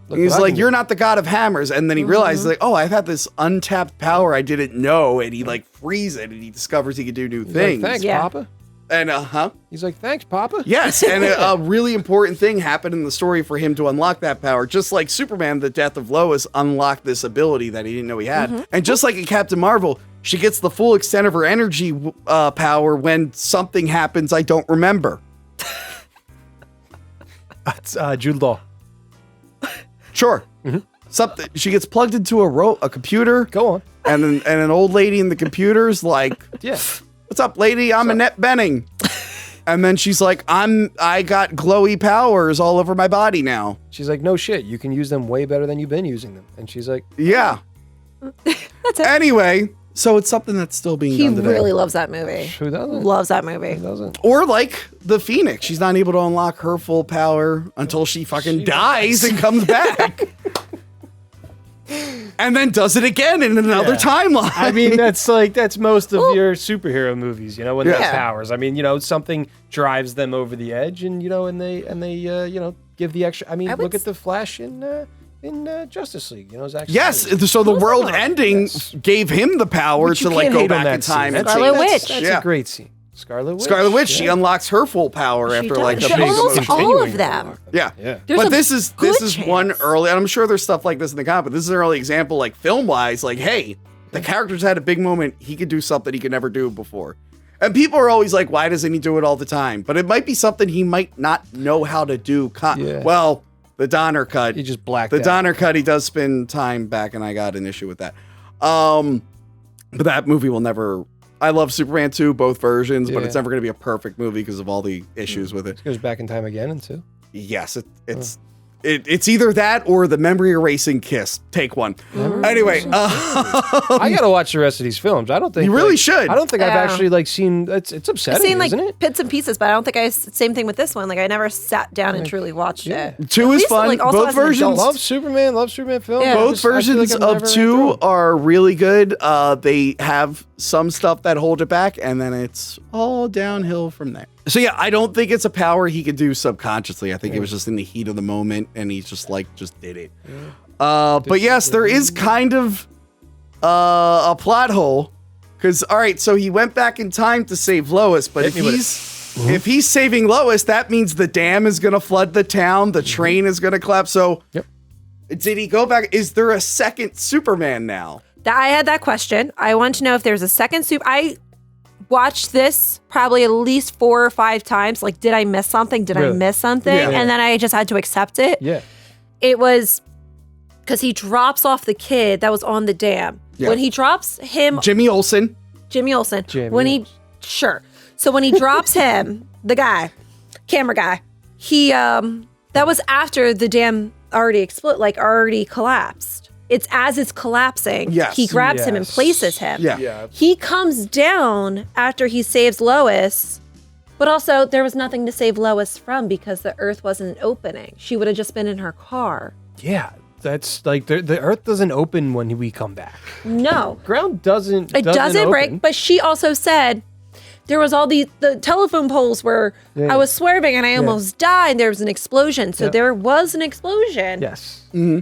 He's like, you're not the god of hammers. And then he realizes, like, oh, I've had this untapped power I didn't know. And he, like, frees it, and he discovers he can do new things. Like, thanks, Papa. And, He's like, thanks, Papa. Yes, and a really important thing happened in the story for him to unlock that power. Just like Superman, the death of Lois unlocked this ability that he didn't know he had. And just like in Captain Marvel, she gets the full extent of her energy power when something happens I don't remember. That's Jude Law. Sure. Something she gets plugged into a computer. Go on. And then an old lady in the computer's like, Yeah. What's up, lady? I'm Annette Bening. And then she's like, I got glowy powers all over my body now. She's like, no shit, you can use them way better than you've been using them. And she's like, yeah. That's it. Anyway, so it's something that's still being He done today. really loves that movie. who doesn't? Loves that movie. Who doesn't? Or like the Phoenix. She's not able to unlock her full power until she fucking dies and comes back. And then does it again in another timeline. I mean, that's most of your superhero movies, when they have powers. I mean, something drives them over the edge, and and they give the extra. I mean, look at the Flash in Justice League. Zack yes, Snyder. so the world ending gave him the power But you to like can't go hate on back in that time. scene. and Scarlet change. Witch. That's a great scene. Scarlet Witch. Scarlet Witch, she unlocks her full power She after does. like She a big almost emotion. all Continuing of to them. unlock Yeah. Yeah. There's But a this is good one chance. early, and I'm sure there's stuff like this in the comic, but this is an early example, like film-wise, like, hey, the character's had a big moment, he could do something he could never do before. And people are always like, why doesn't he do it all the time? But it might be something he might not know how to do. Well, the Donner cut. He just blacked The out. Donner cut, he does spend time back, and I got an issue with that. But that movie will never... I love Superman 2, both versions, but it's never going to be a perfect movie because of all the issues with it. It goes back in time again and two. Yes, it's either that or the memory erasing kiss. Take one. Anyway, I gotta watch the rest of these films. I don't think You really should. I don't think I've Yeah. actually seen. It's I've upsetting, seen like isn't it? bits and pieces, but I don't think same thing with this one. Like I never sat down and truly watched it. 2 is At least, fun. like, also Both as an versions. adult. Love Superman films. Yeah. Both versions of 2 are really good. They have some stuff that hold it back, and then it's all downhill from there. So yeah, I don't think it's a power he could do subconsciously. I think it was just in the heat of the moment, and he's just did it. But yes, there is kind of a plot hole. Because, all right, so he went back in time to save Lois, but if he's saving Lois, that means the dam is going to flood the town, the train is going to collapse. So did he go back? Is there a second Superman now? I had that question. I want to know if there's a second I watched this probably at least 4 or 5 times. Like, did I miss something? Did I miss something? Yeah. And then I just had to accept it. Yeah. It was because he drops off the kid that was on the dam. Yeah. When he drops him, Jimmy Olsen. Jimmy Olsen. So when he drops him, the guy, camera guy, he that was after the dam already collapsed. It's as it's collapsing. Yes. He grabs him and places him. Yeah. He comes down after he saves Lois, but also there was nothing to save Lois from because the Earth wasn't opening. She would have just been in her car. Yeah. That's like the Earth doesn't open when we come back. No. Ground doesn't. It doesn't open. break, but she also said there was all the telephone poles where I was swerving and I almost died. There was an explosion. So there was an explosion. Yes. Mm-hmm.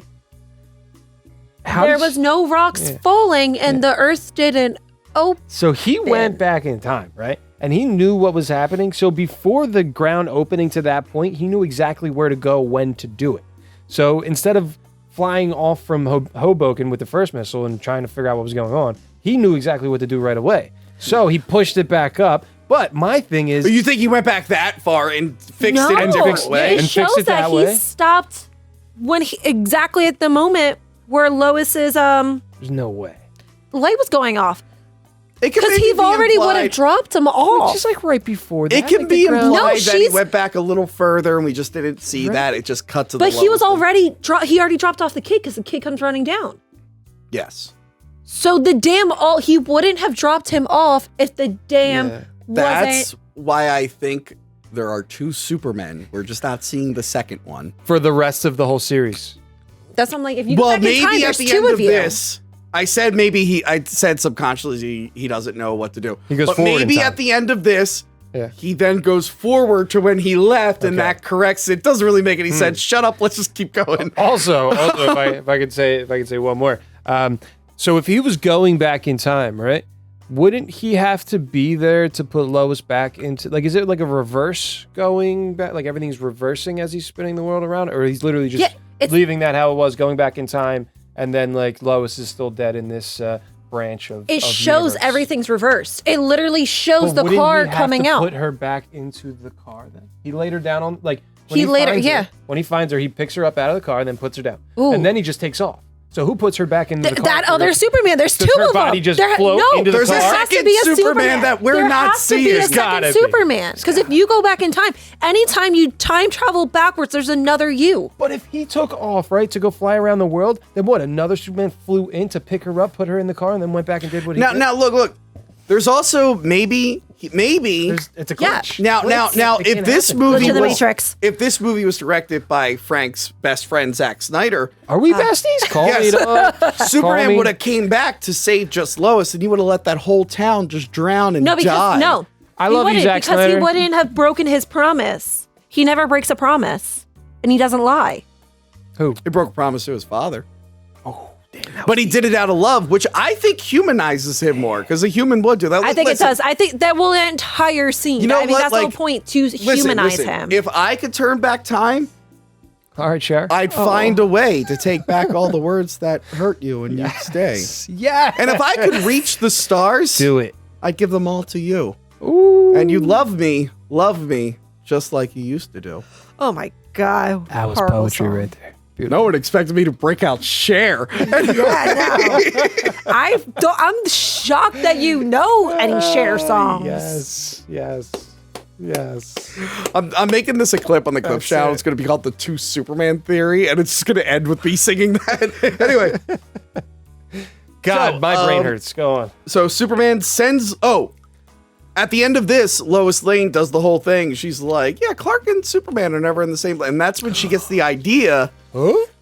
There was no rocks falling and the Earth didn't open. So he went back in time, right? And he knew what was happening. So before the ground opening to that point, he knew exactly where to go, when to do it. So instead of flying off from Hoboken with the first missile and trying to figure out what was going on, he knew exactly what to do right away. So he pushed it back up. But my thing is... You think he went back that far and fixed it in a different way? It And shows fixed it that that he way? stopped exactly at the moment where Lois's There's no way. light was going off. It could Because maybe he be already would have implied- dropped him off. Just like right before that. It can like be the ground- implied No, that he she's- went back a little further and we just didn't see that. It just cut to the But he was lowest thing. already he already dropped off the kid because the kid comes running down. Yes. So the dam he wouldn't have dropped him off if the dam wasn't. That's why I think there are 2 Supermen. We're just not seeing the second one. For the rest of the whole series. That's what I'm like, if you go Well, back in time, maybe at there's the 2 end of of you. this, I said maybe I said subconsciously he doesn't know what to do. He goes but forward in maybe time. at the end of this, Yeah. he then goes forward to when he left, and Okay. that corrects it. Doesn't really make any sense. Shut up. Let's just keep going. Also, if I could say one more. So if he was going back in time, right? Wouldn't he have to be there to put Lois back into, like, is it like a reverse going back? Like everything's reversing as he's spinning the world around, or he's literally just leaving that how it was, going back in time, and then like Lois is still dead in this branch of. It shows universe. everything's reversed. It literally shows But the wouldn't car he have coming to out. Put her back into the car. Then he laid her down on like. When He later- finds her- yeah. when he finds her, he picks her up out of the car and then puts her down, Ooh. and then he just takes off. So who puts her back into the car? That other Superman. There's Does 2 her of them. body just float into the There's a car? There has to second be a Superman that we're there not has to be seeing. a There's second gotta be. Superman. Because if you go back in time, anytime you time travel backwards, there's another you. But if he took off, right, to go fly around the world, then what? Another Superman flew in to pick her up, put her in the car, and then went back and did what he did? Now, look. There's also maybe. It's a Yeah. glitch. Now, It if can't this happen. movie Glitch in the was, Matrix. if this movie was directed by Frank's best friend Zack Snyder, Are we besties? Call me. yes, Superman me. would have came back to save just Lois, and he would have let that whole town just drown and No, because die. no. I He love you, wouldn't, Zack because Snyder. he wouldn't have broken his promise. He never breaks a promise, and he doesn't lie. Who? He broke a promise to his father. But he did it out of love, which I think humanizes him more, because a human would do that. I think Listen, it does. I think that will the entire scene. You know I mean, what? that's the whole Like, point, to humanize him. If I could turn back time, All right, Cher. I'd find a way to take back all the words that hurt you and you'd stay. Yeah. And if I could reach the stars, do it. I'd give them all to you. Ooh. And you love me, just like you used to do. Oh my God. That was horrible poetry song. right there. No one expected me to break out Cher. Yeah, no. I'm shocked that you know any Cher songs. Yes. I'm making this a clip on the clip channel. it. It's going to be called the 2 Superman theory, and it's just going to end with me singing that. Anyway, God, So, my brain hurts. Go on. so Superman sends. Oh, at the end of this, Lois Lane does the whole thing. She's like, "Yeah, Clark and Superman are never in the same." And that's when she gets the idea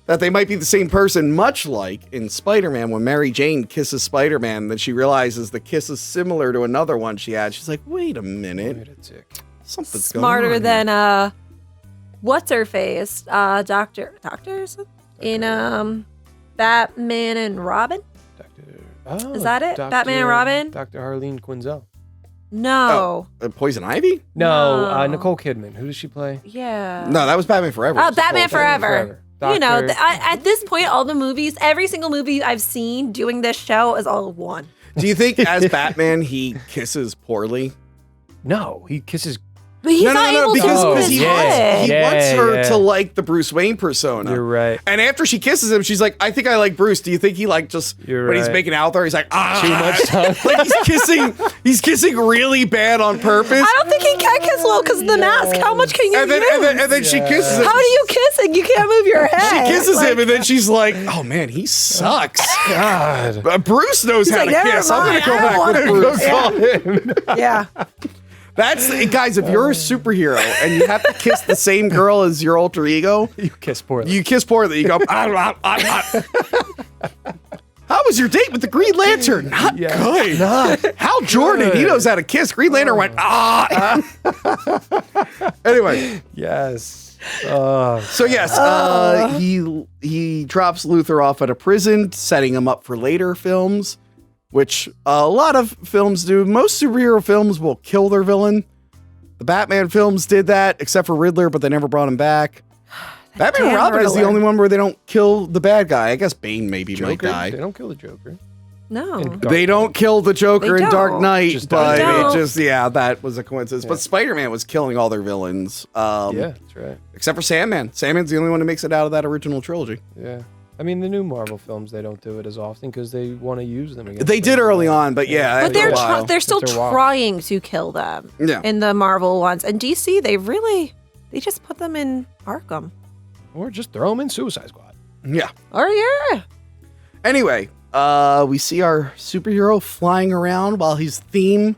that they might be the same person, much like in Spider-Man when Mary Jane kisses Spider-Man. Then she realizes the kiss is similar to another one she had. She's like, "Wait a minute, Wait a tick. something's Smarter going on here." than what's her face? Doctor in Batman and Robin? Is that it? Batman and Robin? Dr. Harleen Quinzel. No. Poison Ivy? No, No. Nicole Kidman. Who does she play? Yeah. No, that was Batman Forever. Oh, It's Batman Nicole Kidman. Forever. You know, Doctor- at this point, all the movies, every single movie I've seen doing this show is all one. Do you think as Batman he kisses poorly? No, he kisses. But he's not able to because move Oh, his he yeah. head. wants her Yeah. to like the Bruce Wayne persona. You're right. And after she kisses him, she's like, "I think I like Bruce." Do you think he like just You're when he's right. making out with her, he's like, "Ah, Too much time. like he's kissing really bad on purpose. I don't think he can kiss well because of the mask. How much can you And then, use? and then she kisses him. How do you kiss and you can't move your head? She kisses Like, him, and then she's like, "Oh man, he sucks." God. Bruce knows how like, to "Never kiss. I'm gonna mind, go I don't back wanna with Bruce. Bruce." Yeah. That's guys. If you're a superhero and you have to kiss the same girl as your alter ego, You kiss poorly. you kiss poorly. You go. How was your date with the Green Lantern? Not Yeah. good. Hal Jordan, he knows how to kiss. Green Lantern went Anyway, Yes. so yes, he drops Luthor off at a prison, setting him up for later films, which a lot of films do. Most superhero films will kill their villain. The Batman films did that, except for Riddler, but they never brought him back. Batman and damn Robin is the Riddler. only one where they don't kill the bad guy. I guess Bane maybe might Joker. die. They don't kill the Joker. No. They don't kill the Joker They in Dark don't. Knight, Just but don't. it just, that was a coincidence. But Spider-Man was killing all their villains. Yeah, that's right. Except for Sandman. Sandman's the only one who makes it out of that original trilogy. Yeah. I mean, the new Marvel films, they don't do it as often because they want to use them again. They did early on, but yeah. But after a while. they're still After a while. trying to kill them. Yeah. In the Marvel ones. And DC, they just put them in Arkham. Or just throw them in Suicide Squad. Yeah. Oh, yeah. Anyway, we see our superhero flying around while his theme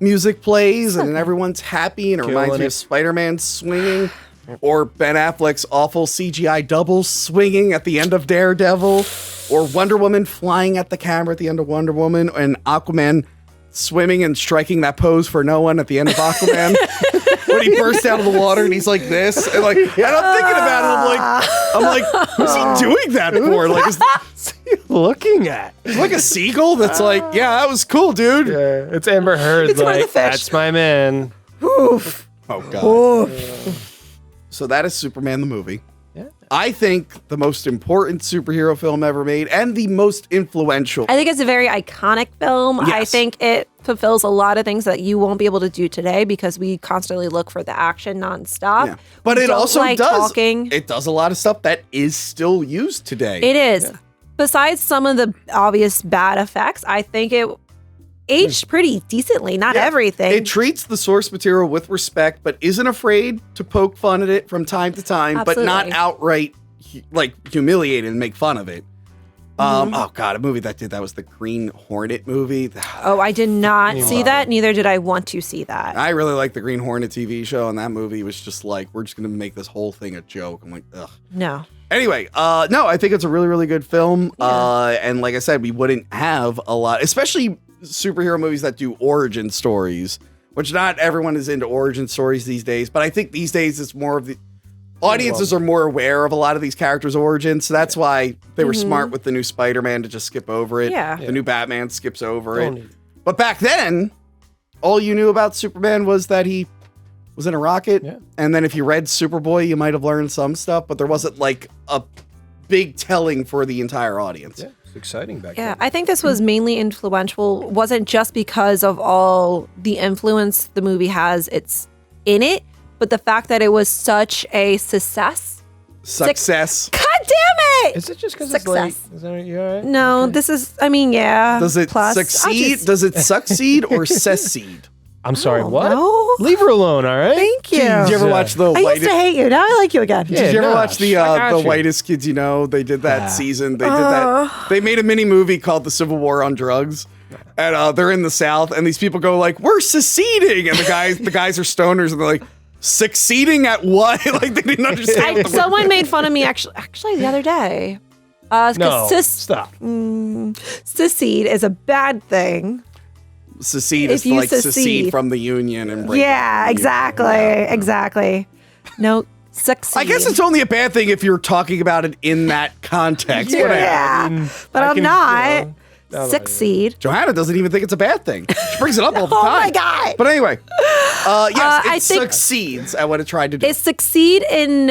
music plays and everyone's happy and it reminds Killing me it. of Spider-Man swinging or Ben Affleck's awful CGI double swinging at the end of Daredevil or Wonder Woman flying at the camera at the end of Wonder Woman and Aquaman swimming and striking that pose for no one at the end of Aquaman when he bursts out of the water and he's like this and like and I'm thinking about it I'm like who's he doing that for? Like is Looking at. it's like a seagull that's like yeah that was cool dude. Yeah, it's Amber Heard. It's one of the like, fish. that's my man. Oof. Oh god. So that is Superman the movie. Yeah. I think the most important superhero film ever made and the most influential. I think it's a very iconic film. I Yes. think it fulfills a lot of things that you won't be able to do today because we constantly look for the action nonstop. Yeah. But We it don't also like does talking. it does a lot of stuff that is still used today. It is. Besides some of the obvious bad effects, I think it aged pretty decently. Not Yeah. everything. It treats the source material with respect, but isn't afraid to poke fun at it from time to time, but not Absolutely. outright like humiliate it and make fun of it. Mm-hmm. Oh god, a movie that did that was the Green Hornet movie. Oh, I did not see that. Neither did I want to see that. I really like the Green Hornet TV show, and that movie was just like, we're just gonna make this whole thing a joke. I'm like, ugh. No. Anyway, no, I think it's a really, really good film. And like I said, we wouldn't have a lot, especially superhero movies that do origin stories, which not everyone is into origin stories these days. But I think these days it's more of the audiences are more aware of a lot of these characters' origins. So that's why they were smart with the new Spider-Man to just skip over it. Yeah. The new Batman skips over Don't it. need it. But back then, all you knew about Superman was that he was in a rocket. Yeah. And then if you read Superboy, you might have learned some stuff, but there wasn't like a big telling for the entire audience. Yeah, it's exciting back Yeah, then. I think this was mainly influential. Wasn't just because of all the influence the movie has. It's in it, but the fact that it was such a success. Success. God damn it! Is it just because it's late? Success. Is that you all right? No, this is. I mean, yeah. Does it Plus, I'll succeed? just- Does it succeed or secede? I'm sorry, Oh, what? no. Leave her alone, all right? Thank you. Did you ever watch the I used whitest? to hate you. Now I like you again. Yeah. Did you ever no, watch the I got you. whitest kids you know? They did that Ah. season. They did that. They made a mini movie called The Civil War on Drugs. And they're in the South, and these people go like, "We're seceding," and the guys are stoners, and they're like, "Succeeding at what?" Like they didn't understand. what the word- Someone made fun of me actually the other day. 'Cause No, stop. secede is a bad thing. secede If is to you like secede secede. from the union and break Yeah, up the union. exactly. No, succeed. I guess it's only a bad thing if you're talking about it in that context. Whatever. yeah, but I I'm can, not. you know, Succeed. Johanna doesn't even think it's a bad thing. She brings it up all the Oh time. my God. But anyway, yes, I it think- succeeds at what it tried to do. It succeed in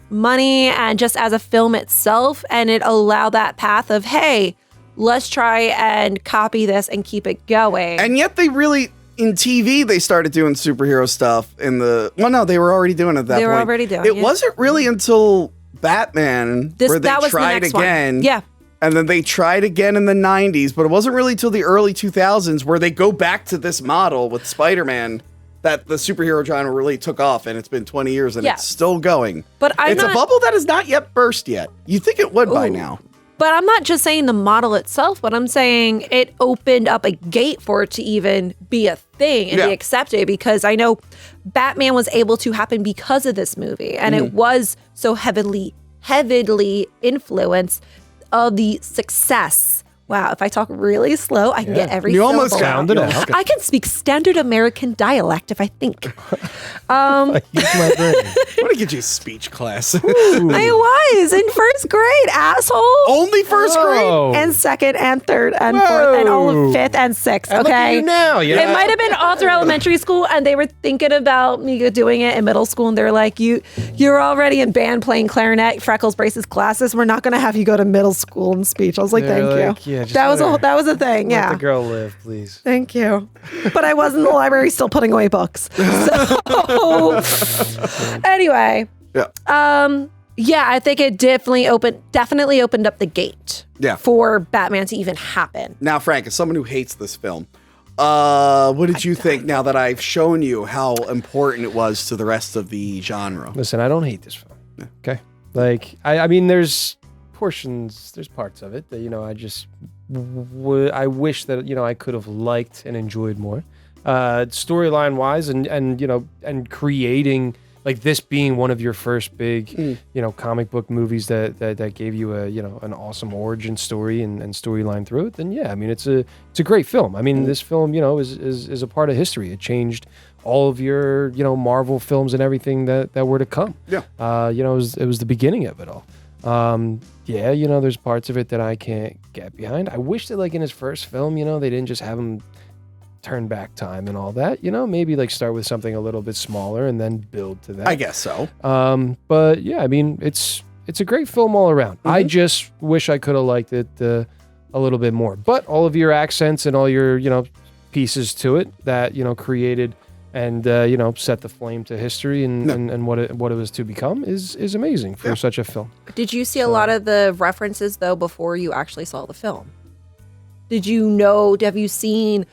money and just as a film itself, and it allowed that path of hey, let's try and copy this and keep it going. And yet they really, in TV, they started doing superhero stuff in the, well, no, they were already doing it at that They point. were already doing it. it. wasn't really until Batman where they that was tried the next again. one. Yeah. And then they tried again in the 90s, but it wasn't really till the early 2000s where they go back to this model with Spider-Man that the superhero genre really took off, and it's been 20 years and Yeah. it's still going. But I'm it's a not- bubble that has not yet burst yet. You think it would by Ooh. now. But I'm not just saying the model itself, but I'm saying it opened up a gate for it to even be a thing and Yeah. be accepted because I know Batman was able to happen because of this movie and Mm-hmm. it was so heavily influenced of the success. Wow, if I talk really slow, I can get every You almost syllable. Sound it You out. almost I can speak standard American dialect if I think. I use my brain. I want to get you a speech class. I was in first grade, asshole. Only first grade? Oh. And second and third and fourth and all Whoa. of fifth and sixth. And look at Okay. you now, you It know? might have been all through elementary school, and they were thinking about me doing it in middle school, and they were like, "You're already in band playing clarinet, freckles, braces classes. We're not going to have you go to middle school in speech." I was like, They're "Thank like, you." yeah, just that was let her- that was a thing. Let Yeah. the girl live, please. Thank you. But I was in the library still putting away books. So anyway, Yeah. yeah, I think it definitely opened up the gate Yeah. for Batman to even happen. Now, Frank, as someone who hates this film, what did you think now that I've shown you how important it was to the rest of the genre? Listen, I don't hate this film. Okay. Like, I mean, there's parts of it that, I just, I wish that, I could have liked and enjoyed more. storyline wise, and you know, and creating like this being one of your first big, you know, comic book movies that gave you a, you know, an awesome origin story and storyline through it, then yeah, I mean, it's a great film. I mean, this film, you know, is a part of history. It changed all of your, you know, Marvel films and everything that were to come. Yeah. You know, it was the beginning of it all. Yeah, you know, there's parts of it that I can't get behind. I wish that like in his first film, you know, they didn't just have him turn back time and all that, you know, maybe like start with something a little bit smaller and then build to that. I guess so. But yeah, I mean, it's a great film all around. I just wish I could have liked it a little bit more. But all of your accents and all your, you know, pieces to it that, you know, created and you know, set the flame to history and what it was to become is amazing for such a film. Did you see a lot of the references though before you actually saw the film? Did you know? Have you seen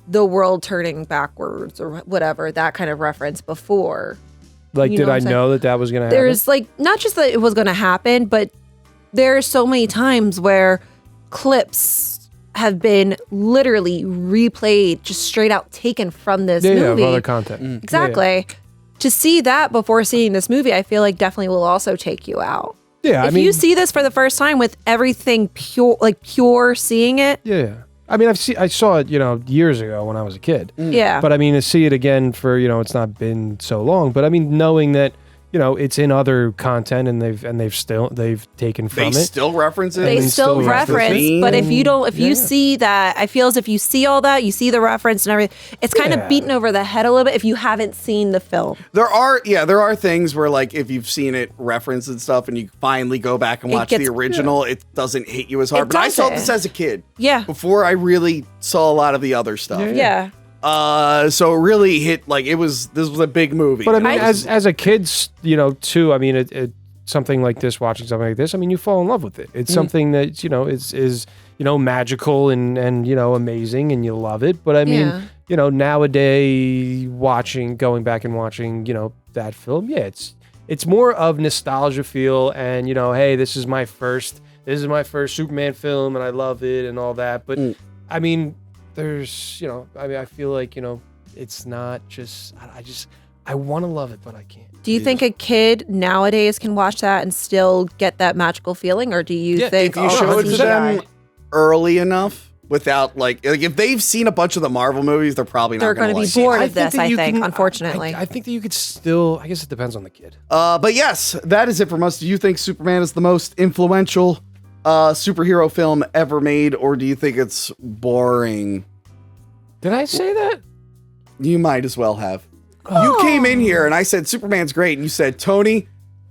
the world turning backwards or whatever, that kind of reference before? Like, did I know that was going to happen? There's like, not just that it was going to happen, but there's so many times where clips have been literally replayed, just straight out taken from this movie. Yeah, of other content. Exactly. Yeah. To see that before seeing this movie, I feel like definitely will also take you out. Yeah, if you see this for the first time with everything pure seeing it. Yeah. I mean, I saw it, you know, years ago when I was a kid. Yeah. But I mean, to see it again for, you know, it's not been so long. But I mean, knowing that, you know, it's in other content and they've taken from it. They still reference it. They still reference, but if you see that, I feel as if you see all that, you see the reference and everything, it's kind of beaten over the head a little bit if you haven't seen the film. There are things where like if you've seen it referenced and stuff and you finally go back and watch the original, it doesn't hit you as hard. But I saw this as a kid. Yeah. Before I really saw a lot of the other stuff. Yeah. So it really hit, like, this was a big movie. But I mean, as a kid, you know, too, I mean, it something like this, watching something like this, I mean, you fall in love with it. It's something that, you know, is you know, magical and, you know, amazing and you love it. But I mean, you know, nowadays going back and watching, you know, that film, it's more of nostalgia feel and, you know, hey, this is my first Superman film and I love it and all that. But I mean, there's, you know, I mean, I feel like, you know, it's not just, I want to love it, but I can't. Do you think a kid nowadays can watch that and still get that magical feeling? Or do you think if you show it to them early enough without like if they've seen a bunch of the Marvel movies, they're probably not going to be bored of this, I think, unfortunately. I think that you could still, I guess it depends on the kid. But yes, that is it from us. Do you think Superman is the most influential superhero film ever made, or do you think it's boring? Did I say that? You might as well have. You came in here and I said Superman's great, and you said, Tony,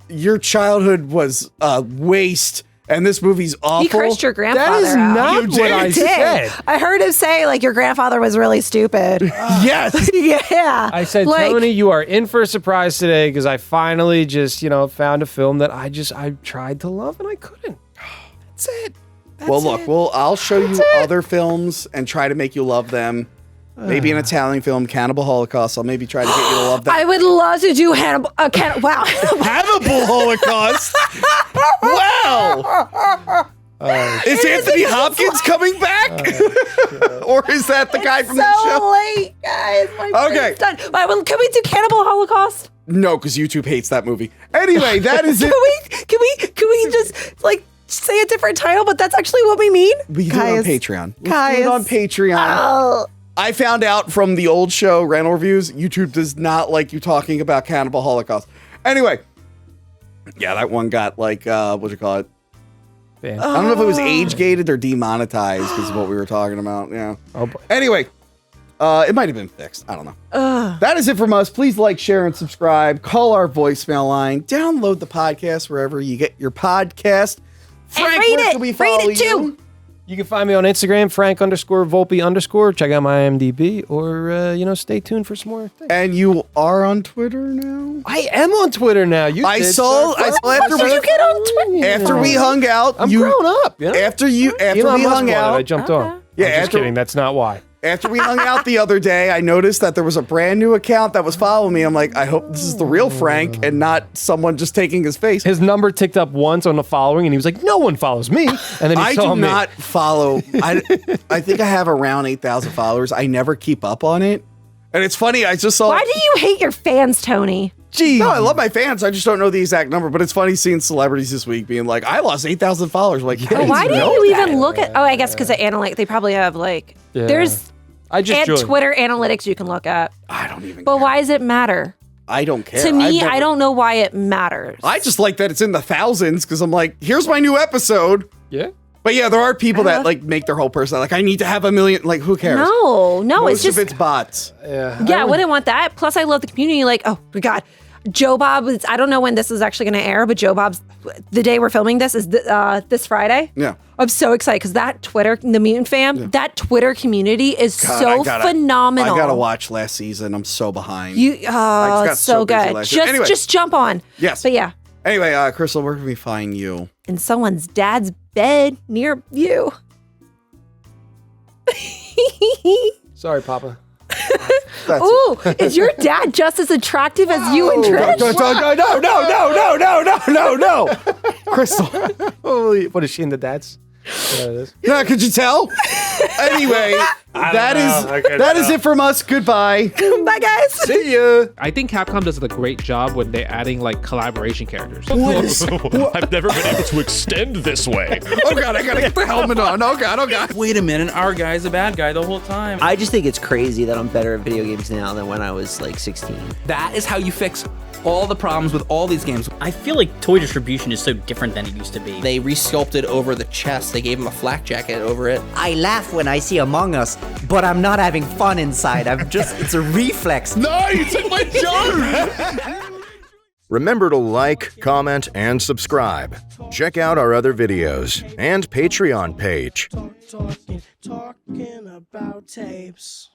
your childhood was a waste and this movie's awful. You cursed your grandfather. That is out. not what I said. I heard him say like your grandfather was really stupid. Yes. Yeah. I said, Tony, you are in for a surprise today because I finally just, you know, found a film that I tried to love and I couldn't. That's it. I'll show you other films and try to make you love them. Maybe an Italian film, Cannibal Holocaust. I'll maybe try to get you to love that. I would love to do Hannibal. Wow. Hannibal Holocaust. Wow. Is Anthony Hopkins coming back? Or is that the guy from the show? So late, guys. My brain's done. Can we do Cannibal Holocaust? No, because YouTube hates that movie. Anyway, that is it. Can we just like say a different title? But that's actually what we mean. We do it on Patreon. Let's do it on Patreon. I found out from the old show, Rental Reviews, YouTube does not like you talking about Cannibal Holocaust. Anyway, yeah, that one got like, what you call it? I don't know if it was age-gated or demonetized because of what we were talking about. Yeah. Oh boy. Anyway, it might have been fixed. I don't know. That is it from us. Please like, share, and subscribe. Call our voicemail line. Download the podcast wherever you get your podcast. Frank, where can we follow you? You can find me on Instagram, Frank_Volpe_. Check out my IMDb, or you know, stay tuned for some more things. And you are on Twitter now? I am on Twitter now. I saw after you get on Twitter? After we hung out, I'm grown up. You know? After we hung out, I jumped on. Yeah, I'm just kidding. That's not why. After we hung out the other day, I noticed that there was a brand new account that was following me. I'm like, I hope this is the real Frank and not someone just taking his face. His number ticked up once on the following, and he was like, "No one follows me." And then he saw me. Not follow. I think I have around 8,000 followers. I never keep up on it. And it's funny, I just saw. Why do you hate your fans, Tony? Gee. No, I love my fans. I just don't know the exact number. But it's funny seeing celebrities this week being like, I lost 8,000 followers. Like, But why do you even look at? Oh, I guess because of analytics, they probably have like. Yeah. There's I just joined. Twitter analytics you can look at. I don't even But care. why does it matter? I don't care. To me, I've never- I don't know why it matters. I just like that it's in the thousands because I'm like, here's my new episode. Yeah. But yeah, there are people that like make their whole person like, I need to have 1 million. Like, who cares? No, Most it's just of it's bots. yeah. I wouldn't want that. Plus, I love the community. Like, oh my god, Joe Bob. I don't know when this is actually going to air, but Joe Bob's the day we're filming this is this Friday. Yeah. I'm so excited because that Twitter, the Mutant Fam, that Twitter community is God, phenomenal. I gotta watch last season. I'm so behind. It's so busy good. last year. Anyway. Just jump on. Yes. But yeah, Anyway, Crystal, where can we find you? in someone's dad's bed near you. Sorry, Papa. That's Ooh, is your dad just as attractive as you and Trish? No. Crystal. Holy, what is she in the dads? There it is. Yeah, could you tell? Anyway, that is it from us. Goodbye. Bye, guys. See ya. I think Capcom does a great job when they're adding like collaboration characters. I've never been able to extend this way. Oh God, I gotta get the helmet on. Oh God. Wait a minute, our guy's a bad guy the whole time. I just think it's crazy that I'm better at video games now than when I was like 16. That is how you fix all the problems with all these games. I feel like toy distribution is so different than it used to be. They resculpted over the chest. They gave him a flak jacket over it. I laugh when I see Among Us, but I'm not having fun inside. It's a reflex. No, you took my joke. Remember to like, comment, and subscribe. Check out our other videos and Patreon page. Talking about tapes.